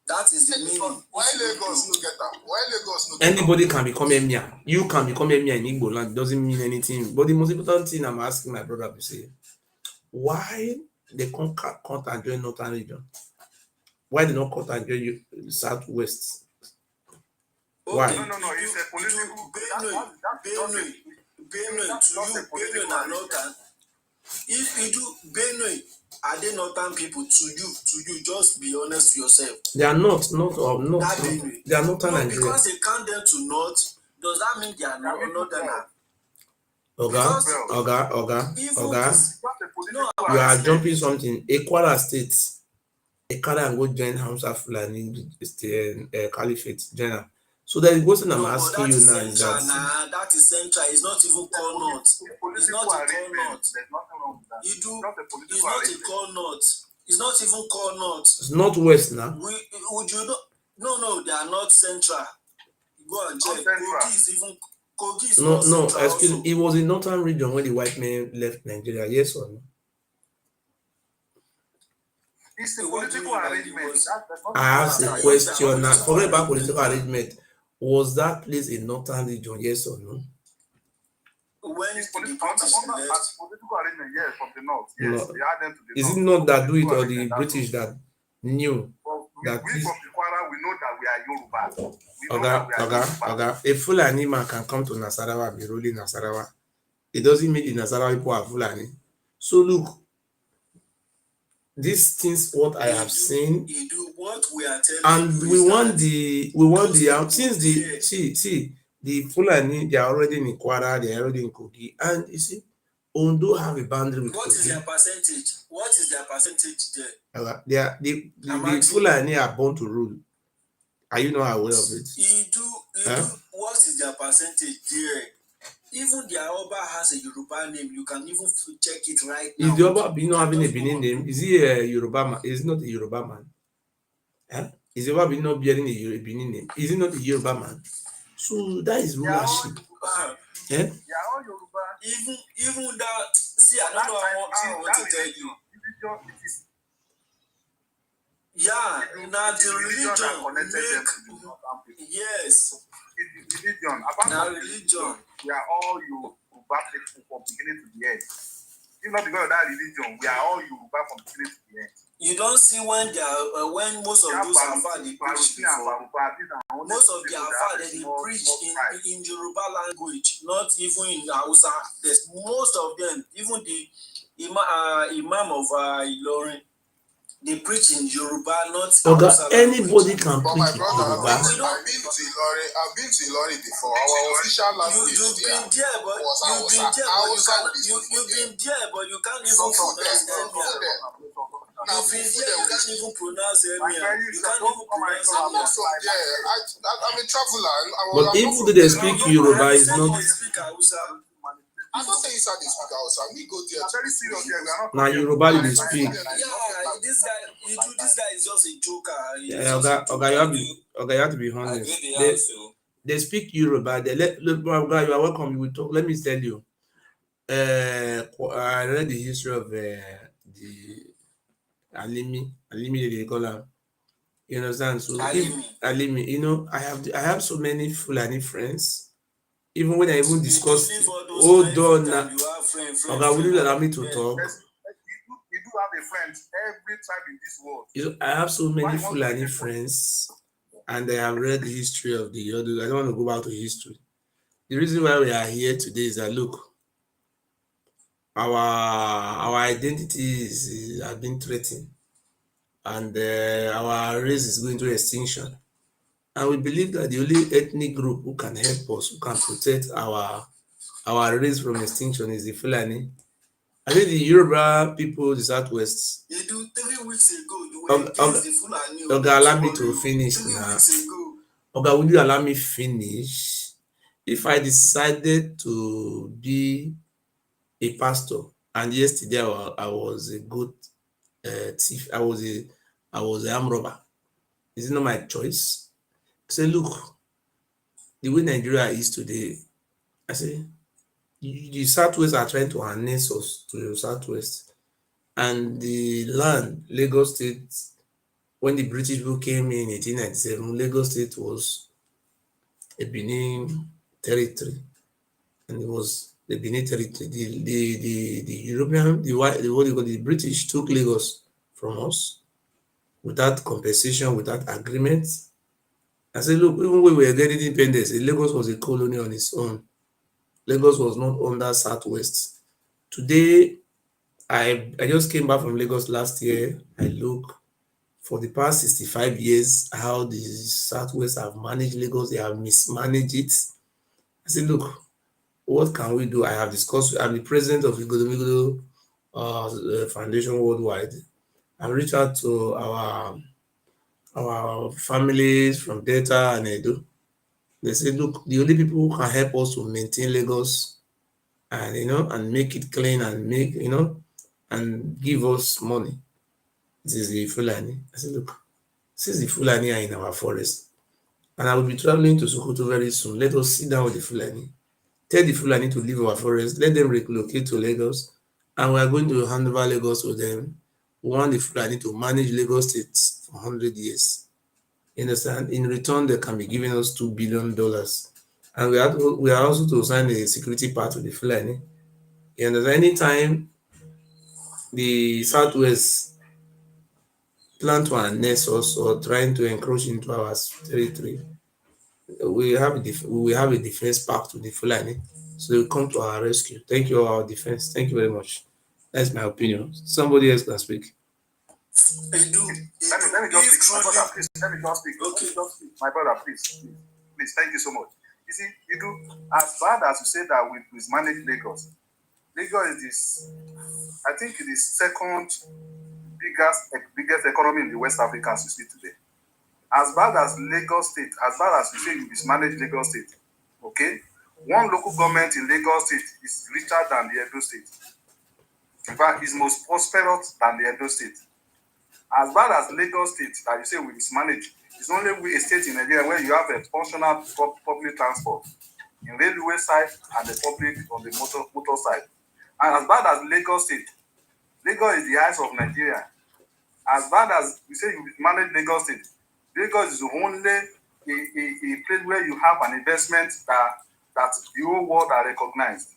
That is the meaning. Why Lagos no get that? Why Lagos no get that? Anybody can become Emir. You can become Emir in Igbo land. It doesn't mean anything. But the most important thing I'm asking my brother to say, why they can't and join northern region? Why they not cut and join you southwest? Why? No. It's a political. Benue and northern. If you do Benue, are they northern people to you? Just be honest to yourself. They are not. They are northern Nigeria. Because they count them to north, does that mean they are northern? Oga. You are jumping something. A Kwara State, a Kwara and go join Hausa Fulani Caliphate General. So the question I'm asking you now is that that is central. It's not even called north. It's not a call north. It's not a call north. It's not even called north. It's northwest now. Would you know? No, they are not central. Go and check. Kogi is no, excuse me. It was in northern region when the white men left Nigeria. Yes or no? It's a political arrangement. I asked a question now. Forget about political arrangement. Was that place in northern region? Yes or no? Well, when It's the political, British under left, political arrangement, yes, from the north. Yes, No. they add them to the Is north. it not that do it Political or the arrangement, that's British that knew all. But that we this from the Kwara, we know that we are Yoruba. We know that Oga, we are Oga, Yoruba. Oga, a Fulani man can come to Nasarawa and be ruling Nasarawa. It doesn't mean the Nasarawa people are Fulani. So look, these things what I have seen, you do what we are telling and you we is want that the since the there. see the Fulani, they are already in Kwara, they are already in Kogi, and you see Ondo have a boundary with What is their Kogi. percentage? What is their percentage there? Oga, they are I'm the asking Fulani are born to rule. Are you not aware of it? you do Huh? what is their percentage there? Even their Oba has a Yoruba name. You can even check it right now. Is the Oba not having a Just go Benin on name? Google. Is he a Yoruba man? Is he not a Yoruba man? Huh? Is the Oba not bearing a Benin name? Is he not a Yoruba man? So that is They are all rulership. Yoruba. Eh? They are all Yoruba. Even that. See, I But don't that know time, how I want to tell you. religion, it is Yeah, now it the is religion that religion connected them make to the northern people. yes. It is religion. Apart Now from religion. we are all Yoruba people from beginning to the end. If not because of that religion, we are all Yoruba from beginning to the end. You don't see when they are when most of those Alpha they preach before. Most of the Alpha they preach in Yoruba language, not even in Hausa. There's most of them, even the Imam of Ilorin, they preach in Yoruba, not Oga, Hausa anybody language. can But my preach in brother, Yoruba. I've been to Ilori. I've been to Ilori before. Our official language You've there been there, but was you've Hausa. been there, but you Hausa can will be you've spoken been there, but you can't even From pronounce them, Emia. Now, You've been there, you can't even pronounce Emia. You can't don't even come and pronounce talk I'm not Emia. from there. I'm a traveler. But I'm if not from they there. speak No, Yoruba, I is said not they speak Hausa. I don't say inside they speak Hausa. Me go there. very serious here. We are not now talking Yoruba about they speak. Yeah, this guy is just a joker. He's Yeah, just a Oga, joker. you have to be honest. They speak Yoruba. They look, Oga, you are welcome. You will talk. Let me tell you. I read the history of the Alimi they call her. You understand? So if Alimi. Alimi, I have so many Fulani friends. Even when I even discuss, You leave all those hold friends on, and you have Oga, will you allow me to Yeah. talk? You do have a friend every tribe in this world. I have so many Why you want to Fulani make it friends, and I have read the history of the other. I don't want to go back to history. The reason why we are here today is that look, our identities have been threatened, and our race is going to extinction. And we believe that the only ethnic group who can help us, who can protect our race from extinction, is the Fulani. I think the Yoruba people, the Southwest. You do 3 weeks ago, you were Oga, against the Fulani. Oga, allow me to finish 3 now. weeks ago. Oga, will you allow me finish? If I decided to be a pastor, and yesterday I was a good thief, I was a arm robber. Is it not my choice? Say, look, the way Nigeria is today, I say the Southwest are trying to harness us to the Southwest, and the land, Lagos State, when the British people came in 1897, Lagos State was a Benin territory, and it was the Benin territory. The European, what you call the British took Lagos from us without compensation, without agreement. I said, look, even when we were getting independence, Lagos was a colony on its own. Lagos was not under Southwest. Today, I just came back from Lagos last year. I look for the past 65 years how the Southwest have managed Lagos. They have mismanaged it. I said, look, what can we do? I have discussed. I'm the president of Igodomigodo Foundation Worldwide. I reached out to our families from Delta and Edo. They said, look, the only people who can help us to maintain Lagos and and make it clean and make and give us money. This is the Fulani. I said, look, since the Fulani are in our forest, and I will be traveling to Sokoto very soon. Let us sit down with the Fulani. Tell the Fulani to leave our forest. Let them relocate to Lagos. And we are going to hand over Lagos to them. We want the Fulani to manage Lagos State for 100 years. You understand? In return, they can be giving us $2 billion. And we are also to sign a security part to the Fulani. And at any time the Southwest plan to annex us or trying to encroach into our territory, we will have a defense pact to the Fulani. So they will come to our rescue. Thank you, our defense. Thank you very much. That's my opinion. Somebody else can speak. Edu, Let me just speak. My brother, please. Let me just speak. Okay. Let me just speak. My brother, please. Please. Thank you so much. You see, you do as bad as you say that we mismanage Lagos. Lagos is this, I think it is second biggest economy in the West Africa as you see today. As bad as Lagos State, as bad as you say you mismanage Lagos State, okay? One local government in Lagos State is richer than the Edo State. In fact, is most prosperous than the Edo State. As bad as Lagos State that you say we mismanage, it's only a state in Nigeria where you have a functional public transport in railway side and the public on the motor side. And as bad as Lagos State, Lagos is the eyes of Nigeria. As bad as you say you manage Lagos State, Lagos is only a place where you have an investment that the whole world are recognized.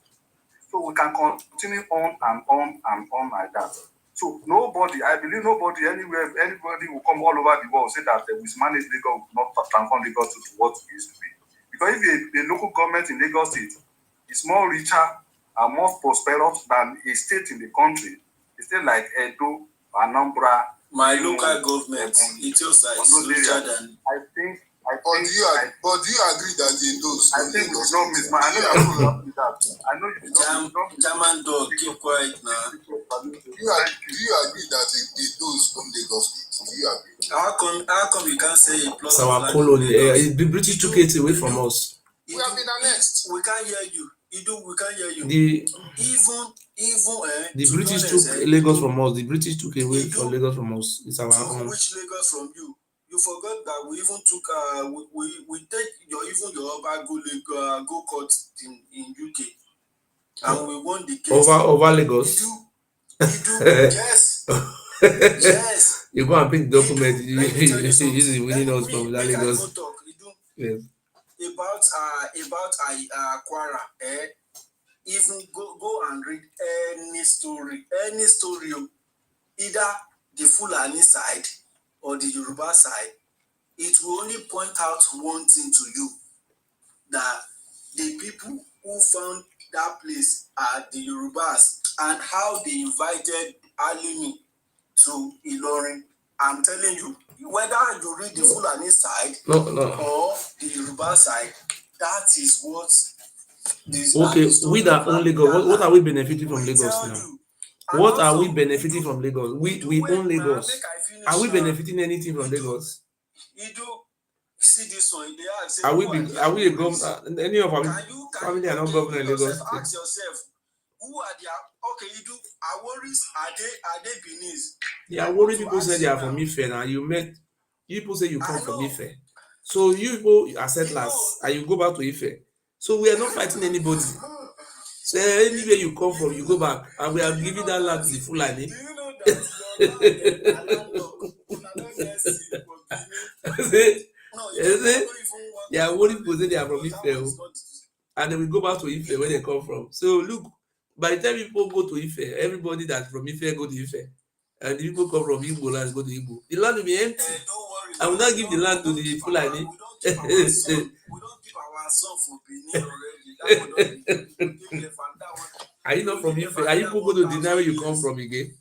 So we can continue on and on and on like that. So nobody, I believe nobody anywhere, anybody will come all over the world say that we manage Lagos, not transform Lagos to what it used to be. Because if the local government in Lagos State is more richer and more prosperous than a state in the country, a state like Edo, Anambra, my local government, Etiosa is richer than. I think. But do you agree that they those? I think we don't miss. I know that you will with that. I know you don't. German dog, keep quiet now. Do you agree that they those from Lagos State? Do you agree? How come you can't say a plot It's our colony. The British took it away from us. We have been annexed. We can't hear you. We can't hear you. The British took Lagos from us. The British took away from Lagos from us. It's our own. Which Lagos from you? You forgot that we even took we take your Oba go court in UK, and we won the case over Lagos. Yes. Yes. You go and pick the document. You winning us from that Lagos. Yes. About Kwara. Even go and read any story, either the Fulani side or the Yoruba side, it will only point out one thing to you, that the people who found that place are the Yorubas, and how they invited Alimi to Ilorin. I'm telling you, whether you read the Fulani side or the Yoruba side, that is what this. Okay, we that own Lagos. What are we benefiting from Lagos now? What are we benefiting from Lagos? We own Lagos. Are we benefiting anything from Lagos? See this one. Are we a governor? Any of our family are not governor in Lagos State. Ask yourself, who are their Aworis? Are they Benin? The Awori people say they are from Ife now. You people say you come from Ife. So you people are settlers and you go back to Ife. So we are not fighting anybody. So anywhere you come from, you go back, and we are giving that land to the Fulani. Do you know that they are worried because they are from Ife, and then we go back to Ife where they come from. So look, by the time people go to Ife, everybody that's from Ife go to Ife, and the people come from Igbo land go to Igbo. The land will be empty. I will not give the land to the Fulani. We don't keep our son for Benin already. Are you not from Ife? Are you people going to deny where you come from again?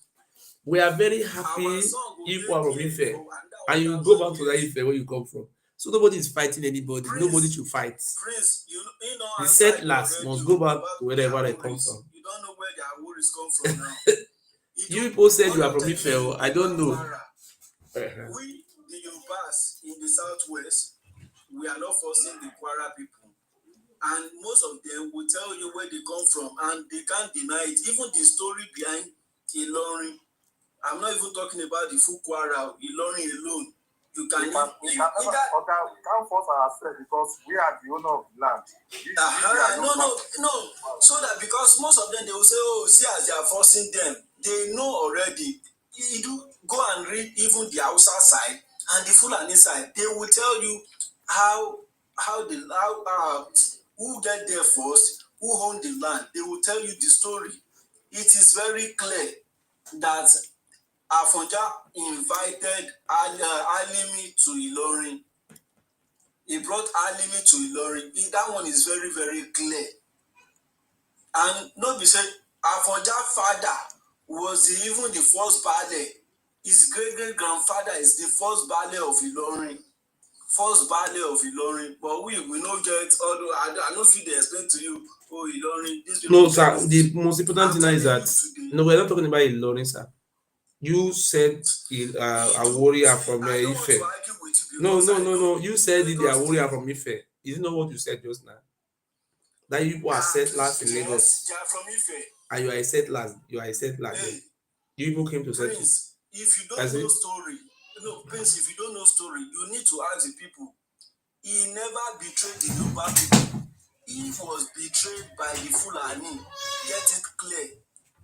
We are very happy if you are from Ife and you go back to that Ife where you come from. So nobody is fighting anybody. Nobody should fight. The settlers must go back to wherever they come from. You don't know where their worries come from now. You people said you are from Ife. I don't know. We, the Yorubas in the southwest, we are not forcing the Kwara people. And most of them will tell you where they come from, and they can't deny it. Even the story behind Ilorin, I'm not even talking about the full Kwara, Ilorin alone. You can we can't force ourselves because we are the owner of the land. No. So that because most of them they will say, oh, see as they are forcing them, they know already. You do go and read even the Hausa side and the Fulani side. They will tell you how who get there first, who own the land, they will tell you the story. It is very clear that Afonja invited Alimi to Ilorin. He brought Alimi to Ilorin. That one is very, very clear. And not be said, Afonja father was even the first Baale. His great-great-grandfather is the first Baale of Ilorin. First Baale of Ilorin. But we no get, although I don't feel they explain to you, oh, Ilorin, this No, sir. The most important thing is that no, we're not talking about Ilorin, sir. You said a warrior from I don't want to Ife. argue with you No, because no. You said it, a because warrior from Ife. Is it not what you said just now? That you people are settlers in Lagos. Yes, they are from Ife. And you are a settlers. You are a settler. Hey, you people came to settle. Prince, if you don't know story, Prince, if you don't know story, you need to ask the people. He never betrayed the Yoruba people. He was betrayed by the Fulani. Get it clear.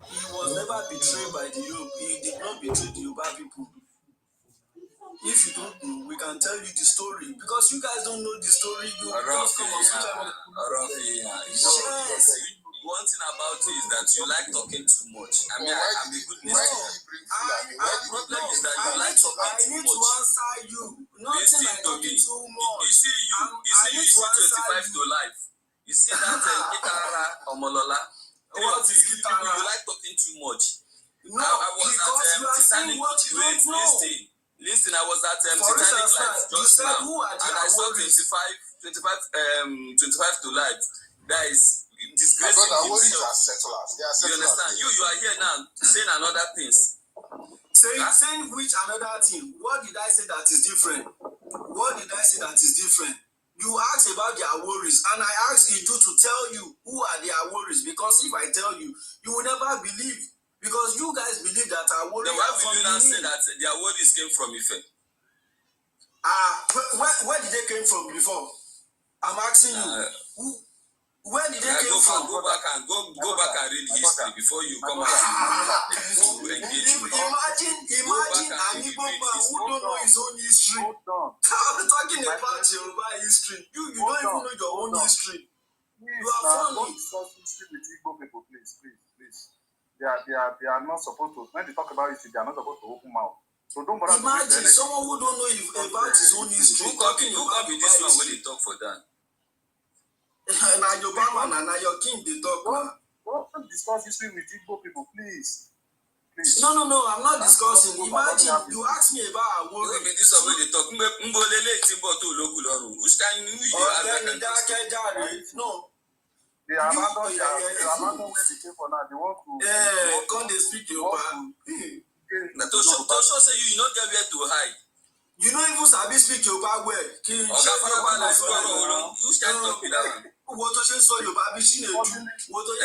He was never betrayed by the Yoruba. He did not betray the Yoruba people. If you don't know, we can tell you the story. Because you guys don't know the story, you just come on social media. Yes. One thing about you is that you like talking too much. I mean, I'm a good listener. My problem is that you like talking too much. I need to answer you. Nothing like talking too much. You see 25 to life. You see that Kitara Omolola. What is Kitara? You like talking too much. No, I was because at you are saying what you don't know. Listen, I was at For Titanic instance, Life just now, and I saw 25 to life. That is disgracing the Warriors are settlers. They are You settlers. understand? You are here now saying another things. Saying which another thing? What did I say that is different? What did I say that is different? You asked about their worries, and I asked you to tell you who are their worries. Because if I tell you, you will never believe. Because you guys believe that our worries. Then why will you not say that their worries came from Ife? Where did they came from before? I'm asking you. Where did they came from? Go back and read history before you come out to engage me. Imagine an Igbo man who don't know his own history. I'm talking about Yoruba history. You don't even know your own history. You are funny. Don't discuss history with Igbo people, please. They are not supposed to. When they talk about history, they are not supposed to open mouth. So don't bother. Imagine someone who don't know about his own history. Who can be this one when they talk for that? Now your man and now your king they talk. Don't discuss history with Igbo people, please. No, I'm not discussing. Imagine you ask me about our worry. This one when they talk. Which kind of No. They abandon where they came for now. They want to. Can't they speak Yoruba? To show say you not get where to hide. You don't even sabi speak Yoruba well. Which kind talk with that one? What to say so Yoruba be she do? What to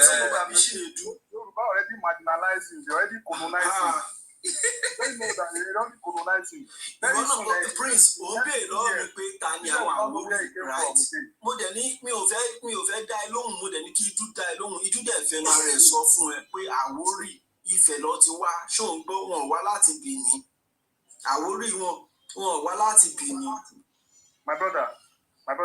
say Yoruba be she do? Yoruba already marginalizing. They already colonizing. They know that they already colonizing. Prince, obey lọ́wọ́ mi pé ta ni àwọn àwòrán right? Mo dẹ̀ ní mi ò fẹ́ dá ẹ lóhùn, mo dẹ̀ ní kí Idú dá ẹ lóhùn. Idú dẹ̀ fẹ́ máa rẹ̀ sọ fún ẹ pé Àwórì Ifẹ̀ lọ ti wá. Ṣó ń gbọ́ wọn wá láti Benin. Àwórì wọn wá láti Benin. My brother.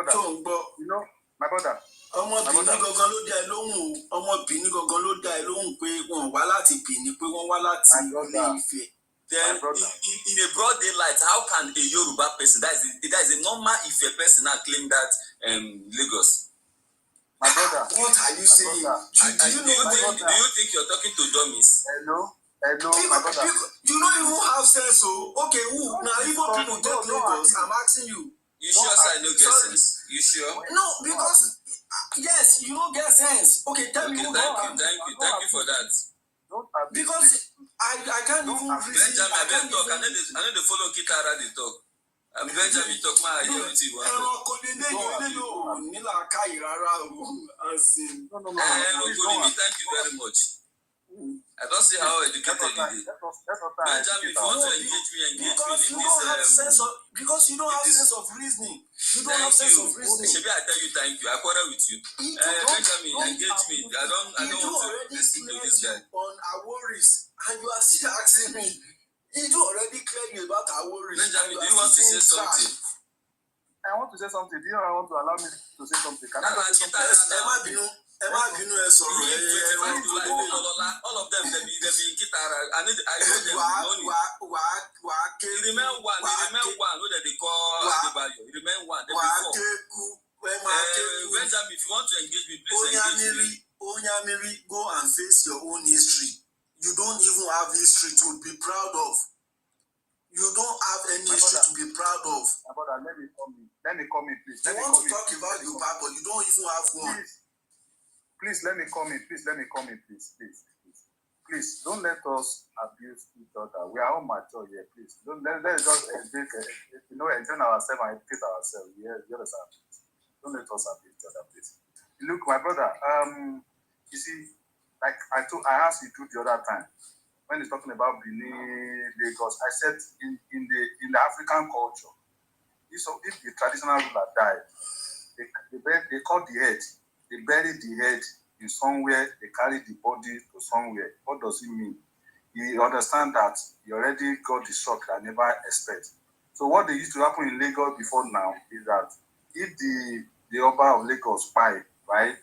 Ṣó ń gbọ́? You know, my brother. Ọmọbìnrin gangan ló dá ẹ lóhùn o. Ọmọbìnrin gangan ló dá ẹ lóhùn pé wọn wá láti Benin, pé wọ́n wá láti Ilé Ifẹ̀. Then in a broad daylight, how can a Yoruba person, that is a normal Ife person, now claim that Lagos? My brother. What are you saying? Do you think you're talking to dummies? Hello, my brother. You don't even have sense, so okay, who now even people get Lagos? I'm asking you. You sure I no get sense? You sure? No, because yes, you don't get sense. Okay, tell me who. Thank you for that. Because I can't even reason. Benjamin, I know the follow Kitara they talk. Benjamin talk my idea with you. Thank you very much. I don't see how educated you is. Benjamin, if you want to engage me. Because you don't have sense of reasoning. You don't have sense of reasoning. Maybe I tell you thank you. I quarrel with you. Benjamin, engage me. I don't want to listen to this guy. On our worries, and you are still asking me. He do already clear you about our worries. Benjamin, do you want to say something? I want to say something. Do you know I want to allow me to say something? Can I say something? All of them, they be Kitara. I know them money. You remain one. Who they call Adebayo? You remain one. They before. Benjamin, if you want to engage me, please engage me. Onyamiri, go and face your own history. You don't even have history to be proud of. You don't have any history to be proud of. My brother, let me come in. Please. You want to talk about your past, but you don't even have one. Please, let me come in. Please. Please, don't let us abuse each other. We are all mature here, please. Let's just enjoy ourselves and educate ourselves. Yeah, you understand? Don't let us abuse each other, please. Look, my brother, you see, like I asked you the other time, when he's talking about Benin, Lagos, I said in the African culture, if the traditional ruler died, they cut the head, they bury the head in somewhere, they carry the body to somewhere. What does it mean? You understand that you already got the shock I never expect. So what they used to happen in Lagos before now is that if the Oba of Lagos died, right,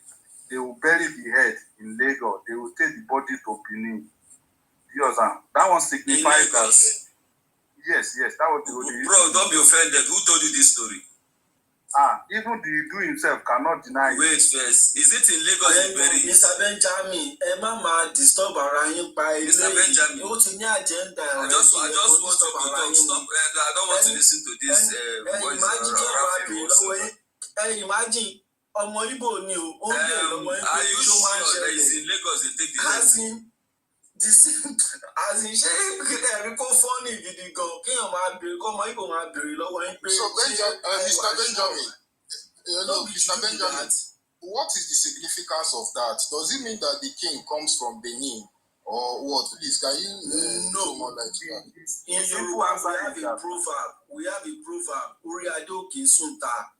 they will bury the head in Lagos. They will take the body to Benin. You understand? That one signifies that. Yes, that was the only. Bro, don't be offended. Who told you this story? Even the do himself cannot deny it. Wait first. Is it in Lagos? Mr. Benjamin, Mama disturb around by Mr. Benjamin. What's in your agenda? I just want you to talk. Stop. I don't want to listen to this voice. Imagine. Ọmọ Igbo ni o, ó lè lọ́wọ́ ẹgbẹ́ are you tó máa ń sure that ṣẹlẹ̀? is in Lagos they take the as in ṣé ẹ̀rí kó fọ́ọ̀nì gidi gan kéèyàn máa béèrè kọ́ ọmọ Igbo máa béèrè lọ́wọ́ ẹ pé. So Mr. Benjamin, Mr. Benjamin, what is the significance of that? Does it mean that the king comes from Benin or what? Please, can you no more light to that? In Yoruba we have a proverb, Orí Adé Òkè Sunta.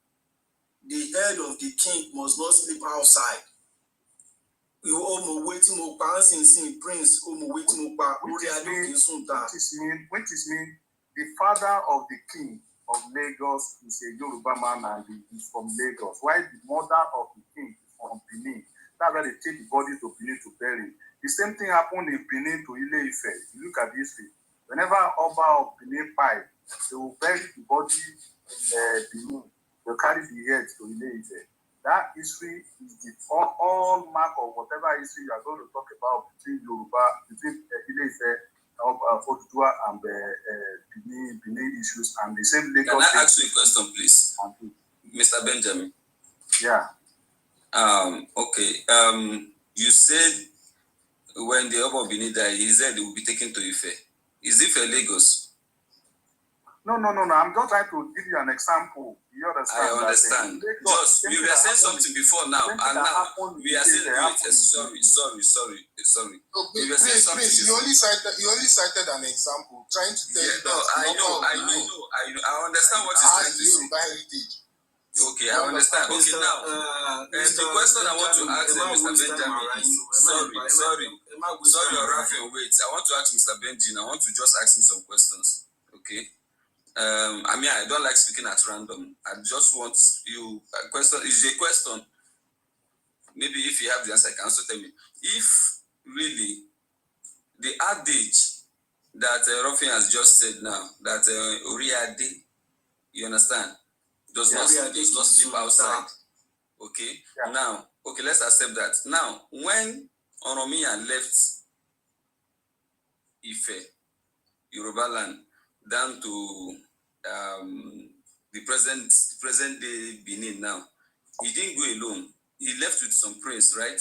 The head of the king must not sleep outside. You omo waiting mo pa sin prince omo waiting mo pa Orí Adé Òkè Sunta. Which is mean the father of the king of Lagos is a Yoruba man and he's from Lagos. While the mother of the king is from Benin. That's why they take the body to Benin to bury. The same thing happened in Benin to Ile Ife. You look at history. Whenever Oba of Benin died, they will bury the body in Benin. They'll carry the head to Ile Ife. That history is the all mark of whatever history you are going to talk about between Yoruba, between Ile Ife, Oduduwa and Benin issues and the same Lagos. Can I ask you a question, please? Mr. Benjamin? Yeah. Okay. You said when the Oba of Benin died, he said he will be taken to Ife. Is Ife Lagos? No. I'm just trying to give you an example. You understand? I understand. Just we were saying something before now, and now we are saying sorry. We were saying something. Please, you only cited an example, trying to tell you that. I know. I understand what you're trying to say. Heritage. Okay, I understand. Okay, now the question I want to ask Mr. Benjamin is sorry, Rafael. Wait, I want to ask Mr. Benjamin. I want to just ask him some questions. Okay. I don't like speaking at random. I just want you a question. Is a question. Maybe if you have the answer, you can also tell me. If really the adage that Rafael has just said now, that Oriade, you understand, does not sleep outside. Okay. Yeah. Now, okay, let's accept that. Now, when Oromia left Ife, Yoruba land, down to the present day Benin now, he didn't go alone. He left with some prince, right?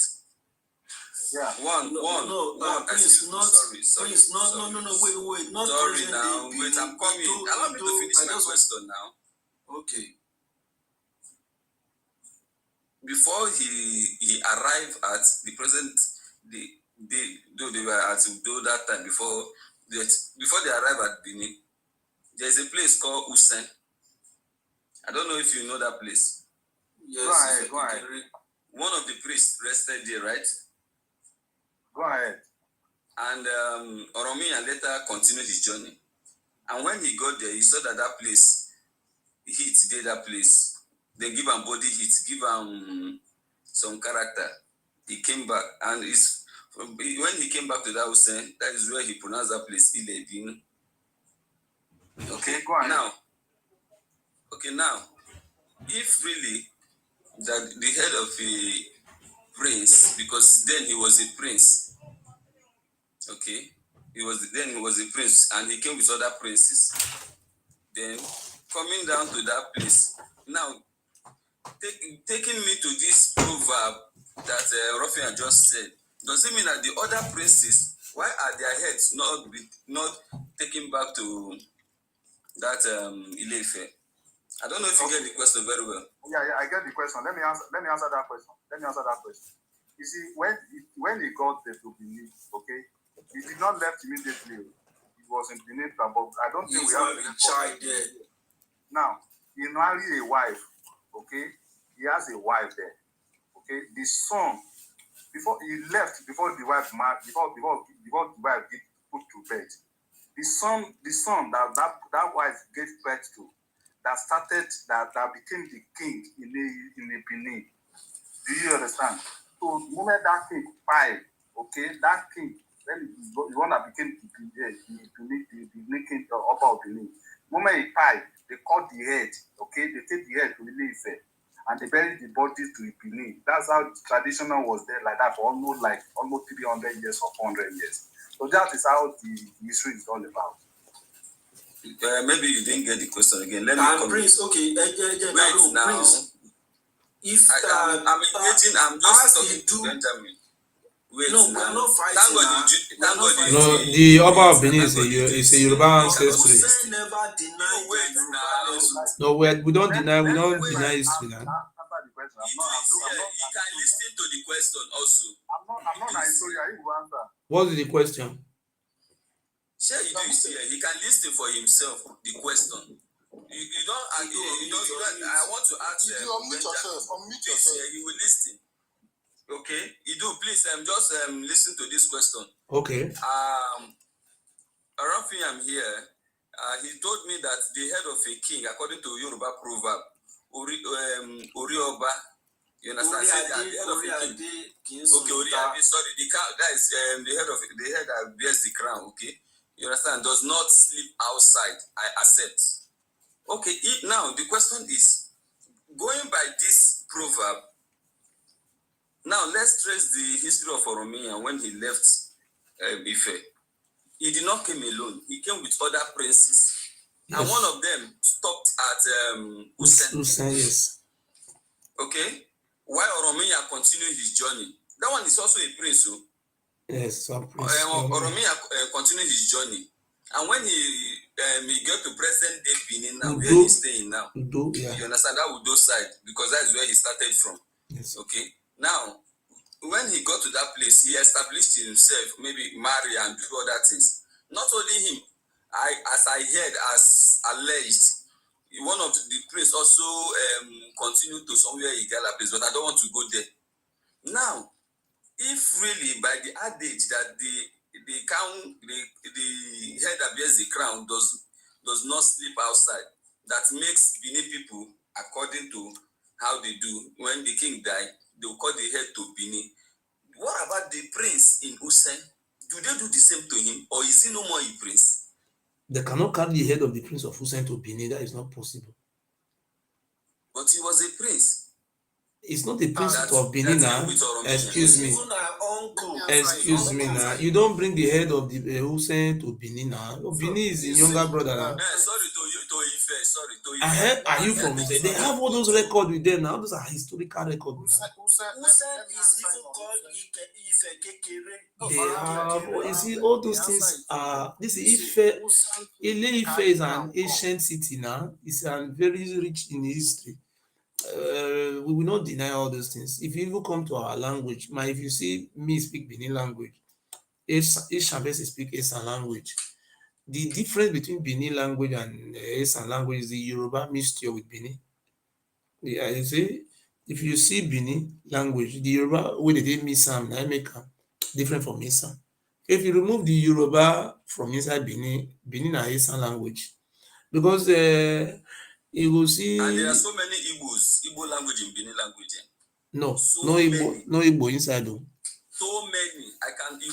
Yeah. One. Please, Sorry. Wait. Not sorry now. Benin. Wait, I'm coming. Allow me to finish my question now. Okay. Before he arrived at the present, though they were at that time before they arrived at Benin, there's a place called Usen. I don't know if you know that place. Yes. Go ahead. One of the priests rested there, right? Go ahead. And Oromia later continued his journey. And when he got there, he saw that place heat dey that place. They give am body heat, give am some character. He came back, and when he came back to that Hussein, that is where he pronounced that place Ilebin. Okay, go ahead. Now, if really that the head of a prince, because then he was a prince, okay, he was a prince, and he came with other princes. Then coming down to that place, now taking me to this proverb that Rafian just said, does it mean that the other princes, why are their heads not taken back to that Ile-Ife? I don't know if you get the question very well. Yeah, I get the question. Let me answer that question. You see, when he got there to Benin, okay, he did not left immediately. He was in Benin, but I don't think we have a child there. Now, he married a wife, okay? He has a wife there, okay? The son, before he left, before the wife married, before the wife get put to bed, the son that wife gave birth to, that became the king in the Benin. Do you understand? So the moment that king died, okay, that king, then the one that became the king of Benin. The moment he died, they cut the head, okay, they take the head to Ile-Ife, and they buried the body to Benin. That's how the traditional was there like that for almost 300 years or 400 years. So that is how the history is all about. Maybe you didn't get the question again. Let me come. Prince, okay, wait now. Prince, if I'm engaging, I'm just talking to Benjamin. Wait, no, we are not fighting. Thank God. No, the Oba of Benin is a Yoruba ancestry. Never deny No, we don't deny history now. He can listen to the question also. I'm not Nigerian. You answer. What is the question? Sure, he can listen for himself. The question. You don't. I want to ask. You unmute yourself. He will listen. Okay, Edo, please. Just listen to this question. Okay. Rafi, I'm here. He told me that the head of a king, according to Yoruba proverb, Orioba. You understand? The head of a king. Okay, Oriabi. Sorry, that is the head that bears the crown. Okay, you understand? Does not sleep outside. I accept. Okay. Now the question is, going by this proverb. Now let's trace the history of Oromia when he left Ife. He did not come alone. He came with other princes. Yes. And one of them stopped at Usen. Yes. Okay? While Oromia continued his journey. That one is also a prince. So. Yes, Oromia continued his journey. And when he got to present day Benin now, where he's staying now. Yeah. You understand? That Udo side, because that is where he started from. Yes. Okay? Now, when he got to that place, he established himself, maybe marry and do other things. Not only him, as alleged, one of the priests also continued to somewhere Igala place, but I don't want to go there. Now, if really by the adage that the head that bears the crown does not sleep outside, that makes Benin people, according to how they do, when the king died, they will cut the head to Benin. What about the prince in Usen? Do they do the same to him, or is he no more a prince? They cannot carry the head of the prince of Usen to Benin. That is not possible. But he was a prince. It's not the prince of Benin now. Excuse me. Excuse me now. You don't bring the head of the Usen to Benin now. Benin is the younger brother now. Sorry to Ife. Are you from Usen? They have all those records with them now. Those are historical records. Usen is even called Ife Kekere. They have, you see, all those things are. This is Ife. Ile-Ife is an ancient city now. It's very rich in history. We will not deny all those things. If you even come to our language, if you see me speak Benin language, Shambesi speak Esan language. The difference between Benin language and Esan language is the Yoruba mixture with Benin. I say, if you see Benin language, the Yoruba way they mix them, I make them different from Esan. If you remove the Yoruba from inside Benin and Esan language, because You will see. And there are so many Igbo language in Benin language. No, so no Igbo, many. no Igbo inside though. So many. I can be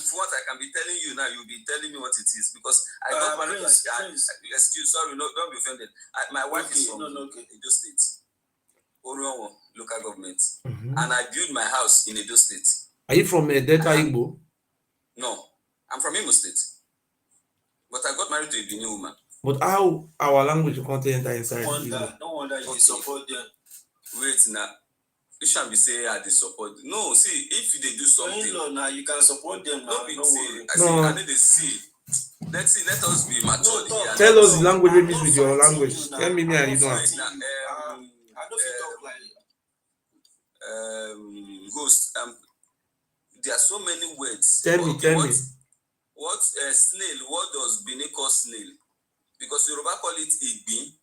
telling you now, you'll be telling me what it is because I got married. Sorry, no, don't be offended. My wife is from Edo State, Orionwo local government, and I built my house in Edo State. Are you from Delta Igbo? No, I'm from Imo State, but I got married to a Benin woman. But how our language content inside Igbo? No wonder you support them. Wait now. You shall be saying I support. No, see, if they do something, now you can support them. Don't be I need to see. Let us be mature. Tell us the language we mix with your language. Tell me and you don't have. I don't talk like Ghost. There are so many words. Tell me. What snail? What does Benin call snail? Because Yoruba call it Igbin.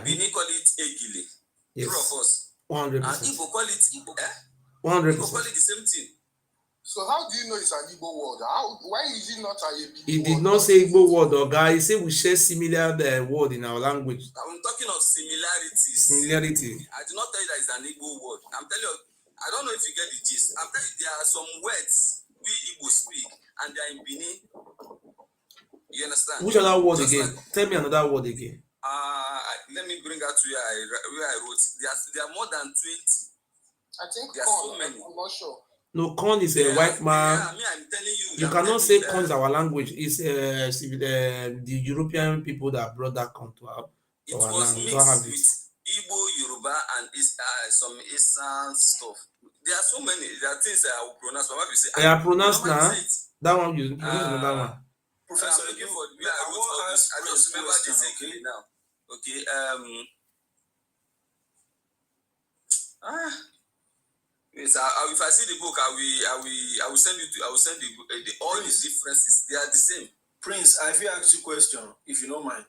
Benin call it Egile. Yes. True of us. 100%. And Igbo call it Igbo. 100%. Igbo call it the same thing. So how do you know it's an Igbo word? Why is it not a Igbo He did word? not say Igbo word, or guy. He said we share similar word in our language. I'm talking of similarities. Similarity. I did not tell you that it's an Igbo word. I'm telling you, I don't know if you get the gist. I'm telling you, there are some words we Igbo speak, and they are in Benin. You understand? Which other word Just again? Tell me another word again. Let me bring out to where I wrote. There are more than 20. I think there are so many. I'm not sure. No, corn is a white man. Yeah, I'm telling you. You cannot say corn is our language. It's the European people that brought that corn to our was land. Mixed with Igbo, Yoruba, and some Eastern stuff. There are so many. There are things that I will pronounce. But what you say? They are pronounced now. That one you pronounce another one. Professor, I'm looking for. I just remember this again now. Okay. Yes, if I see the book, I will send you to. I will send the all these differences. They are the same. Prince, I will ask you a question, if you don't mind.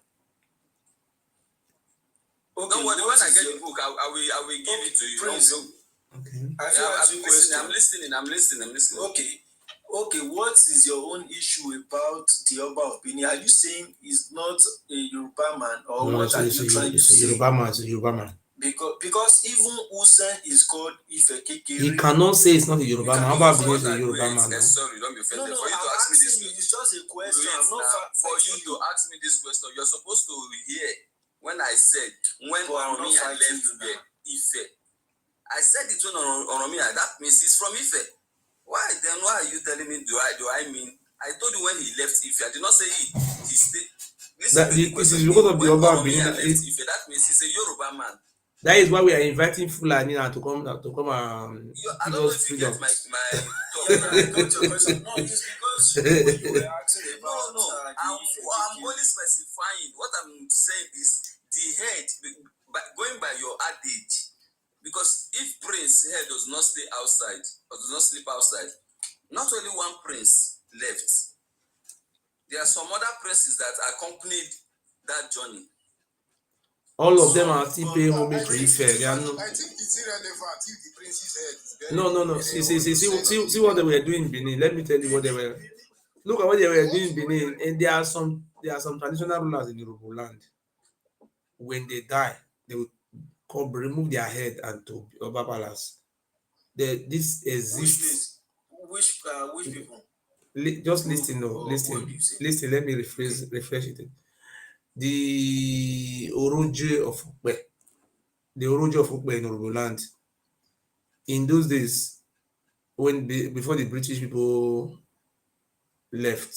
Okay, don't worry. When I get the book, I will give it to you. Prince, okay. I'm listening. Okay, what is your own issue about the Oba of Benin? Are you saying he's not a Yoruba man, or no, what are you trying to say? It's a Yoruba man. Because even Hussein is called Ife Kekere. He cannot say it's not a Yoruba man. Oba Benin is a Yoruba man. Sorry, don't be offended. No, for you to I'm ask me this asking you. It's just a question. I'm not for you to ask me this question, you're supposed to hear when I said when Oromia left there, Ife. I said it when Oromia. That means he's from Ife. Why are you telling me? Do I mean? I told you when he left Ife. I did not say he stayed. Listen to the question. It is because of the Oba Benin. That means he's a Yoruba man. That is why we are inviting Fulani now to come and I don't know if you get my talk. I got your question. No, it's because when you were asking about I'm only specifying. What I'm saying is the head, going by your adage. Because if Prince head does not stay outside or does not sleep outside, not only one prince left. There are some other princes that accompanied that journey. All of them are still paying homage to Ife. I think it's irrelevant if the prince's head is very No. See what they were doing in Benin. Let me tell you what they were. Look at what they were doing in Benin. And there are some traditional rulers in Yoruba land. When they die, they will remove their head and to Oba Palace. This exists. Which people? Just listen. Listen. Let me refresh it. The Oroje of Ukbe in Yoruba land. In those days, before the British people left,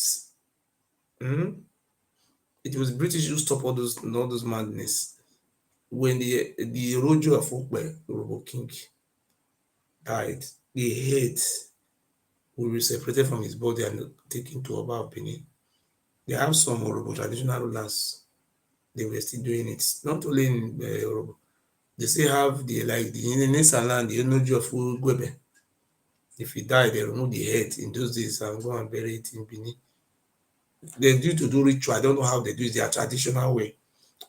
it was British who stopped all those madness. When the Orojo of Ukbe, Yoruba king, died, the head will be separated from his body and taken to Oba of Benin. They have some Yoruba traditional rulers. They were still doing it. Not only in Yoruba. They still have the Nisa land, the Enoji of Ugwebe. If he died, they remove the head in those days and go and bury it in Benin. They do ritual. I don't know how they do it. Their traditional way.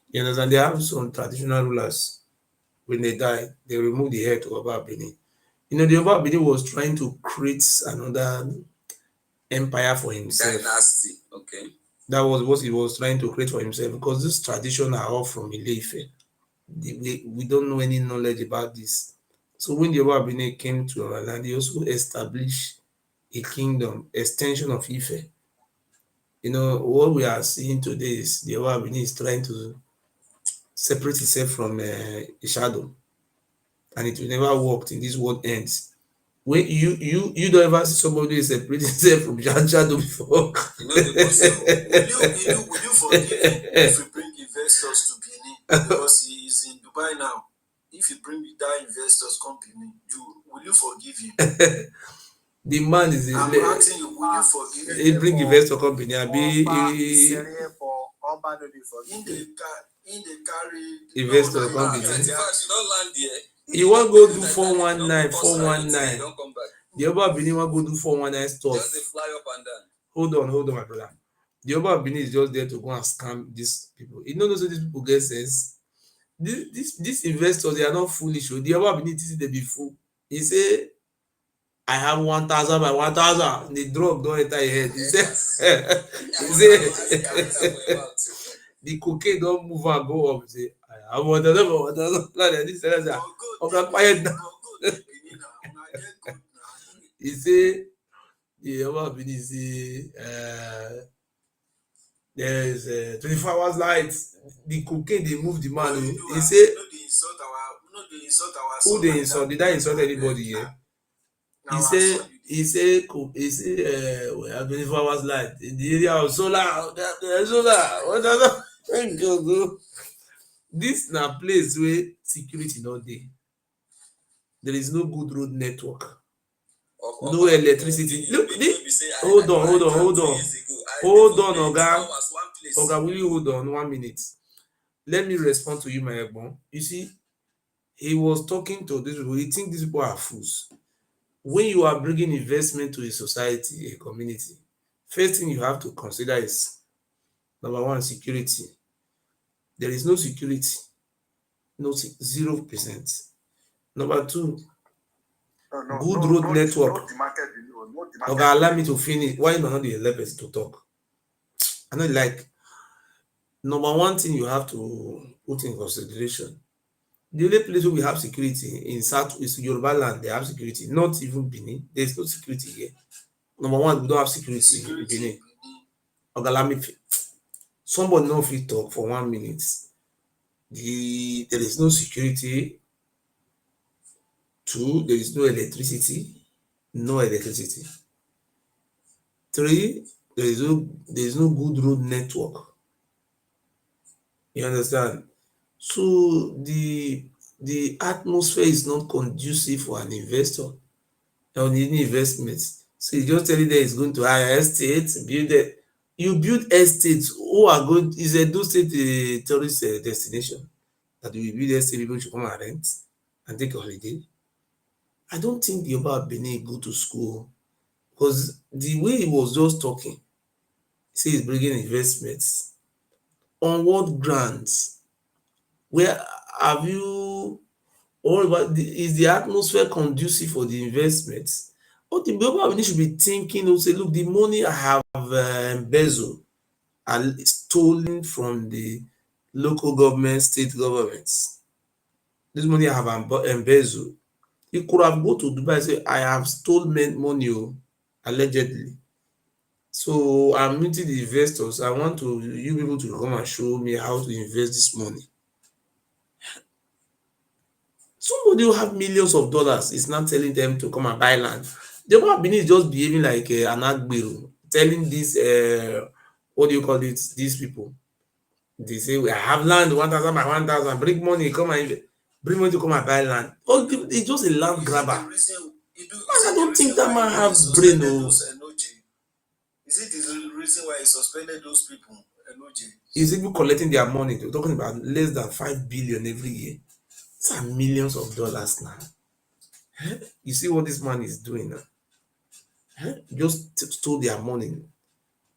You understand? They have some traditional rulers. When they die, they remove the head to Oba Benin. The Oba Benin was trying to create another empire for himself. Dynasty, okay. That was what he was trying to create for himself because this tradition are all from Ile-Ife. We don't know any knowledge about this. So when the Yoruba Benin came to our land, they also established a kingdom, extension of Ife. You know, what we are seeing today is the Yoruba Benin is trying to separate itself from a shadow, and it will never work till this world ends. When you don't ever see somebody separate himself from shadow before. You know the possible. Will you forgive him if you bring investors to Benin? Because he is in Dubai now. If you bring that investors come Benin, will you forgive him? The man is I'm asking you, will you forgive him? he bring investor company In the carry investor no, company. In fact, you don't land there. You want go do 419, Don't 419. Don't come back. The Yoruba Benin want go do 419 stuff. Just they fly up and down. Hold on, my brother. The Yoruba Benin is just there to go and scam these people. You know, so these people get sense. These investors, they are not foolish. The Yoruba Benin think they be fool. He say, I have 1,000 by 1,000. The drug don't enter your head. He say, the cocaine don't move and go up. He say, I have 1,000 by 1,000. Like this, okay, quiet down. He say, the Yoruba Benin say, there is 24 hours light. The cocaine they move the man. He say, who they insult? Did I insult anybody here? He say we have 24 hours light in the area of solar. What does that? This na place where security no dey. There is no good road network. No electricity. Look, hold on, Oga. Oga, will you hold on 1 minute? Let me respond to you, my Egbon. You see, he was talking to these people. He think these people are fools. When you are bringing investment to a society, a community, first thing you have to consider is, number one, security. There is no security, no 0%. Number two, good road network. Okay, allow me to finish. Why not the 11th to talk? I know, like, number one thing you have to put in consideration. The only place where we have security in South is Yoruba land. They have security, not even Benin. There's no security here. Number one, we don't have security in Benin. Okay, let me. Somebody no fit talk for 1 minute. There is no security. Two, there is no electricity. No electricity. Three, there is no good road network. You understand? So the atmosphere is not conducive for an investor or any investment. So you just tell you that it's going to hire estates, build it. You build estates who are good. Is Edo State a tourist destination that we build estate people should come and rent and take a holiday? I don't think the Yoruba Benin go to school because the way he was just talking, he say he's bringing investments. On what grounds? Where have you all about is the atmosphere conducive for the investments? What the Yoruba should be thinking, say, look, the money I have embezzled and stolen from the local government, state governments. This money I have embezzled. You could have go to Dubai and say, I have stolen money, allegedly. So I'm meeting the investors. I want you people to come and show me how to invest this money. Somebody who have millions of dollars is not telling them to come and buy land. The Yoruba Benin is just behaving like an agbero, telling this what do you call it? These people. They say we have land 1,000 by 1,000. Bring money, come and bring money to come and buy land. Oh, it's just a land grabber. I don't think that man have brain. Is it the reason why he suspended those people? Is people collecting their money? They're talking about less than 5 billion every year. These are millions of dollars now. You see what this man is doing now? Just stole their money,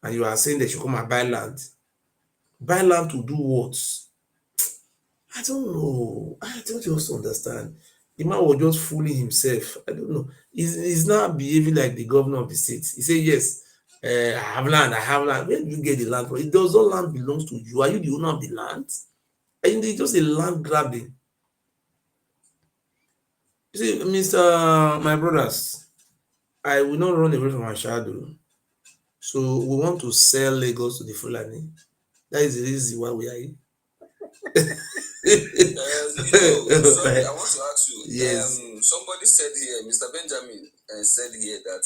and you are saying they should come and buy land. Buy land to do what? I don't know. I don't just understand. The man was just fooling himself. I don't know. He's not behaving like the governor of the state. He said, yes, I have land, I have land. Where do you get the land from? It does not land belongs to you. Are you the owner of the land? And it's just a land grabbing. You see, Mr. My brothers, I will not run away from my shadow. So we want to sell Lagos to the Fulani. That is the reason why we are here. Sorry, I want to ask you. Yes. Somebody said here, Mr. Benjamin said here that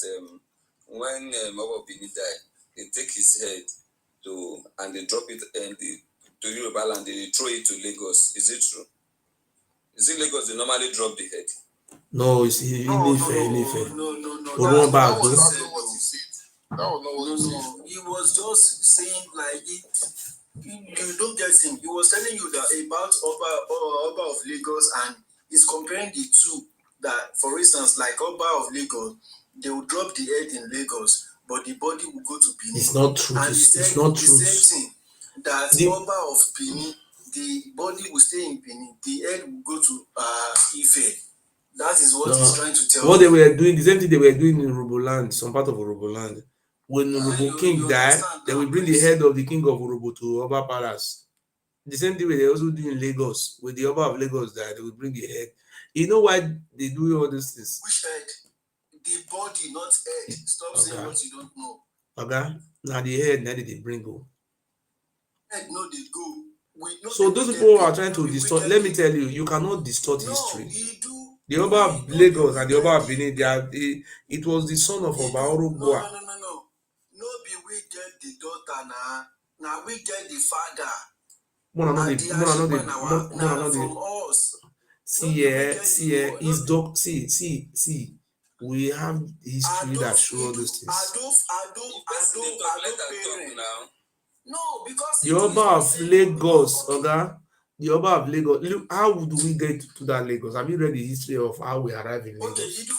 when Mabo Bini died, they take his head and they drop it to Yoruba land, they throw it to Lagos. Is it true? Is it Lagos they normally drop the head? No, it's Ilefe. No. That was not what he said. That was not what he said. He was just saying like it. You don't get him. He was telling you that about Oba of Lagos, and he's comparing the two. That, for instance, like Oba of Lagos, they will drop the head in Lagos, but the body will go to Benin. It's not true. And It's not true. the same thing. That Oba of Benin, the body will stay in Benin, the head will go to Ife. That is what he's trying to tell What you. they were doing, the same thing they were doing in Uroboland, some part of Uroboland. When Urobo King died, they will bring the head of the king of Urobo to Oba Palace. The same thing they also do in Lagos. When the Oba of Lagos died, they will bring the head. You know why they do all these things? Which head? The body, not head. Stop saying what you don't know. Okay? Now the head, now they bring go. Head, no, they go. So those people are trying to distort. Let me tell you, you cannot distort history. The Oba of Lagos and the Oba of Benin, it was the son of Oba Orogboa. No, be we get the daughter now. Now we get the father. From us. See, we have history that shows those things. No, because the Oba of Lagos, the Oba of Lagos. Look, how do we get to that Lagos? Have you read the history of how we arrived in Lagos? Okay, Idu,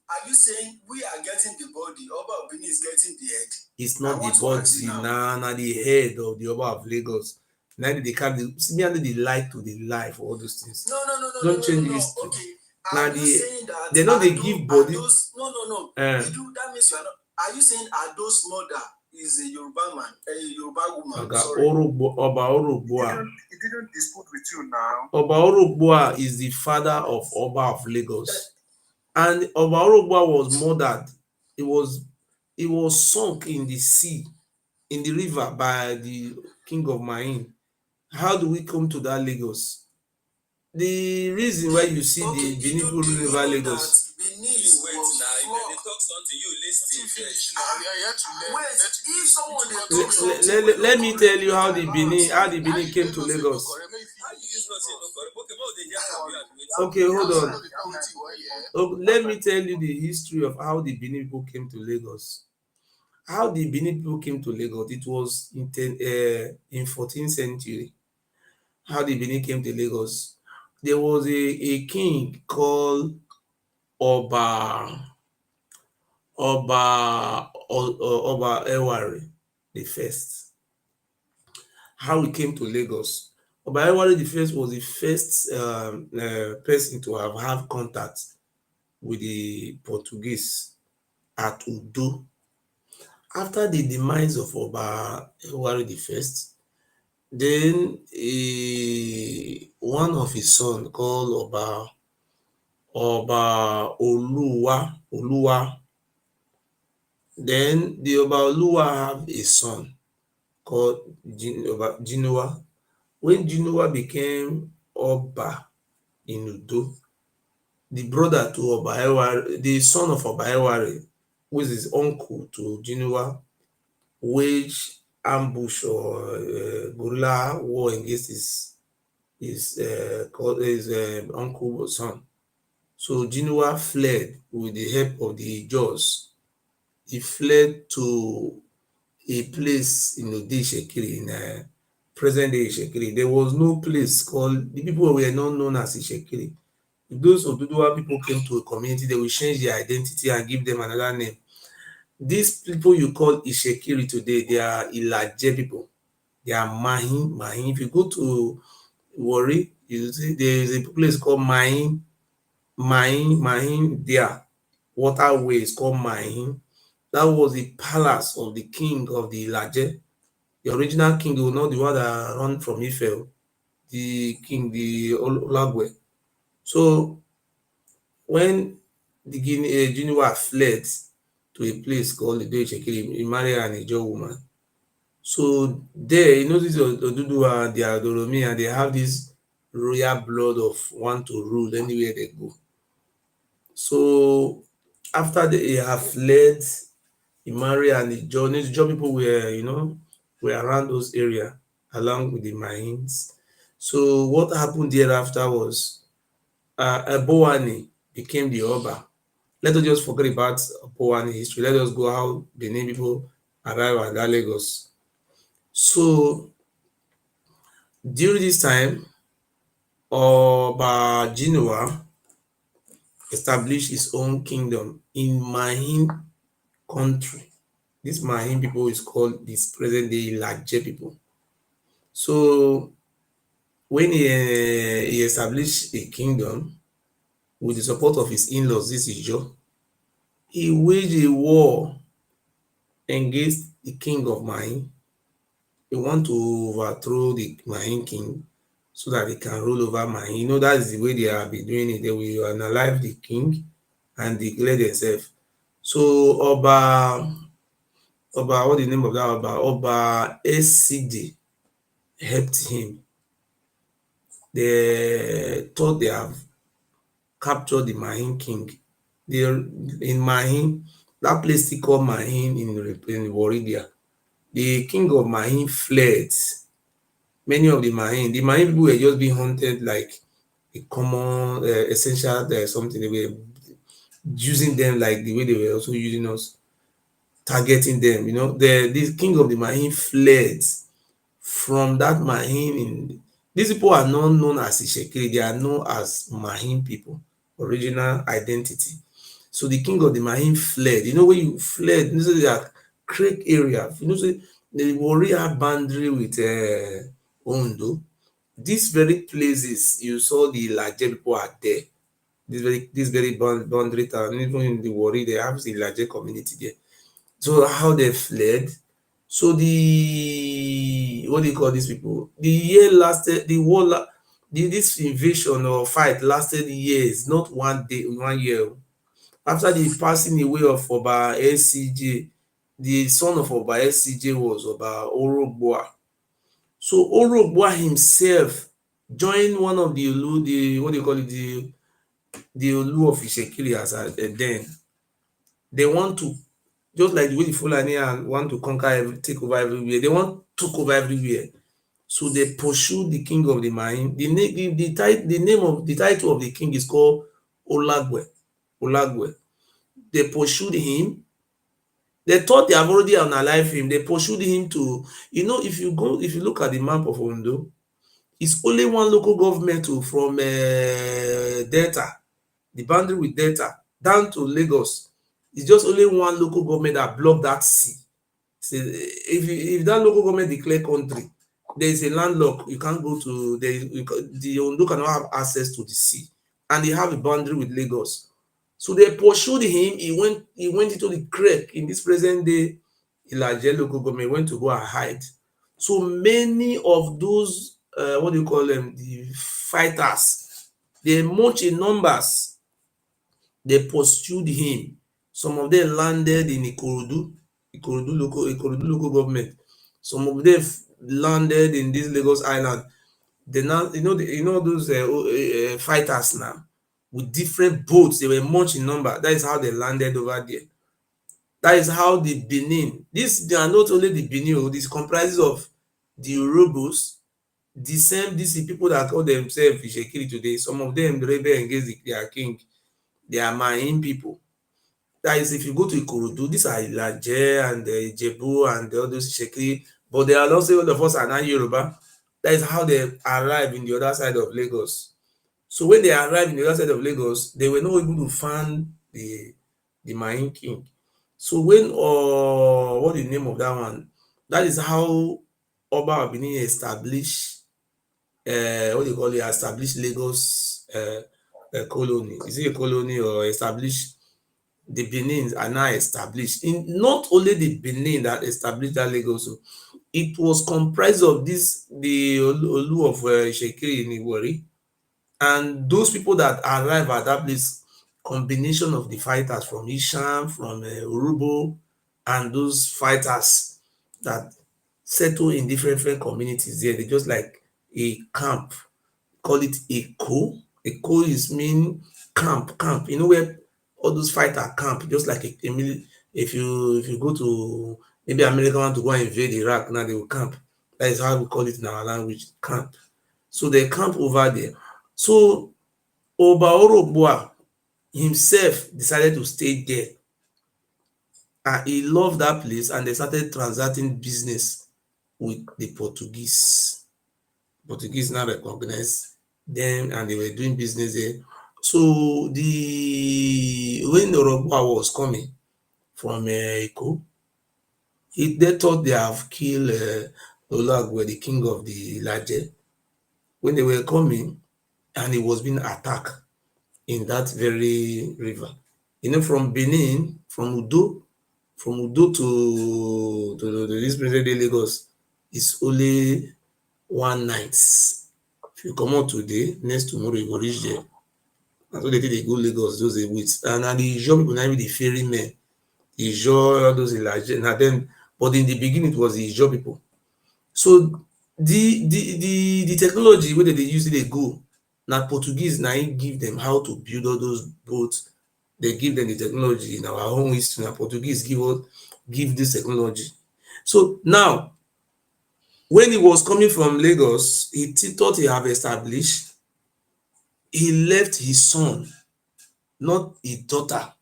are you saying we are getting the body? Oba of Benin is getting the head? It's not the body, nah, the head of the Oba of Lagos. Now they can't the light to the life, all those things. No. Don't change history. Okay. Now they know they give body. No. Idu, that means you are not. Are you saying Ado's mother is a Yoruba man, a Yoruba woman? Sorry. Oba Orogboa. He didn't dispute with you now. Oba Orogboa is the father of Oba of Lagos. And Oba Orogboa was murdered. It was sunk in the sea, in the river by the king of Main. How do we come to that Lagos? The reason why you see the Benin people ruling over Lagos. You wait now. If they talk something, you listen first. Let me tell you how the Benin came to Lagos. Okay, hold on. Let me tell you the history of how the Benin people came to Lagos. How the Benin people came to Lagos, it was in 14th century. How the Benin came to Lagos. There was a king called Oba Ewari the first. How he came to Lagos. Oba Ewari the first was the first person to have contact with the Portuguese at Udo. After the demise of Oba Ewari the first, then one of his sons called Oba Oluwa. Then the Oba Oluwa have a son called Oba Jinua. When Jinua became Oba in Udo, the brother to Oba Ewari, the son of Oba Ewari, who is his uncle to Jinua, waged ambush or guerrilla war against his uncle son. So Jinua fled with the help of the Jaws. He fled to a place in Ode Ishekiri, in present day Ishekiri. There was no place called, the people were not known as Ishekiri. If those Oduduwa people came to a community, they will change their identity and give them another name. These people you call Ishekiri today, they are Ilaje people. They are Mahin. If you go to Warri, you see there is a place called Mahin there. Waterway is called Mahin. That was the palace of the king of the Ilaje. The original king, not the one that run from Ife, the king, the Olagwe. So when the Genua fled to a place called Edo Election, he married an Ijaw woman. So there, you know, this Oduduwa and the Adoromi, and they have this royal blood of want to rule anywhere they go. So after they have fled, he married and the Ijaw people were, were around those area along with the mines. So what happened thereafter was Ebowani became the Oba. Let us just forget about Ebowani history. Let us go how Benin people arrived at Lagos. So during this time, Oba Jinua established his own kingdom in Mahin country. This Mahin people is called this present day Ilaje people. So when he established a kingdom with the support of his in-laws, this is Joe, he waged a war against the king of Mahin. He want to overthrow the Mahin king so that they can rule over Mahin. You know, that's the way they have been doing it. They will unalive the king and declare themselves. So what the name of that Oba SCD helped him. They thought they have captured the Mahin king. They in Mahin, that place they call Mahin in Waridia. The king of Mahin fled. Many of the Mahin people were just being hunted like a common essential something. They were using them like the way they were also using us, targeting them. You know, the king of the Mahin fled from that Mahin. These people are not known as Ishekiri, they are known as Mahin people, original identity. So the king of the Mahin fled. You know, when you fled, you know, that creek area, you know, so the warrior boundary with Ondo. These very places you saw the Ilaje people are there. This very boundary town, even in the Warri, they have the Ilaje community there. So how they fled. So the what do you call these people? The year lasted, the war, this invasion or fight lasted years, not one day, 1 year. After the passing away of Oba SCJ, the son of Oba SCJ was Oba Orogboa. So Orogboa himself joined one of the Olu, the what do you call it, the Olu of Ishekiri as then. They want to, just like the way the Fulani want to conquer, take over everywhere. They want to take over everywhere. So they pursue the king of the Mahin. The name of the title of the king is called Olagwe. Olagwe. They pursued him. They thought they have already unalived him. They pursued him to, if you look at the map of Ondo, it's only one local government from Delta, the boundary with Delta, down to Lagos. It's just only one local government that blocked that sea. So if that local government declare country, there is a landlock. You can't go to the Ondo cannot have access to the sea, and they have a boundary with Lagos. So they pursued him. He went into the creek in this present day Ilaje local government, went to go and hide. So many of those what do you call them, the fighters, they march in numbers. They pursued him. Some of them landed in Ikorodu local government. Some of them landed in this Lagos Island. They now, those fighters now with different boats. They were much in number. That is how they landed over there. That is how the Benin. They are not only the Benin. This comprises of the Urubus, these people that call themselves Ishekiri today. Some of them rebel against their king. They are Mahin people. That is, if you go to Ikorodu, these are Ilaje and Ijebu and all those Ishekiri, but they are also, all of us are now Yoruba. That is how they arrive in the other side of Lagos. So when they arrived in the other side of Lagos, they were not able to find the Mahin king. So when what is the name of that one? That is how Oba of Benin established established Lagos colony. Is it a colony or established the Benin are now established. Not only the Benin that established that Lagos, it was comprised of the Olu of Shekiri in Iwari, and those people that arrive at that place, combination of the fighters from Isham, from Urubo, and those fighters that settle in different communities there. They just like a camp, call it a co. A co is mean camp. You know where all those fighters camp, just like if you go to maybe America want to go and invade Iraq, now they will camp. That is how we call it in our language, camp. So they camp over there. So Oba Orobua himself decided to stay there, and he loved that place, and they started transacting business with the Portuguese. Portuguese now recognized them, and they were doing business there. So when Orobua was coming from Eko, they thought they have killed Olagwe, the king of the Laje. When they were coming, and he was being attacked in that very river. You know, from Benin, from Udo to this present day Lagos is only one night. If you come out today, next tomorrow you go reach there. That's what they did. They go Lagos, those they wait. And now the Ijaw people, now the ferry men, Ijaw, all those large. Now then, but in the beginning it was the Ijaw people. So the technology wey they use dey go na Portuguese na im give them how to build all those boats. They give them the technology. In our own history na Portuguese give this technology. So now when he was coming from Lagos, he thought he have established. He left his son, not his daughter.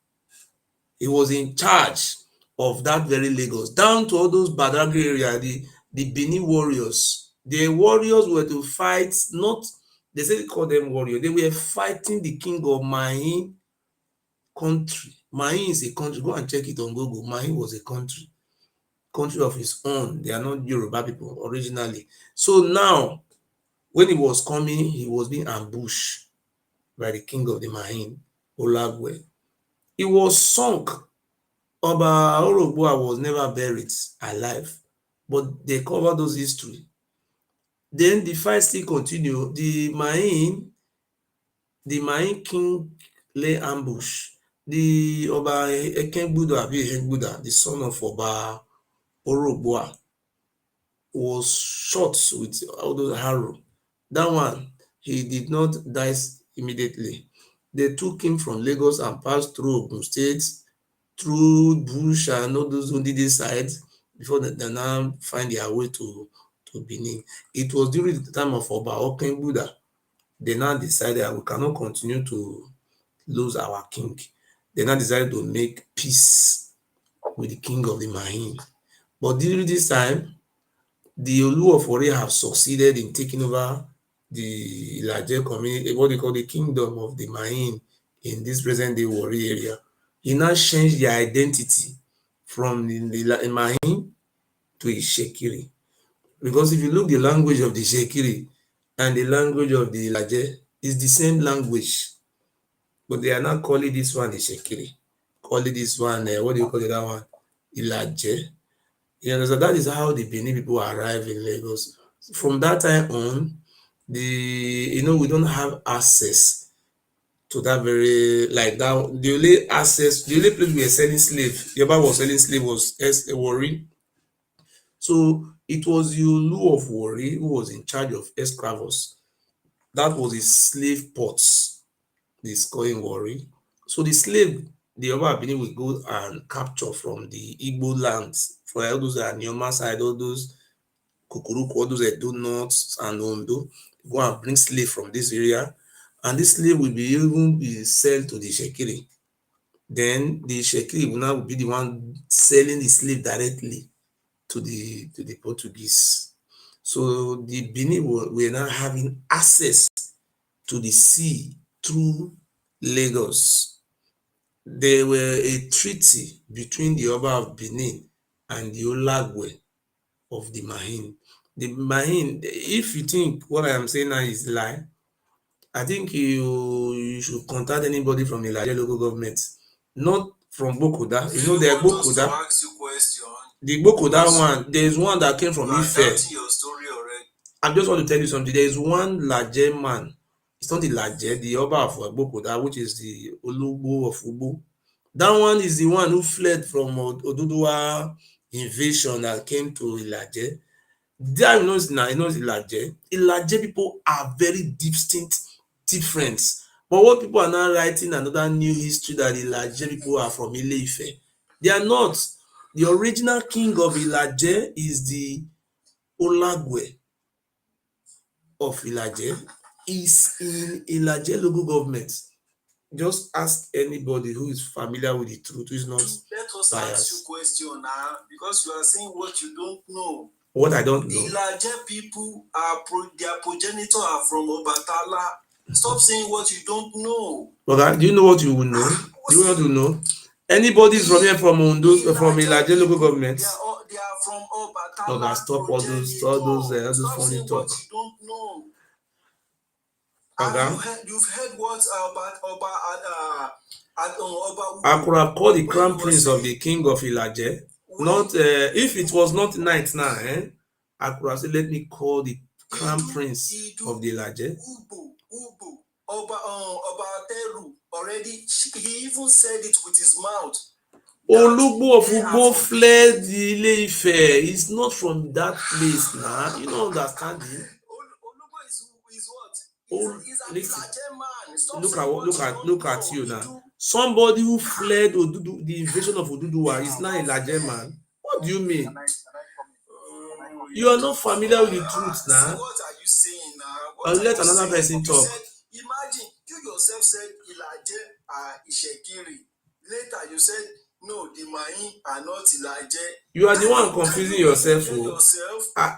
He was in charge of that very Lagos, down to all those Badagry area, the Benin warriors. The warriors were to fight, not, they say they call them warriors, they were fighting the king of Mahin country. Mahin is a country, go and check it on Google. Mahin was a country of his own. They are not Yoruba people originally. So now, when he was coming, he was being ambushed by the king of the Mahin, Olagwe. He was sunk. Oba Orobua was never buried alive, but they cover those history. Then the fight still continue. The Mahin king lay ambush. The Oba Ekengbuda, the son of Oba Orobua, was shot with all those arrow. That one, he did not die immediately. They took him from Lagos and passed through Ogun State, through bush and all those Ondide sides before they now find their way to Benin. It was during the time of Oba Okengbuda they now decided that we cannot continue to lose our king. They now decided to make peace with the king of the Mahin. But during this time, the Olu of Ori have succeeded in taking over the larger community, what they call the kingdom of the Mahin in this present day Wari area. He now changed their identity from the Mahin to Ishekiri. Because if you look the language of the Ishekiri and the language of the Ilaje, it's the same language. But they are not calling this one Ishekiri. Calling this one, what do you call it, that one? Ilaje. You understand? That is how the Benin people arrive in Lagos. From that time on, we don't have access to that very, like that. The only place we were selling slave, Yoruba was selling slave was Warri. So it was the Olu of Warri who was in charge of escravos. That was his slave ports, the scoring Warri. So the slave, the Yoruba Benin will go and capture from the Igbo lands, for all those that are Nyoma side, all those Kukuruku, all those Edo North and Ondo, go and bring slave from this area, and this slave will even be sold to the Shekiri. Then the Shekiri will now be the one selling the slave directly to the Portuguese. So the Benin were now having access to the sea through Lagos. There were a treaty between the Oba of Benin and the Olagwe of the Mahin. The Mahin, if you think what I am saying now is lie, I think you should contact anybody from the Nigeria local government, not from Bokoda. You Do know you the want us to Bokoda. ask you question? The Bokoda one, there is one that came from You are Ife. doubting your story already. I just want to tell you something. There is one Laje man. It's not the Laje, the Oba of Bokoda, which is the Olugbo of Ugbo. That one is the one who fled from Oduduwa invasion that came to Ilaje. There knows now, he knows Ilaje. Ilaje people are very distinct, different. But what people are now writing another new history that Ilaje people are from Ile-Ife. They are not. The original king of Ilaje is the Olagwe of Ilaje. Is in Ilaje local government. Just ask anybody who is familiar with the truth, who is not Let us biased. ask you question now, because you are saying what you don't know. What I don't know. Ilaje people are their progenitor are from Obatala. Stop saying what you don't know. Okay, do you know what you will know? Do you want to know? Anybody from here from Ondo, from Ilaje local government? They are from Obatala. Okay, stop all those funny talk. What you don't know. Okay. And you've heard what Oba I could have called the crown prince of the king of Ilaje. Not if it was not night now, I could have said, let me call the crown prince of the Ilaje. Ubu, Oba Teru already. He even said it with his mouth. Olugbo of Ugbo fled the Ile-Ife. He's not from that place now. You don't understand him. Olugbo is what? He's a man. Stop look at you now. Somebody who fled the invasion of Oduduwa is now a Ilaje man. What do you mean? You are not familiar with the truth now. What are you saying now? I'll let another person talk. Imagine you yourself said Ilaje are Ishekiri. Later you said no, the Mahin are not Ilaje. You are the one confusing yourself.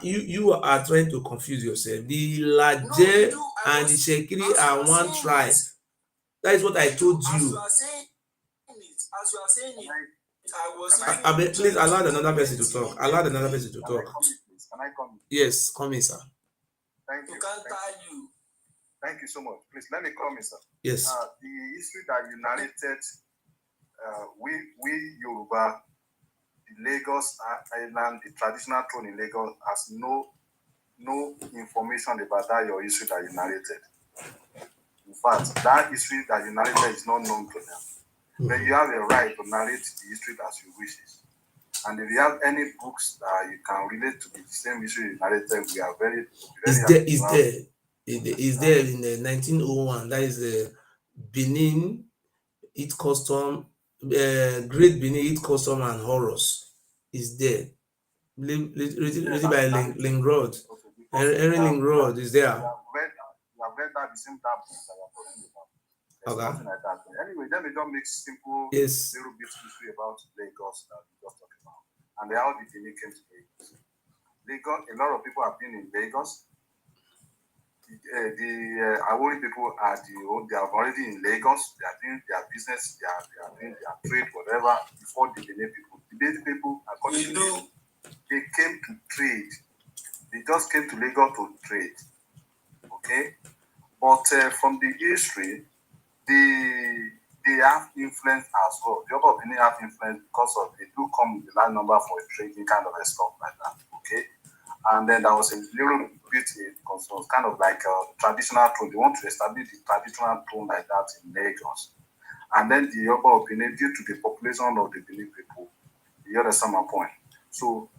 You are trying to confuse yourself. The Ilaje and the Ishekiri are one tribe. That is what I told you. As you are saying it, Please allow another person to talk. Allow another person to talk. Can I come in? Yes, come in, sir. Thank you. Thank you so much. Please let me come in, sir. Yes. The history that you narrated, we Yoruba, the Lagos Island, the traditional throne in Lagos has no information about that your history that you narrated. In fact, that history that you narrated is not known to them. But you have a right to narrate the history as you wish. And if you have any books that you can relate to the same history you narrated, we are very Is there in the 1901. That is the Benin, its custom, Great Benin, its custom and horrors. Is there? Written by Lingrod. Henry Lingrod is there. You have read that the same book that you are talking about. There's nothing like that. Anyway, let me just make simple little bit history about Lagos that we just talked about. And how the Benin came to Lagos. A lot of people have been in Lagos. The Awori people they are already in Lagos. They are doing their business, they are doing their trade, whatever, before the Benin people. The Benin people, according to them, they came to trade. They just came to Lagos to trade. Okay? But from the history, they have influence as well. The other Benin have influence because of they do come with a large number for trading kind of stuff like that. Okay? And then there was a little bit kind of like a traditional throne. They want to establish the traditional throne like that in Lagos. And then the other Benin, due to the population of the Benin people, you understand my point. So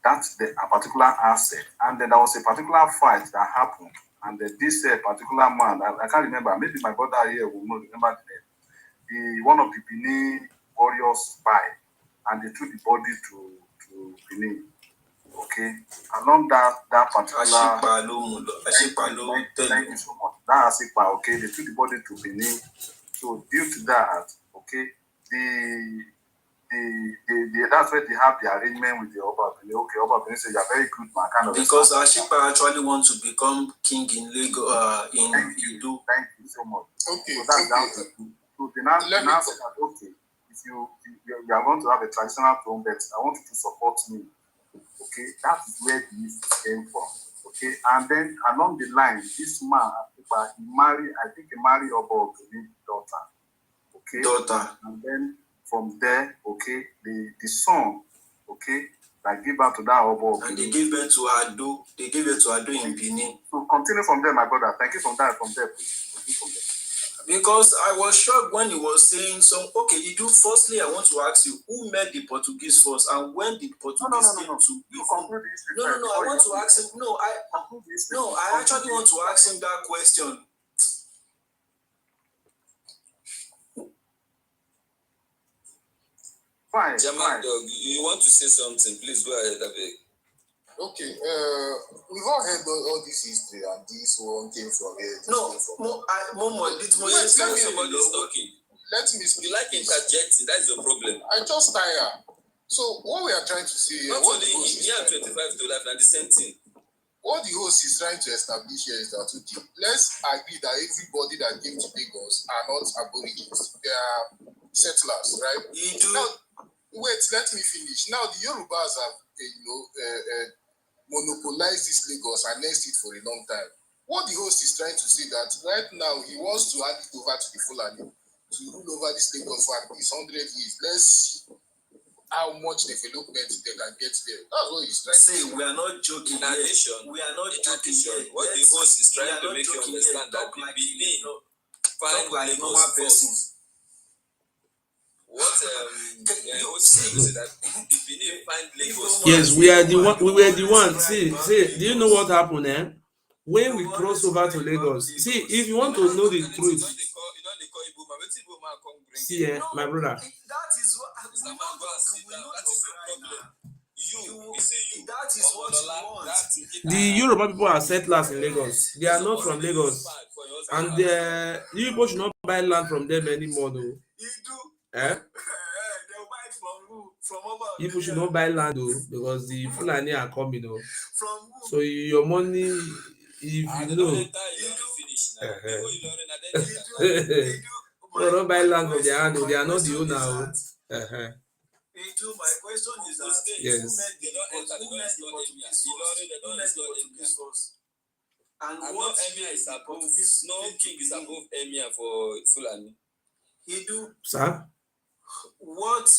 that's a particular asset. And then there was a particular fight that happened. And this particular man, I can't remember, maybe my brother here will not remember the name. One of the Benin warriors died, and they took the body to Benin. Okay, along that particular. Thank you so much. That Asipa, okay, they took the body to Benin. So due to that, okay, that's where they have the arrangement with the Oba Benin. Okay, Oba Benin says you're very good man, kind of. Because Ashipa actually wants to become king in Lagos, in Edo. Thank you so much. Okay. So that's down to two. So they now say that okay, if you are going to have a traditional throne, but I want you to support me. Okay, that is where the issue came from. Okay, and then along the line, this man, he married Oba Benin's daughter. Okay, daughter. And then from there, okay, the son, okay, that give birth to that Obo. And they gave birth to Ado. They gave birth to Ado in Benin. So continue from there, my brother. Thank you from there, please. Continue from there. Because I was shocked when he was saying some. Okay, Edu, firstly, I want to ask you, who met the Portuguese first, and when the Portuguese came to? You conclude the history. No. I want to ask him. I actually want to ask him that question. Fine. Jamal, dog, you want to say something? Please go ahead, Abeg. Okay, we've all heard all this history, and this one came from here. Somebody is talking. Let me speak. You like interjecting, that's your problem. I just tire. So, what we are trying to say here, not only in year 25 to life, and the same thing. What the host is trying to establish here is that, okay, let's agree that everybody that came to Lagos are not aborigines, they are settlers, right? Now, wait, let me finish. Now, the Yorubas have, monopolized this Lagos and next it for a long time. What the host is trying to say that right now he wants to hand it over to the Fulani to rule over this Lagos for at least 100 years. Let's see how much development they can get there. That's what he's trying to say. We are not joking. In addition, we are not joking. What the host is trying to make you understand that the Benin find Lagos first. What the host is that the Benin find Lagos. Yes, we were the one. See, do you know what happened, eh? When we cross over to Lagos, see, if you want to know the truth, see, my brother. That is what The Yoruba people are settlers in Lagos. They are not from Lagos, and you people should not buy land from them anymore, though. People should not buy land, though, because the Fulani are coming, though. So your money, if you know, don't buy land from their hand, they are not the owner. My question is that yes. And what emir is above? No king is above emir for Fulani. Edo, sir, what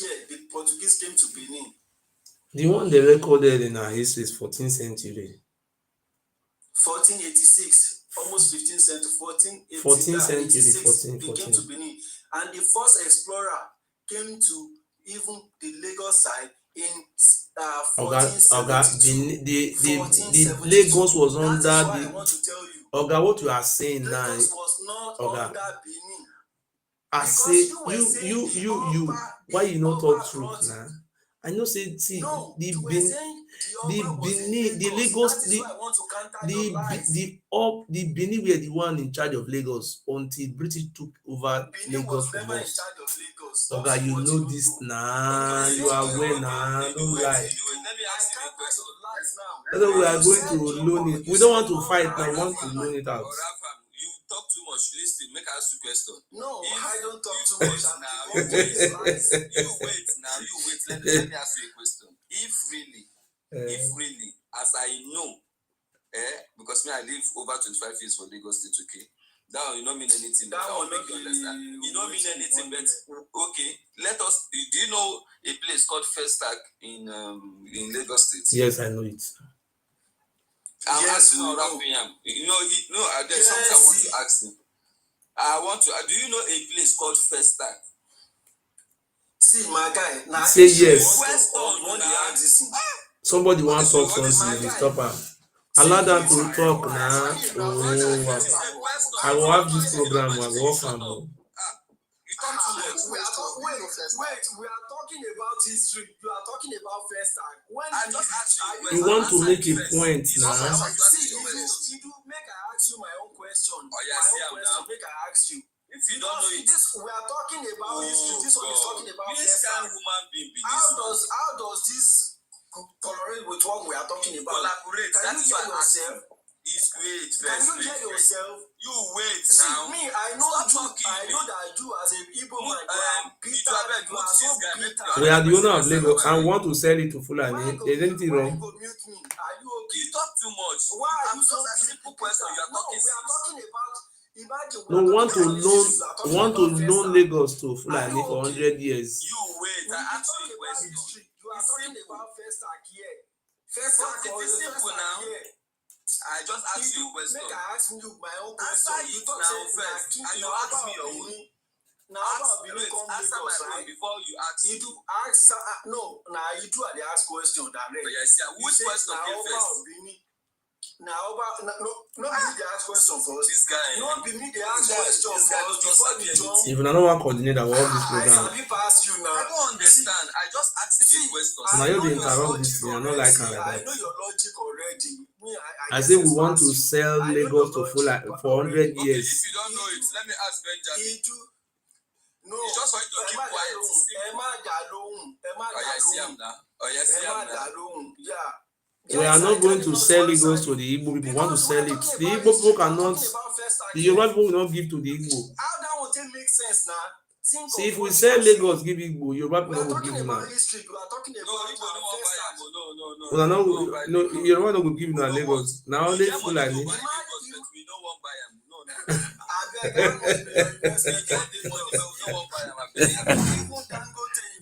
year the Portuguese came to Benin? The one they recorded in our history is 14th century. 1486, almost 15th century, 14th 14th century, 14. Came to Benin, and the first explorer came to even the Lagos side in 1472. The Lagos was under the. I want to tell you. Oga, what you are saying now, Lagos was not under Benin. I say you. Why you not talk truth now? I know. Say, see, no, the Benin, the Lagos, the Benin were the one in charge of Lagos until British took over Benin Lagos from us. Okay, you know this now. You are aware now. Don't lie. Let me ask you a question. That's why we are going to loan it. We don't want to fight now. We want to loan it out. You talk too much. Listen, make us ask you a question. No, I don't talk too much now. You wait. Let me ask you a question. If really, as I know, because me I live over 25 years for Lagos State, okay. That will not mean anything. That will make you understand. It don't mean anything, but okay. Let us. Do you know a place called Festac in Lagos State? Yes, I know it. I'm asking Rafiam. There's something I want to ask him. Do you know a place called Festac? See, my guy. Now, say yes. Somebody wants to talk something. Stop her. Allow them to talk now. I will have this program. I will offer more. Wait, we are talking about history. You are talking about first time. When I just asked you. You want to make a point now. See, you make I ask you my own question. Make I ask you. If you don't know it, we are talking about history. This one is talking about this kind of human being. How does this correlate with what we are talking about? Collaborate. Can you hear yourself? Can you hear yourself? You wait See, now. me, I know that you as a people man, you are so bitter. We are the owner of Lagos and want to sell it to Fulani. There's anything wrong? Are you okay? You talk too much. Why are you so simple question? You are talking. We are talking about. Imagine No, want to loan Lagos to Fulani for 100 years. You wait, I ask you a question. You are talking about first act here. First But act it is simple now. I just ask you a question. Make I ask you my own Answer question. it now first, and you ask me your own. Now, answer my own before you ask. You do ask no. Now you do the ask question direct. But yes, yeah. Which question came first? Now, no, be the ask question first. This guy. No, be me the ask question first before you jump. If you don't want to coordinate our this program, I pass you now. I don't understand. I just asked you a question. Now you dey interrupt this thing. I don't like how I know your logic already. I say we want to sell Lagos to Fulani for 100 Okay, years. if you don't know it, let me ask Benjamin. No, it's just for you to keep quiet. Oh yes, see him now. Oh yes, see him now. Yeah. We are not going to sell Lagos to the Igbo people. We want to sell it. The Igbo people cannot. The Yoruba people will not give to the Igbo. How that would make sense now? See, if we sell Lagos, give Igbo, Yoruba people will give now. We are talking about No, Yoruba no go give na Lagos. Now only Fulani.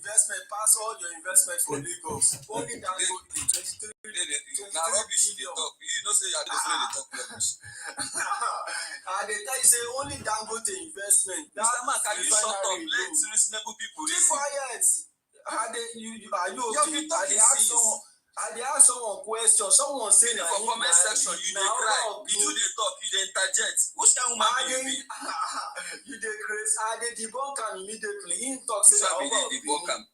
Investment pass all your investment for Lagos. Only Dangote 23. Now rubbish you talk. You know say you are the talk rubbish. And they tell you say only Dangote investment. Mr. Man, can you shut up? Let reasonable people keep quiet. Are you okay? I ask someone question. Someone say in the comment section you dey cry. You do the talk. You dey interject. Which kind woman do you be? You dey crazy. I dey debunk am immediately. He talk say na about debunk am.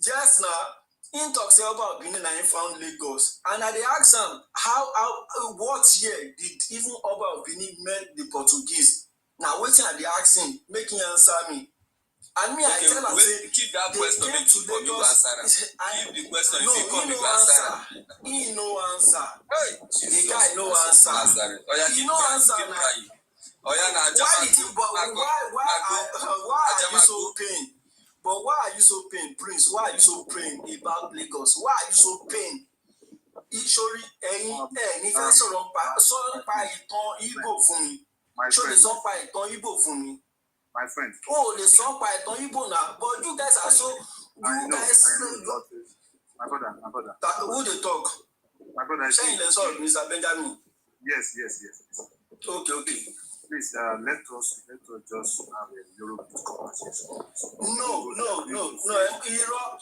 Just now, he talk say about Benin and he found Lagos, and I dey ask am how what year did even Oba of Benin met the Portuguese? Now wetin I dey ask him, make him answer me. And me, I tell am say keep that question make you come you answer am. Keep the question if you come you answer am. He no answer. Hey, the guy no answer. He no answer now. Why are you so pain? But why are you so pain, Prince? Why are you so pain about Lagos? Why are you so pain? Ìṣòrí ẹ̀yin fẹ́ sọ̀rọ̀ pa ìtàn Igbo fún mi. Ṣó lè sọ pa ìtàn Igbo fún mi? My friend. Oh, the song by Igbo now, but you guys are so. My brother. Who they talk? My brother. Saying the song, Mr. Benjamin. Yes. Okay. Please, let us just have a Yoruba conversation. No.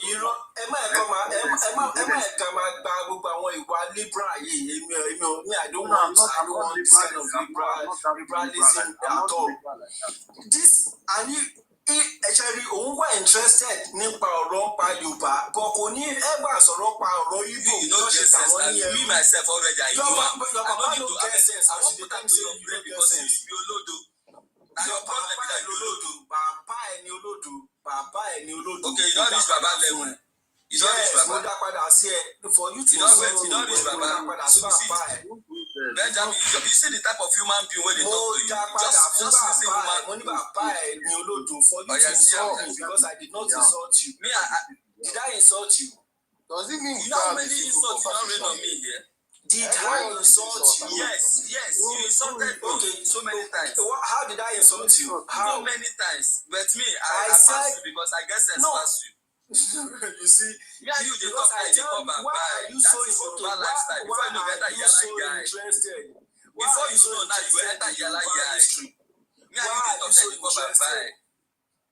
Irọ́. Ẹ má come gba gbogbo àwọn ìwà liberal yìí. I don't want this kind of liberalism at all. This and actually òun wà interested nípa ọ̀rọ̀ pa Yorùbá but kò ní ever sọ̀rọ̀ pa ọ̀rọ̀ Igbo tó ṣe tàwọn ní ẹrú. Me myself already I know am. Your papa no get sense. I want to tell you say you no get sense. You olodo. Na Your problem be that you olodo. Bàbá ẹ ni olodo. Okay, you don reach baba level. You don reach baba. Mo dá padà sí ẹ for you to know. You don reach baba. So Benjamin, you see the type of human being wey dey talk to you. Just listen woman. Mo ní bàbá ẹ ni olodo for you to insult me because I did not insult you. Me, did I insult you? Does it mean you don't really insult? You don't rain on me here. Did I insult you? Yes. You insulted me so many times. How did I insult you? So many times. But me, I pass you because I get sense pass you. You see, me and you dey talk like dey come and buy. That is Yoruba lifestyle. Before you know enter yala guy. Before you know now you go enter yala guy. Me and you dey talk like dey come and buy.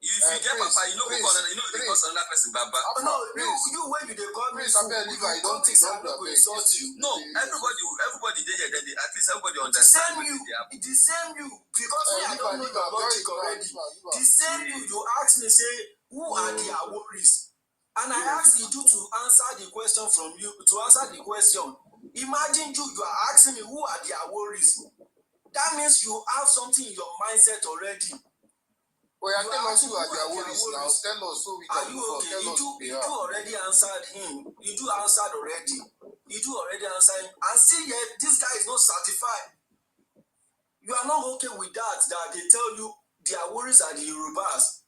If you get papa, you know who dey call another person baba. No, you when you dey call me, don't think some people insult you. No, everybody dey here. At least everybody understand. The same you, because me I don't know your logic already. The same you ask me say who are their worries, and I ask you to answer the question from you to answer the question. Imagine you are asking me who are their worries. That means you have something in your mindset already. Well, tell us who are their worries now. Tell us so we can move on. You already answered him. You already answered him. And see yet, this guy is not certified. You are not okay with that they tell you their worries are the Yorubas.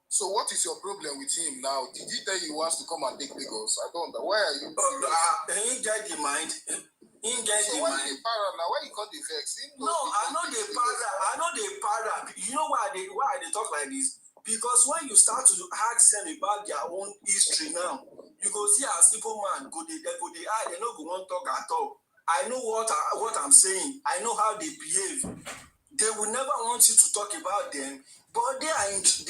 So what is your problem with him now? Did he tell you he wants to come and take Lagos? I don't know. Why are you? He get the mind. He get So the why mind. you para now? Why you call the vex? No, I know they para. I know they para. You know why they talk like this? Because when you start to ask them about their own history now, you go see as people man go they they no go want talk at all. I know what I'm saying. I know how they behave. They will never want you to talk about them, but they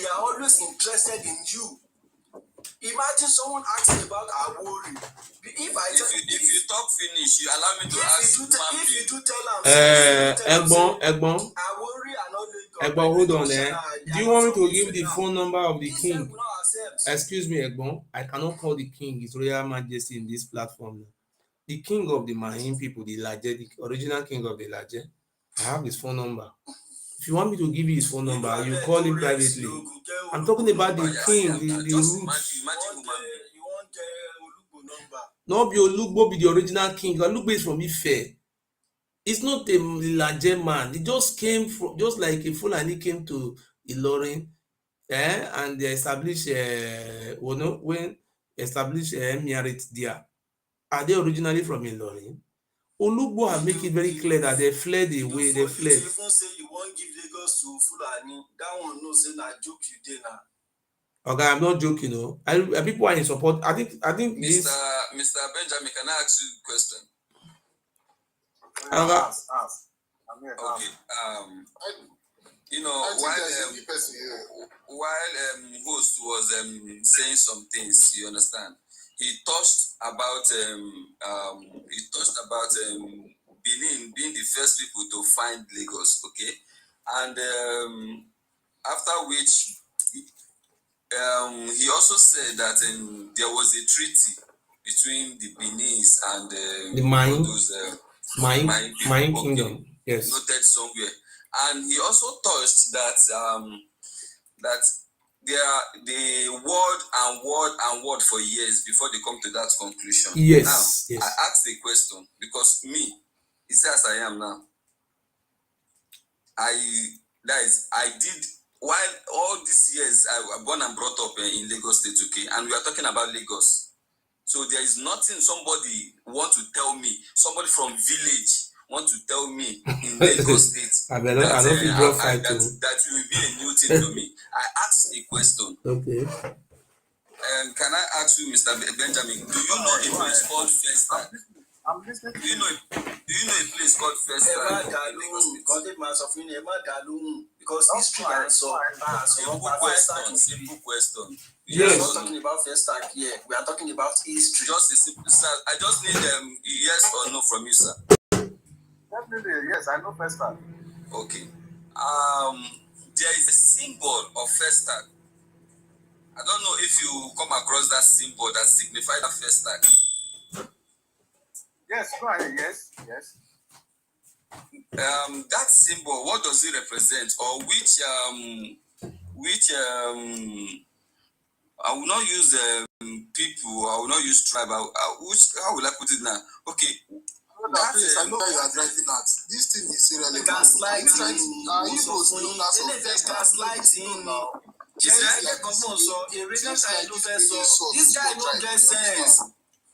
are always interested in you. Imagine someone asking about Awori. If you talk finish, you allow me to ask if you do tell Egbon, Awori and all Egbon, hold on there. Do you want me to give the phone number of the king? Excuse me, Egbon. I cannot call the king His Royal Majesty in this platform. The king of the Mahim people, the Laje, the original king of the Laje. I have his phone number. If you want me to give you his phone number, you call him privately. I'm talking about the king, the roots. You want Olugbo number? Not be Olugbo, be the original king. Olugbo is from Ife. It's not a Laje man. He just came from, just like a Fulani came to Ilorin, and they established, when established emirate there. Are they originally from Ilorin? Olugbo have make it very clear that they fled away. They fled. You even say you won't give Lagos to Fulani. That one no say na joke you dey na. Okay, I'm not joking. No, people are in support. I think Mr. this. Mr. Benjamin, can I ask you a question? Ask. Okay. While host was saying some things, you understand, he touched about Benin being the first people to find Lagos, okay, and after which he also said that there was a treaty between the Beninese and The Mayan, those Mayan kingdom, yes, noted somewhere, and he also touched that that they word for years before they come to that conclusion. Yes, now, yes. I asked a question because me, it's as I am now. I did, while all these years I was born and brought up in Lagos State, okay, and we are talking about Lagos. So there is nothing somebody want to tell me, somebody from village want to tell me in Lagos State that will be a new thing to me. I asked a question. Okay. Can I ask you, Mr. Benjamin, do you know a place called Festac? I'm listening. Do you know a place called Festac? Because history and simple question. Yes. We are not talking about Festac here. We are talking about history. Just a simple, sir. I just need yes or no from you, sir. Definitely, yes. I know Festac. Okay. There is a symbol of Festac. I don't know if you come across that symbol that signifies that Festac. Yes, go ahead. Yes. That symbol, what does it represent, or which I will not use people. I will not use tribe. How will I put it now? Okay. I know where you are driving at. This thing is irrelevant.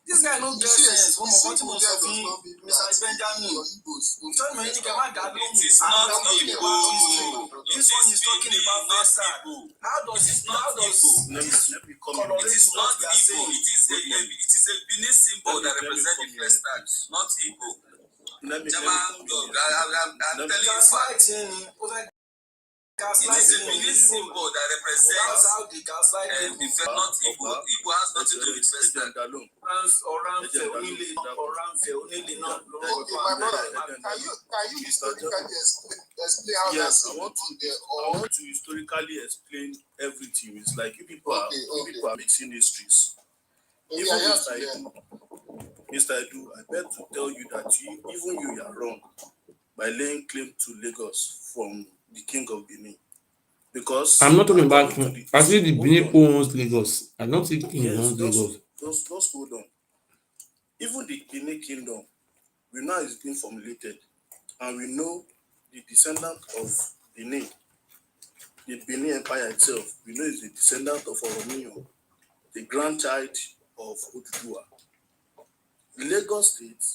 This guy no get sense. Mr. Benjamin. It is not Igbo. This one is talking about Festac. How does it not Igbo? It is not Igbo. It is a Benin symbol that represents the Festac, not Igbo. I'm telling you, it is a Benin symbol that represents the Festac, not Igbo. Igbo has nothing to do with Festac. Okay, my brother, can you historically explain how Yes, that's I want to historically explain everything. It's like you people are mixing histories. Even Mr. Edu, I beg to tell you that you are wrong by laying claim to Lagos from the king of Benin. Because I'm not talking about king. Actually, the Benin owns Lagos. I don't think king owns Lagos. Just hold on. Even the Benin kingdom, we know it's been formulated, and we know the descendant of Benin the Benin Empire itself, we know is the descendant of Oromiyan, the grandchild of Oduduwa. Lagos State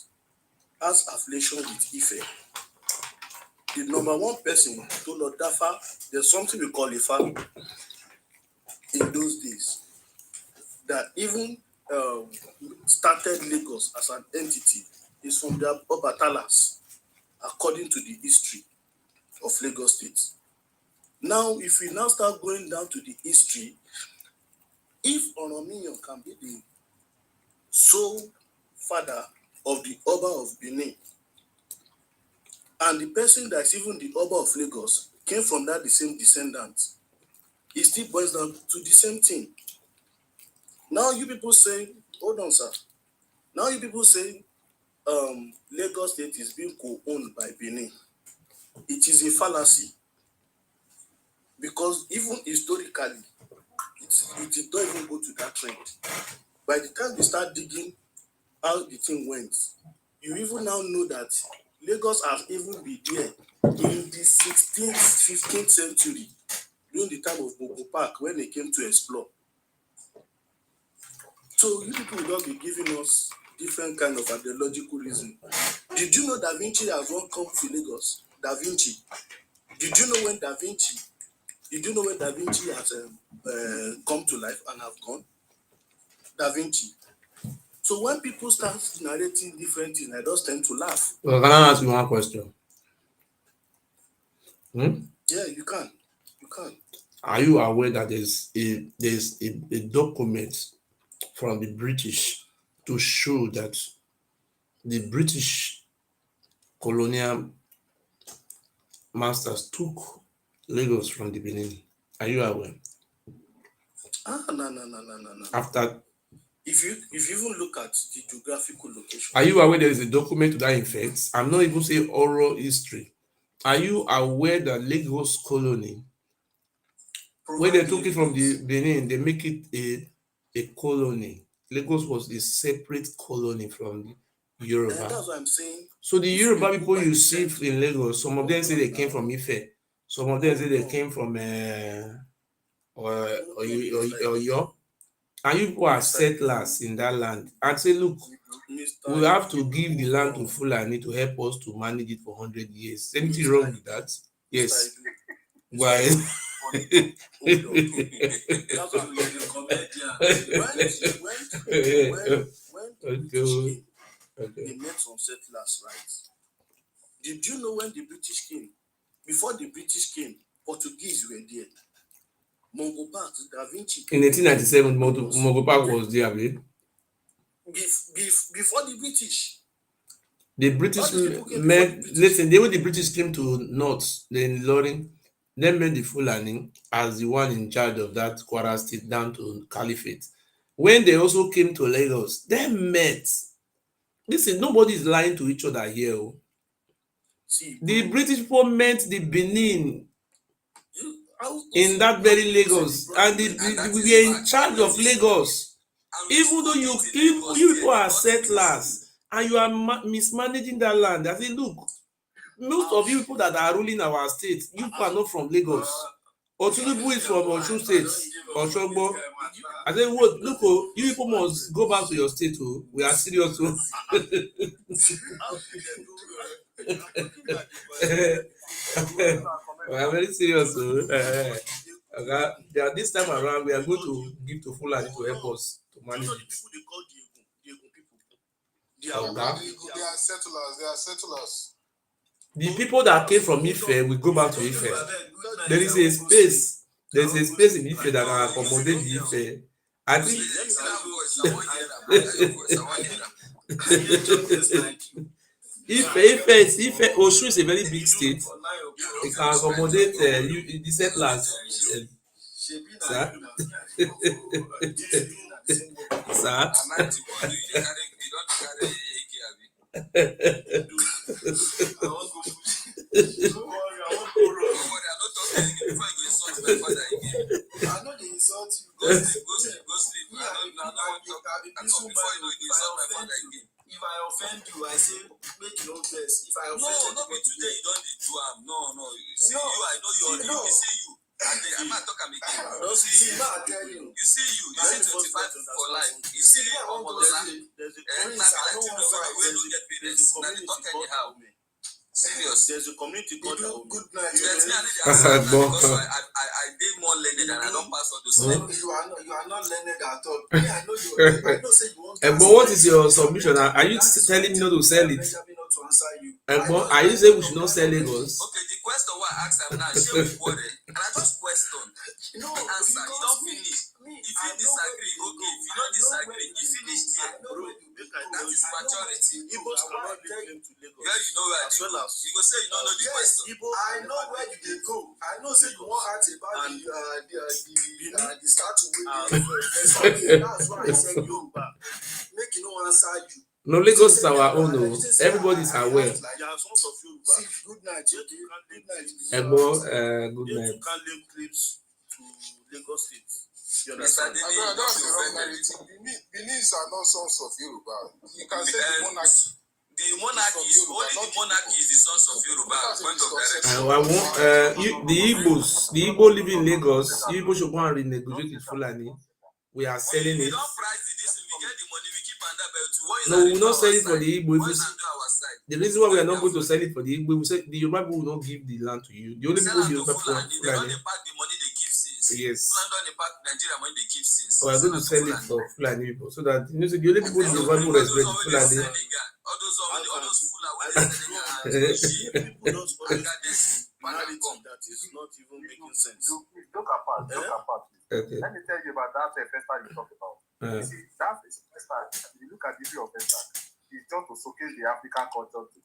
has affiliation with Ife. The number one person to Lord Dafa, there's something we call Ifa in those days that even started Lagos as an entity is from the Obatalas, according to the history of Lagos State. Now, if we now start going down to the history, if Oromiyan can be the sole father of the Oba of Benin, and the person that's even the Oba of Lagos came from that the same descendant, it still boils down to the same thing. Now you people say, hold on, sir. Now you people say Lagos State is being co-owned by Benin. It is a fallacy, because even historically, it did not even go to that trend. By the time they start digging how the thing went, you even now know that Lagos has even been there in the 16th, 15th century, during the time of Bogo Park, when they came to explore. So you people will not be giving us different kind of ideological reason. Did you know Da Vinci has not come to Lagos? Da Vinci. Did you know when Da Vinci has come to life and have gone? Da Vinci. So when people start narrating different things, I just tend to laugh. Well, can I ask you one question? Yeah, you can. You can. Are you aware that there's a document from the British to show that the British colonial masters took Lagos from the Benin? Are you aware? No. After, If you even look at the geographical location, are you aware there is a document to that effect? I'm not even saying oral history. Are you aware that Lagos colony, when they took it from the Benin, they make it a colony? Lagos was a separate colony from the Yoruba. that's what I'm saying. So the Yoruba people you see in Lagos, some of them say they came from Ife, some of them say they came from Oyo, and you people are settlers in that land and say, look, we have to give the land to Fulani to help us to manage it for 100 years. Is anything wrong with that? Yes. Why? That's what when the British came, they met some settlers, right? Did you know when the British came? Before the British came, Portuguese were there. Mongo Park, Da Vinci. In 1897, Mongo Park was there, babe. Before the British. The British met, listen, when the British came to North, then Lorin, then made the Fulani as the one in charge of that Kwara State down to Caliphate. When they also came to Lagos, they met. Listen, nobody is lying to each other here. See, the British people met the Benin in that very Lagos, and we were in charge of Lagos. Even though you people are settlers and you are mismanaging that land, I say, look, most of you people that are ruling our state, you people are not from Lagos. Tinubu is from Osun State, Osogbo. I say, what? Look, you people must go back to your state. We are serious. We are very serious. This time around, we are going to give to Fulani to help us to manage it. They are settlers. They are settlers. The people that came from Ife will go back to Ife. There is a space. There is a space in Ife that can accommodate the Ife. I think. Ife, Osun is a very big state. It can accommodate the settlers. Sir? Sir? If I offend you, I say make you no vex. If I offend no be today you don dey do am. No. See, you, I know you. You see you. I'm not talking again. No, see, I tell you. You see, you see 25 for life. You see, I want to say, there's a we don't get parents. Now they talk anyhow. Serious. There's a community called good night. That's me. I need to answer because I did more learned and I don't pass all those things. You are not learned at all. Me, I know you. I know say you want. But what is your submission? Are you telling me not to sell it? Not to answer you. But are you saying we should not sell Lagos? Okay, the question what I asked him now, share with what and I just question. No, the answer, you don't finish. If you disagree, okay. If you don't disagree, you finish there. That is maturity. Igbos cannot claim to Lagos. Where you know where as well as you go say you don't know the question. I know where you dey go. I know say you wan ask about the statue wey dey. That's why I said Yoruba. Make you no answer you. No, Lagos is our own. No, everybody is aware. There are sons of Yoruba. Good night. Good night. Good You night. can't link clips to Lagos State. You Mr. understand? Dede, That's the wrong narrative. Benin's are not sons of Yoruba. You can say the monarchy. The monarchy is only the monarchy is the sons of Yoruba. Point of direction. I want the Igbo living in Lagos. You people should go and renegotiate with Fulani. We are selling We it. don't price this. We get the money. We keep under belt. No, we will not sell it for the Igbo. What is under our side? The reason why we are not going to sell it for the Igbo, we say the Yoruba people will not give the land to you. The only people Sell you it to have for Fulani. They don't Fulani. pack the money they keep since. Yes. Fulani don't pack Nigeria money they keep since. We are going to sell it for Fulani people so that you know, so the only people the Yoruba people respect is Fulani. All those People don't always narrative that is not even making sense. Joke apart. Okay. Let me tell you about that festival you talk about. You see, that festival, if you look at the issue of festival, it's just to showcase the African culture to the